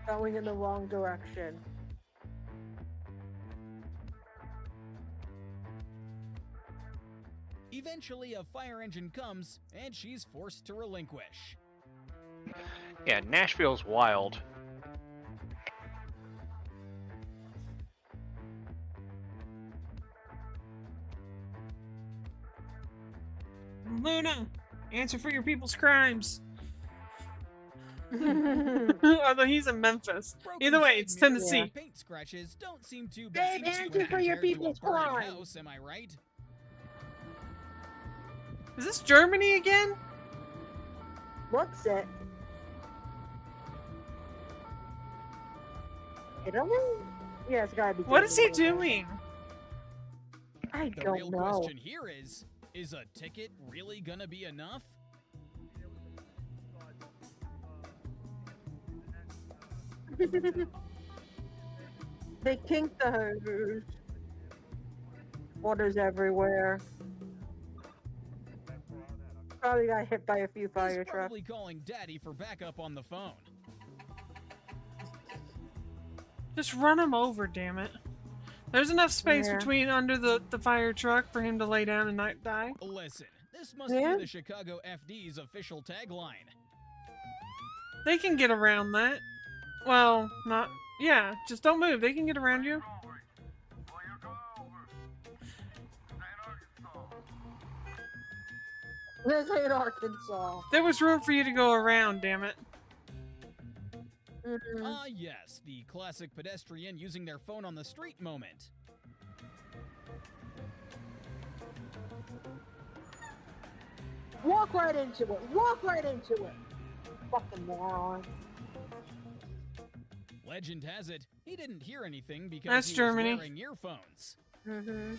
Going in the wrong direction. Eventually, a fire engine comes, and she's forced to relinquish. Yeah, Nashville's wild. Luna, answer for your people's crimes. Although he's in Memphis. Either way, it's Tennessee. Paint scratches don't seem too bad. Babe, answer for your people's crimes. House, am I right? Is this Germany again? Looks it. Italy? Yeah, it's gotta be. What is he Germany. doing? I The don't real know. question here is a ticket really gonna be enough? They kinked the hose. Water's everywhere. Probably got hit by a few fire He's trucks. probably calling Daddy for backup on the phone. Just run him over, damn it. There's enough space Yeah. between under the fire truck for him to lay down and not die. Listen, this must Yeah? be the Chicago FD's official tagline. They can get around that. Well, not... Yeah, just don't move. They can get around you. This ain't Arkansas. There was room for you to go around, damn it. Ah, yes, the classic pedestrian using their phone on the street moment. Walk right into it. Walk right into it. Fucking moron. Legend has it, he didn't hear anything because That's he Germany. was wearing earphones. Mm-hmm.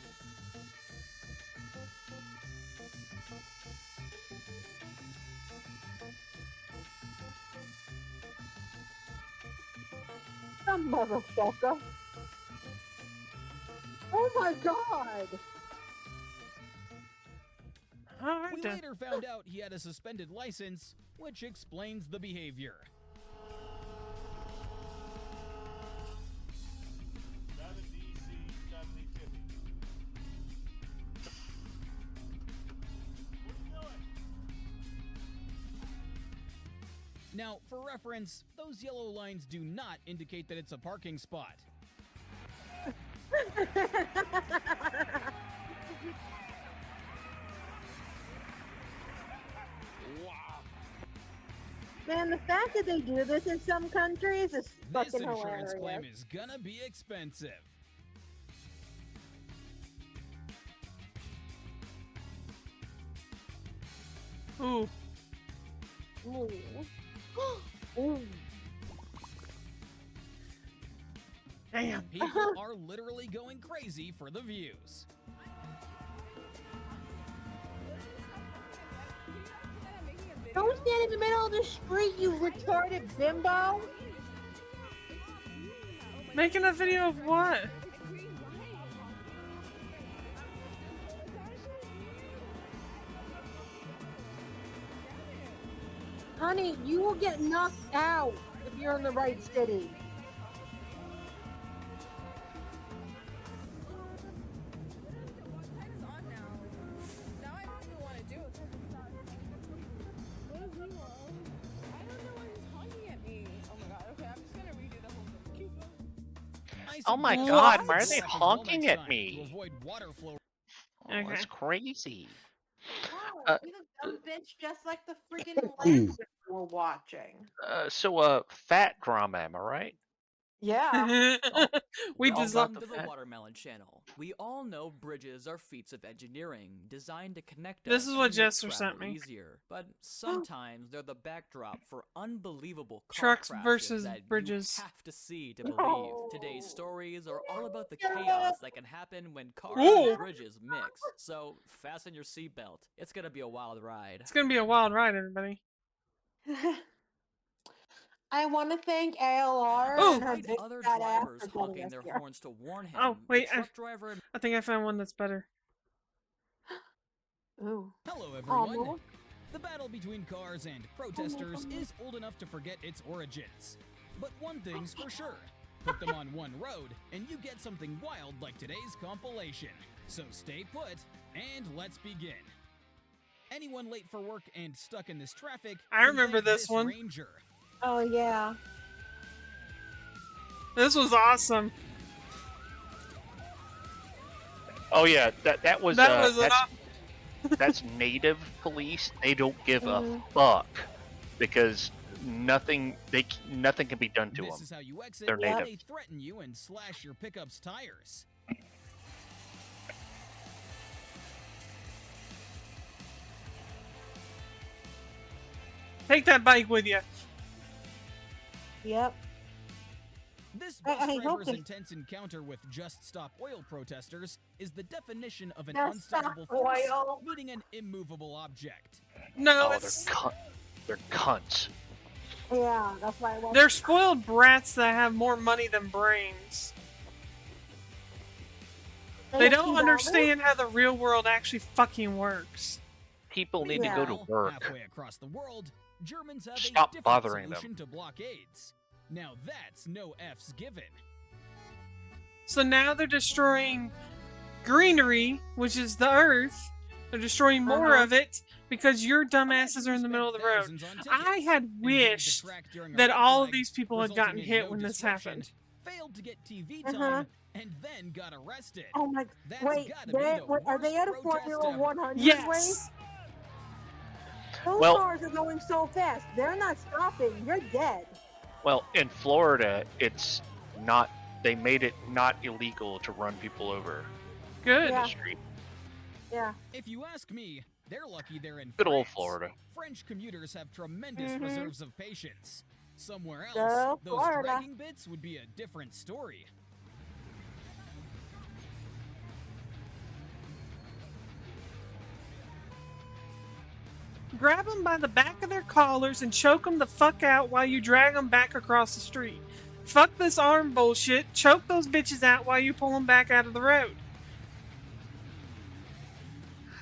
Some motherfucker. Oh my god. Alright We then. later found out he had a suspended license, which explains the behavior. Now, for reference, those yellow lines do not indicate that it's a parking spot. Man, the fact that they do this in some countries is This fucking insurance hilarious. claim is gonna be expensive. Ooh. Ooh. Ooh. Damn. People are literally going crazy for the views. Don't stand in the middle of the street, you retarded bimbo. Making a video of what? Honey, you will get knocked out if you're in the right city. Oh my god, why are they honking at me? Oh, that's crazy. Oh, you're the dumb bitch just like the freaking land we're watching. Fat drama, am I right? Yeah. We Welcome designed to the Watermelon Channel. We all know bridges are feats of engineering designed to connect This us is what and make Jester travel sent me. easier. But sometimes they're the backdrop for unbelievable car Trucks crashes versus that bridges. you have to see to believe. Today's stories are all about the chaos that can happen when cars Ooh. and bridges mix. So fasten your seatbelt. It's gonna be a wild ride. It's gonna be a wild ride, everybody. I want to thank ALR Ooh. and her Despite big other fat ass drivers for getting honking us their here. horns to warn him, Oh, wait, the truck driver I think I found one that's better. Ooh. Hello, Aw, everyone. Noah. The battle between cars and protesters is old enough to forget its origins. But one thing's for sure. Put them on one road, and you get something wild like today's compilation. So stay put, and let's begin. Anyone late for work and stuck in this traffic? I remember can thank this one. Ranger. Oh, yeah. This was awesome. Oh yeah, that was That was an that's, That's native police. They don't give a Mhm. fuck because nothing can be done to This them. is how you exit They're when native. they threaten you and slash your pickup's tires. Take that bike with you. Yep. This I bus hope driver's they- intense encounter with Just Stop Oil protesters is the definition of an Just Stop unstoppable force Oil. meeting an immovable object. No, Oh, it's they're cunts. Yeah, that's why I won't. they're spoiled brats that have more money than brains. They have don't $2? understand how the real world actually fucking works. People need to go to Meanwhile, work. halfway across the world, Germans have Stop a different bothering them. solution to blockades. Now that's no F's given. So now they're destroying greenery, which is the earth. They're destroying more of it because your dumbasses are in the middle of the road. I had wished that all of these people had gotten hit when this happened. Failed to get TV time and then got arrested. Oh my! That's Wait, gotta be the are they at a worst Formula protest ever. 100 Yes. race? Those Well- cars are going so fast. They're not stopping. You're dead. Well, in Florida, it's not. They made it not illegal to run people over Good. in Yeah. the street. Yeah. If you ask me, they're lucky they're in Good old France. Florida. French commuters have tremendous Mhm. reserves of patience. Somewhere else, Go those Florida. dragging bits would be a different story. Grab them by the back of their collars and choke them the fuck out while you drag them back across the street. Fuck this arm bullshit. Choke those bitches out while you pull them back out of the road.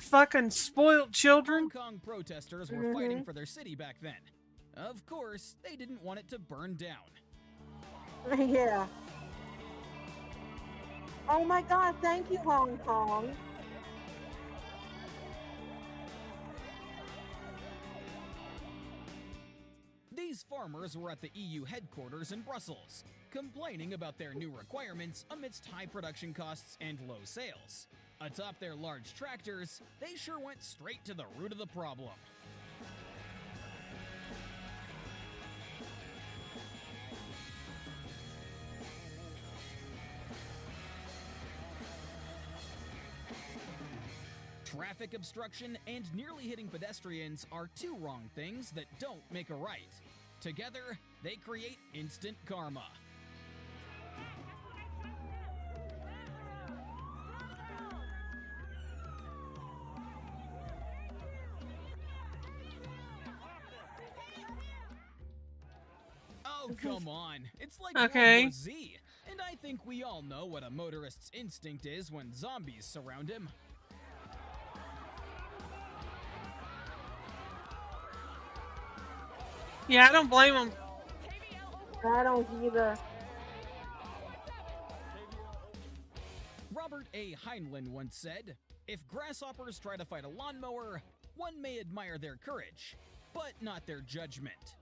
Fucking spoiled children. Hong Kong protesters were fighting for their city back then. Of course, they didn't want it to burn down. Yeah. Oh my God! Thank you, Hong Kong. These farmers were at the EU headquarters in Brussels, complaining about their new requirements amidst high production costs and low sales. Atop their large tractors, they sure went straight to the root of the problem. Traffic obstruction and nearly hitting pedestrians are two wrong things that don't make a right. Together, they create instant karma. Oh, come on. It's like Okay. World War Z. And I think we all know what a motorist's instinct is when zombies surround him. Yeah, I don't blame them. I don't either. Robert A. Heinlein once said, "If grasshoppers try to fight a lawnmower, one may admire their courage, but not their judgment."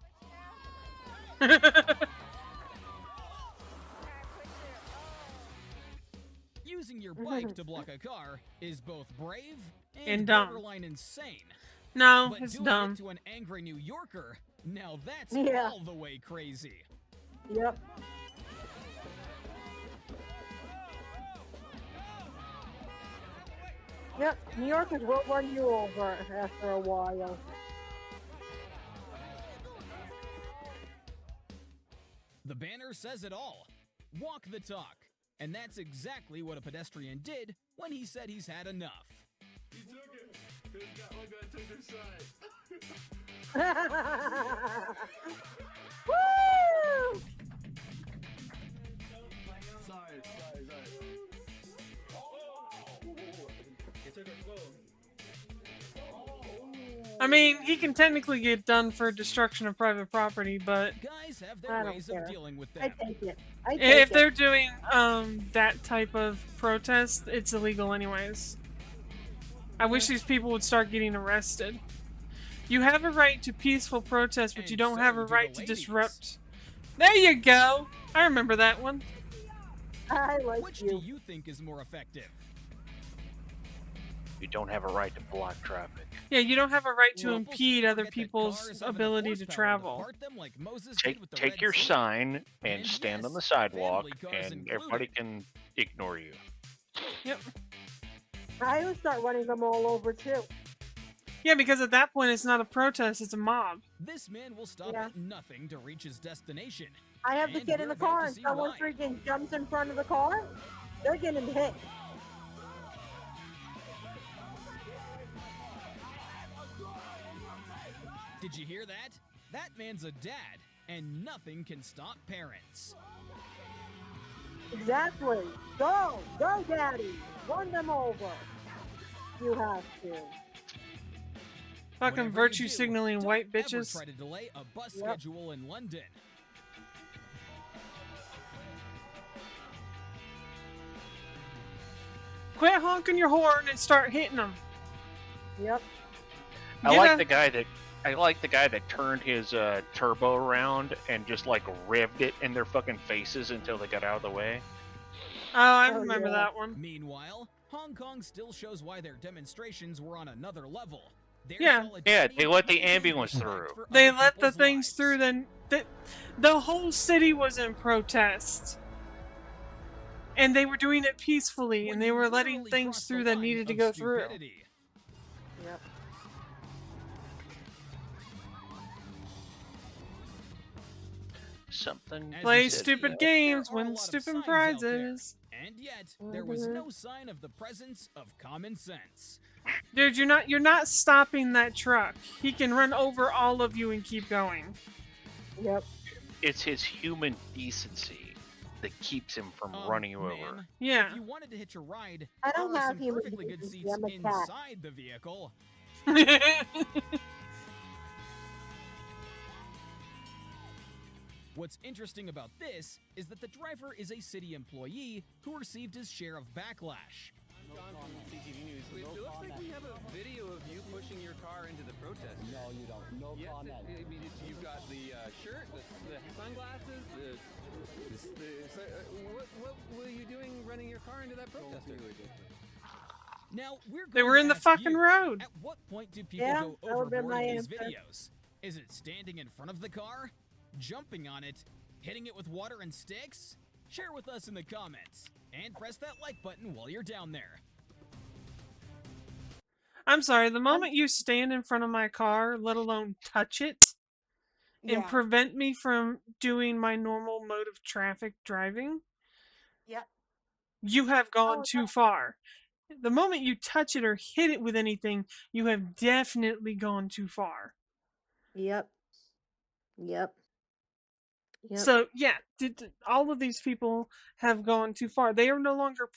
Using your bike to block a car is both brave and, And dumb. borderline insane. No, But it's doing dumb. it to an angry New Yorker, now that's Yeah. all the way crazy. Yep. Yep. New Yorkers will run you over after a while. The banner says it all. Walk the talk. And that's exactly what a pedestrian did when he said he's had enough. He took it. He's got one guy took their side. Woo! Sorry. He took it close. I mean, he can technically get done for destruction of private property, but Guys have I their don't ways care. of dealing with I them. take it. I take if it. they're doing that type of protest, it's illegal anyways. I wish these people would start getting arrested. You have a right to peaceful protest, but you And don't so have a do right the to ladies. disrupt. There you go. I remember that one. I like Which you. do you think is more effective? You don't have a right to block traffic. Yeah, you don't have a right to Well, impede other forget that people's cars have enough ability to horsepower travel. part them like Moses did with the Take Red your Sea. sign and And stand on yes, the sidewalk, family cars and everybody can ignore you. Yep. I would start running them all over too. Yeah, because at that point it's not a protest, it's a mob. This man will stop at nothing to reach his destination. I have to And get in we're the about car to and see someone why. freaking jumps in front of the car. They're getting hit. Did you hear that? That man's a dad, and nothing can stop parents. Exactly. Go, daddy. Run them over. You have to. Fucking Whatever virtue you do, signaling don't white ever bitches. try to delay a bus schedule in London. Quit honking your horn and start hitting them. Yep. I like the guy that turned his turbo around and just like revved it in their fucking faces until they got out of the way. Oh, I remember that one. Meanwhile, Hong Kong still shows why their demonstrations were on another level. Their Yeah. solidarity Yeah, they let the includes ambulance respect through. for They other let the people's things lives. through, then the whole city was in protest. And they were doing it peacefully, and they were letting literally things crossed the through that line needed to of go through. stupidity. Yep. Something. As Play you can stupid see, games, there are a win lot of stupid signs out prizes. there. And yet, there was no sign of the presence of common sense. Dude, you're not stopping that truck. He can run over all of you and keep going. Yep. It's his human decency that keeps him from running you over. Yeah. If you wanted to hitch a ride, I don't there are have some human perfectly good decency, seats I'm a cat. inside the vehicle. What's interesting about this is that the driver is a city employee who received his share of backlash. CTV News. It looks like we have a video of you pushing your car into the protest. No, you don't. No comment. I mean, you've got the shirt, the sunglasses, what were you doing running your car into that protester? Now, we're They going were to in the ask fucking you, road. At what point do people Yeah, go that would've been overboard my in these answer. videos? Is it standing in front of the car? Jumping on it? Hitting it with water and sticks? Share with us in the comments. And press that like button while you're down there. I'm sorry, the moment you stand in front of my car, let alone touch it, and Yeah. prevent me from doing my normal mode of traffic driving, Yep. you have gone Oh, too far. The moment you touch it or hit it with anything, you have definitely gone too far. Yep. Yep. Yep. So yeah, all of these people have gone too far. They are no longer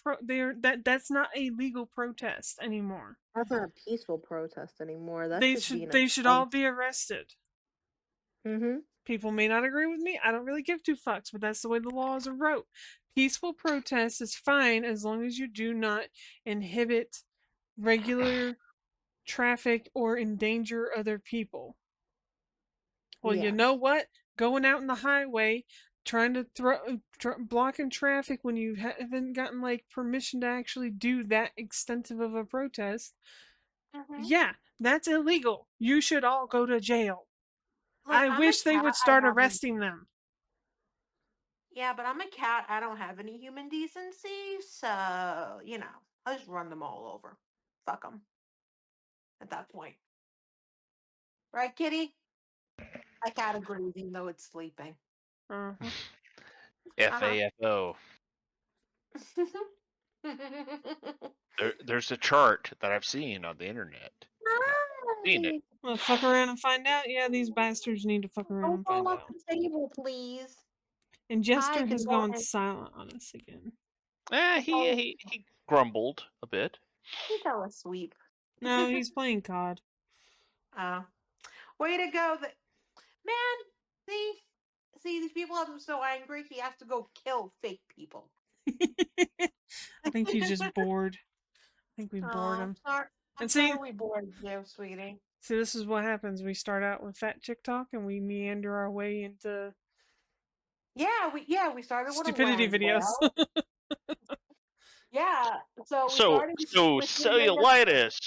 that's not a legal protest anymore. That's not a peaceful protest anymore. That's They just being should they should all be arrested. Mm-hmm. People may not agree with me. I don't really give two fucks, but that's the way the laws are wrote. Peaceful protest is fine as long as you do not inhibit regular traffic or endanger other people. Well, you Yeah. know what? Going out in the highway, trying to blocking traffic when you haven't gotten like permission to actually do that extensive of a protest. Yeah, that's illegal. You should all go to jail. Look, I I'm a wish they cat, would I start have arresting them. Yeah, but I'm a cat. I don't have any human decency, so you know, I just run them all over. Fuck them. At that point, right, Kitty? My cat agrees, even though it's sleeping. FAFO. There's a chart that I've seen on the internet. Seen it. Well, fuck around and find out. Yeah, these bastards need to fuck around and Don't find fall out. off the table, please. And Hi, Jester good has gone morning. silent on us again. He grumbled a bit. He fell asleep. No, he's playing COD. Way to go, man. See, these people have him so angry. He has to go kill fake people. I think he's just bored. I think we bored him. I'm And sorry see, we bored you, sweetie. See, this is what happens. We start out with fat chick talk and we meander our way into Yeah, we started with stupidity a videos. Yeah. So we So, started so with him doing the cellulitis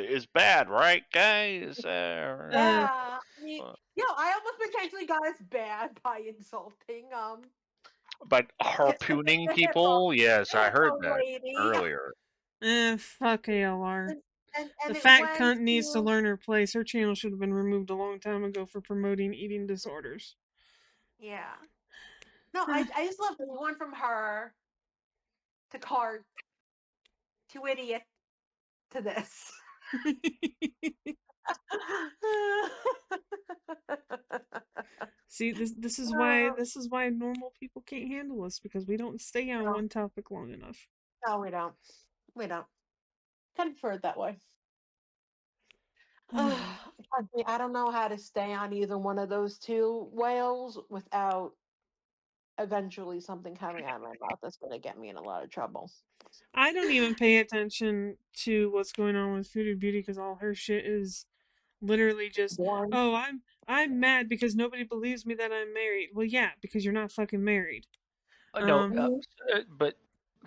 is bad, right, guys? yeah. I almost potentially got us banned by insulting But harpooning people, yes, I heard a that lady. earlier. Fuck ALR. The And it fat went cunt needs to to learn her place. Her channel should have been removed a long time ago for promoting eating disorders. yeah. No, I just love it. We went from her to cart to idiot to this. See, this is Oh, why normal people can't handle us, because we don't stay on no, one topic long enough. no, we don't. We don't. Kind of prefer it that way. I don't know how to stay on either one of those two whales without eventually something coming out of my mouth that's going to get me in a lot of trouble. I don't even pay attention to what's going on with Foodie Beauty, because all her shit is literally just, Boring. oh, I'm mad because nobody believes me that I'm married. Well, yeah, because you're not fucking married. No, but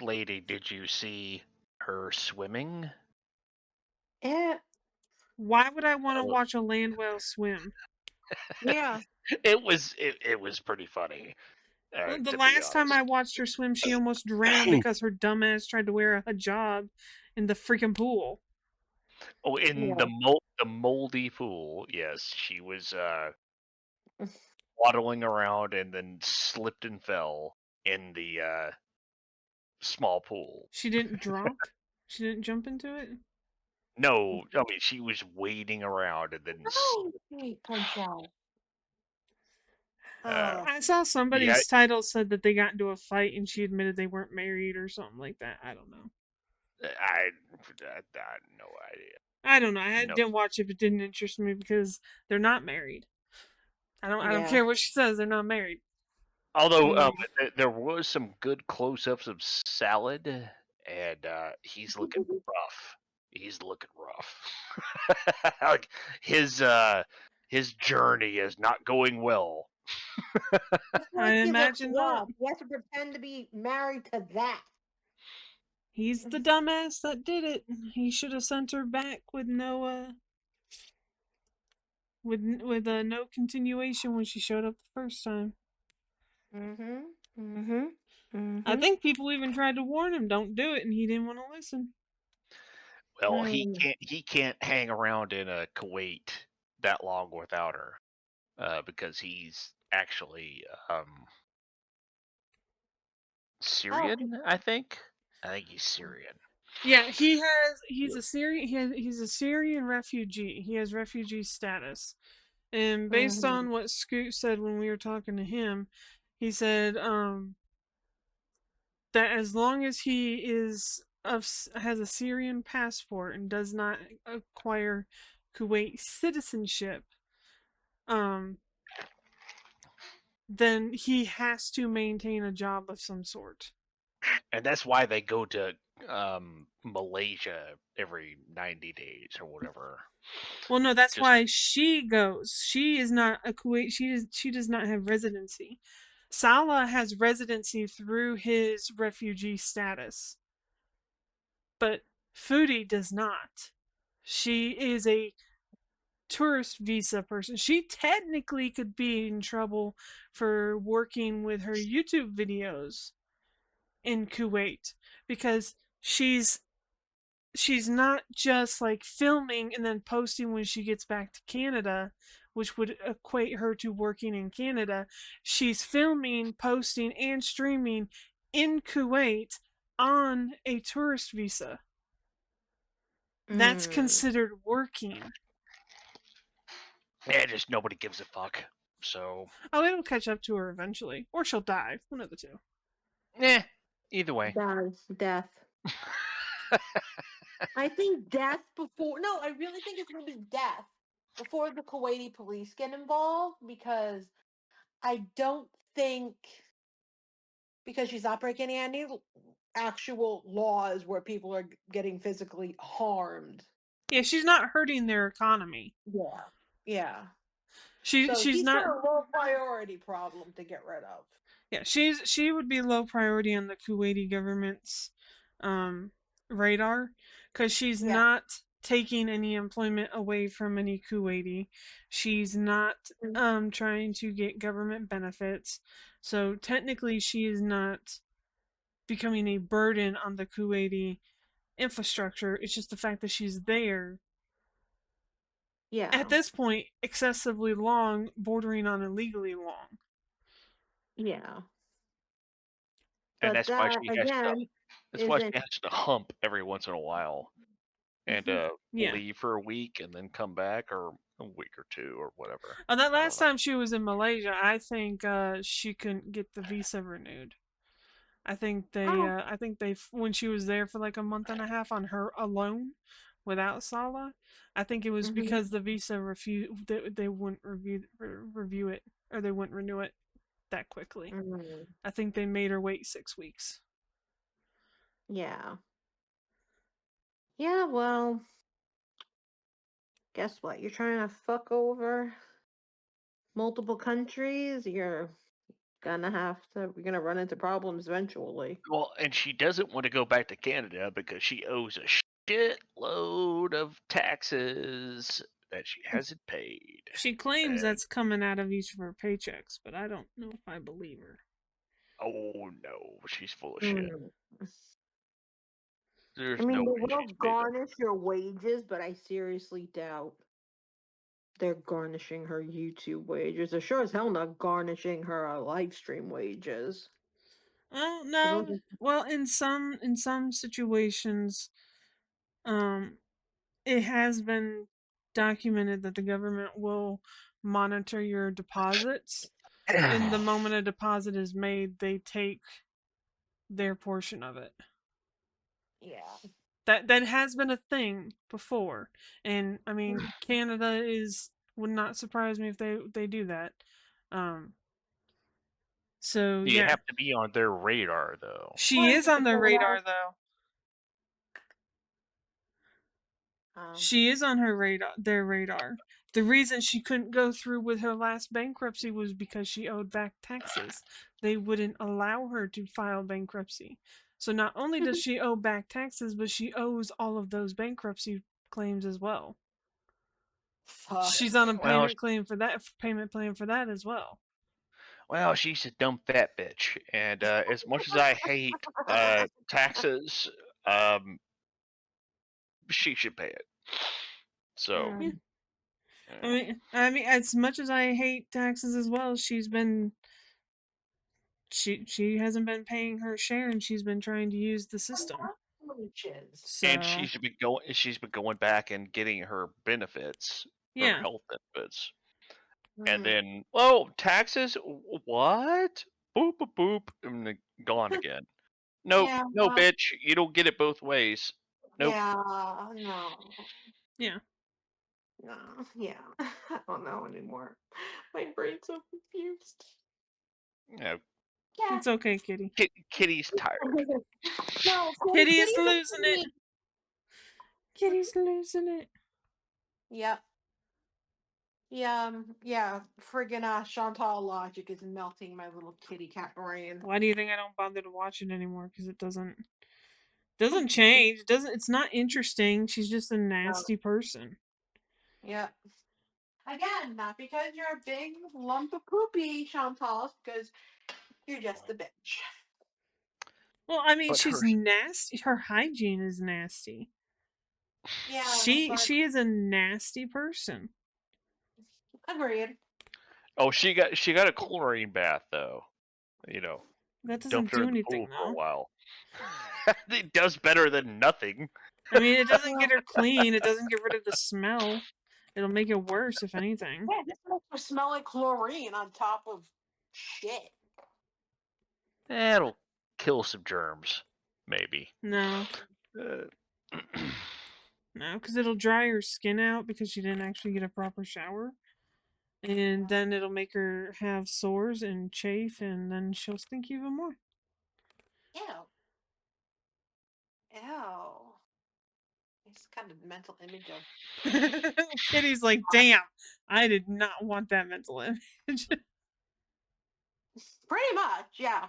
lady, did you see her swimming? Yeah. Why would I want to watch a land whale swim? Yeah. It was pretty funny. Well, the To be last time honest. I watched her swim, she almost drowned because her dumbass tried to wear a hijab in the freaking pool. Oh, in Yeah. the moldy pool, yes, she was waddling around and then slipped and fell in the small pool. She didn't drop? She didn't jump into it? No, I mean she was wading around and then Oh, sweet princess. I saw yeah, somebody's title said that they got into a fight and she admitted they weren't married or something like that. I don't know. I no idea. I don't know. I No. didn't watch it. It didn't interest me because they're not married. I don't Yeah. care what she says. They're not married. Although No. there was some good close-ups of Salad, and he's looking rough. He's looking rough. Like his journey is not going well. Of I course he looks imagine not. rough. He has to pretend to be married to that. He's the dumbass that did it. He should have sent her back with no no continuation when she showed up the first time. I think people even tried to warn him, don't do it, and he didn't want to listen. Well, he can't hang around in Kuwait that long without her, because he's actually Syrian. I think he's Syrian. Yeah, he's a Syrian refugee. He has refugee status. And based on what Scoot said when we were talking to him, he said that as long as he has a Syrian passport and does not acquire Kuwait citizenship, then he has to maintain a job of some sort. And that's why they go to Malaysia every 90 days or whatever. Well, no, that's why she goes. She is not a Kuwait. She does not have residency. Salah has residency through his refugee status, but Foodie does not. She is a tourist visa person. She technically could be in trouble for working with her YouTube videos in Kuwait, because she's not just like filming and then posting when she gets back to Canada, which would equate her to working in Canada. She's filming, posting, and streaming in Kuwait on a tourist visa. That's considered working. Yeah, just nobody gives a fuck. So. Oh, it'll catch up to her eventually, or she'll die. One of the two. Either way. Death. I think death before. No, I really think it's going to be death before the Kuwaiti police get involved, because I don't think, because she's not breaking any actual laws where people are getting physically harmed. Yeah, she's not hurting their economy. Yeah. Yeah. She's not got a low priority problem to get rid of. Yeah, she would be low priority on the Kuwaiti government's radar, because she's Yeah. not taking any employment away from any Kuwaiti. She's not trying to get government benefits. So technically she is not becoming a burden on the Kuwaiti infrastructure. It's just the fact that she's there Yeah. at this point excessively long, bordering on illegally long. Yeah. And But that's why that she has to. again That's why isn't. she has to hump every once in a while and Yeah. leave for a week and then come back, or a week or two or whatever. Oh, that I don't last know. time she was in Malaysia, I think she couldn't get the visa renewed. I think Oh. when she was there for like a month and a half on her alone, without Sala, I think it was Mhm. because the visa they wouldn't review it, or they wouldn't renew it that quickly. Mhm. I think they made her wait 6 weeks. Yeah. Yeah, well, guess what? You're trying to fuck over multiple countries. You're gonna run into problems eventually. Well, and she doesn't want to go back to Canada because she owes a shitload of taxes that she hasn't paid. She claims And that's coming out of each of her paychecks, but I don't know if I believe her. oh no, she's full of shit. Mm. There's I mean, no they way will she's made that. garnish your wages, but I seriously doubt they're garnishing her YouTube wages. They're sure as hell not garnishing her live stream wages. Oh 'Cause no. those Well, in some situations, it has been documented that the government will monitor your deposits. And the moment a deposit is made, they take their portion of it. Yeah. That has been a thing before, and I mean Canada would not surprise me if they do that. Um, so You yeah, have to be on their radar, though. she is on their radar though. She is on their radar. The reason she couldn't go through with her last bankruptcy was because she owed back taxes. They wouldn't allow her to file bankruptcy. So not only does she owe back taxes, but she owes all of those bankruptcy claims as well. Fuck. She's on a Well, payment plan for that as well. well, she's a dumb fat bitch, and as much as I hate taxes, um, she should pay it. So, Yeah. yeah. I mean, as much as I hate taxes as well, she hasn't been paying her share, and she's been trying to use the system. And So she's been going back and getting her benefits, her yeah, health benefits, and Mm. then taxes, what? Boop boop boop, and then gone again. Nope, Yeah. no, bitch, you don't get it both ways. Nope. Yeah. No. yeah. No. Yeah. I don't know anymore. My brain's so confused. No, Yeah. It's okay, Kitty. Kitty's tired. No, Kitty is Kitty's losing it. Kitty's losing it. Yep. Yeah, friggin' Chantal Logic is melting my little kitty cat brain. Why do you think I don't bother to watch it anymore? Because it doesn't change. It doesn't. It's not interesting. She's just a nasty person. Yep. Again, not because you're a big lump of poopy, Chantal, because you're just a bitch. Well, I mean, But she's nasty. Her hygiene is nasty. Yeah, She is a nasty person. agreed. Oh, she got a chlorine bath though. You know, That doesn't dumped her do in the anything, pool for a though. while. It does better than nothing. I mean, it doesn't get her clean. It doesn't get rid of the smell. It'll make it worse, if anything. Yeah, this makes her smell like chlorine on top of shit. It'll kill some germs, maybe. No. No, because it'll dry her skin out because she didn't actually get a proper shower. And then it'll make her have sores and chafe, and then she'll stink even more. Ew. Ew. It's kind of mental image of. Kitty's like, damn, I did not want that mental image. Pretty much, yeah.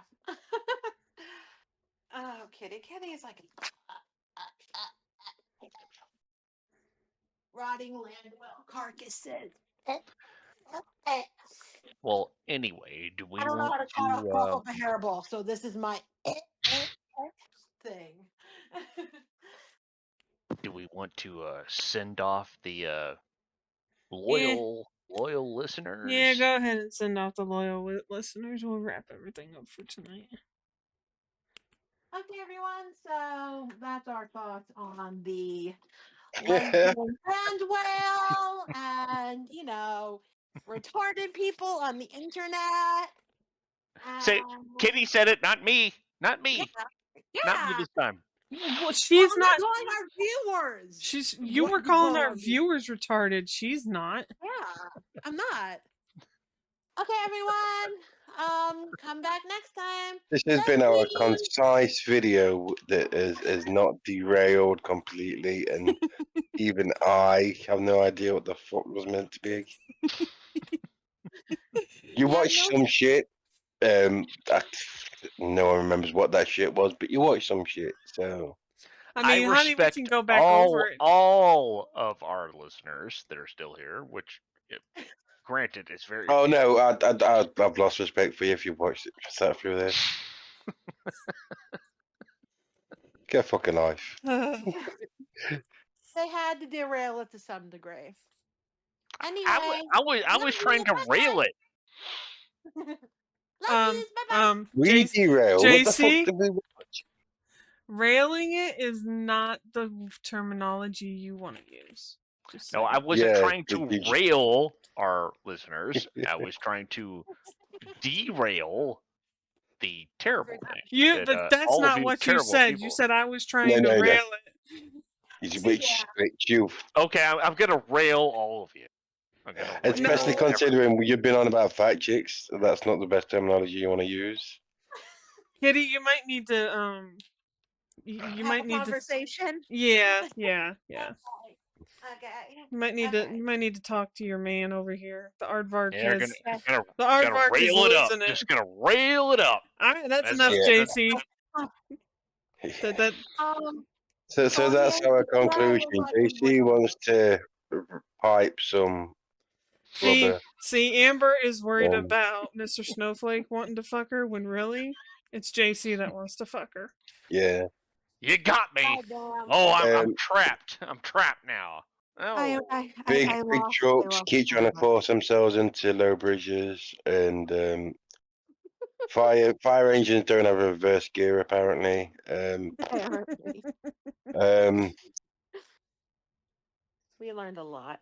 Oh, Kitty. Kitty is like rotting landfill carcasses. Well, anyway, do we I don't know want how to cough up a hairball, so this is my thing. to send off the Yeah. loyal Yeah, listeners? go ahead and send off the loyal listeners. We'll wrap everything up for tonight. Okay, everyone. So that's our thoughts on the lesbian friend whale and, retarded people on the internet. Say, Kitty said it, not me. Not me. Not me Yeah. this time. Well, Well, she's I'm not. calling our viewers. You were calling our viewers retarded. She's not. Yeah, I'm not. Okay, everyone. Come back next time. This has been our concise video that is not derailed completely, and even I have no idea what the fuck was meant to be. You watch some shit. No one remembers what that shit was, but you watch some shit. So I mean, honey, we respect can go back over it. all of our listeners that are still here, which, granted, is very. oh no, I've lost respect for you if you watched it sat through this. Get a fucking life. They had to derail it to some degree. Anyway, I was trying to rail it. We derail. What the fuck JC, did we watch? railing it is not the terminology you want to use. Just No, I saying. wasn't trying to rail our listeners. I was trying to derail the terrible thing. That's all of not you what you terrible said. people. You said I was trying to rail it. Which you. Okay, I'm gonna rail all of you. I'm gonna Especially rail considering you've been on about fat chicks. That's not the best terminology you want to use. Kitty, you might need to you might need conversation. Yeah. Okay. You might need to talk to your man over here. The aardvark Yeah, is gonna the aardvark is rail it up. losing it. Just gonna rail it up. All right, that's enough, it. JC. that So that's our conclusion. JC wants to pipe some rubber. See, Amber is worried about Mr. Snowflake wanting to fuck her when really it's JC that wants to fuck her. Yeah. You got me. Oh, I'm trapped. I'm trapped now. Oh. Big trucks keep trying to force themselves into low bridges, and fire engines don't have a reverse gear apparently. We learned a lot.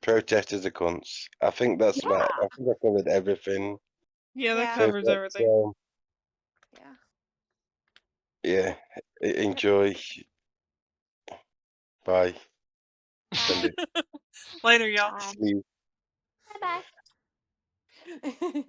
Protesters are cunts. I think that's about. I think I covered everything. Yeah, that covers everything. So, yeah. Enjoy. Bye. Later, y'all. Sleep. Bye bye.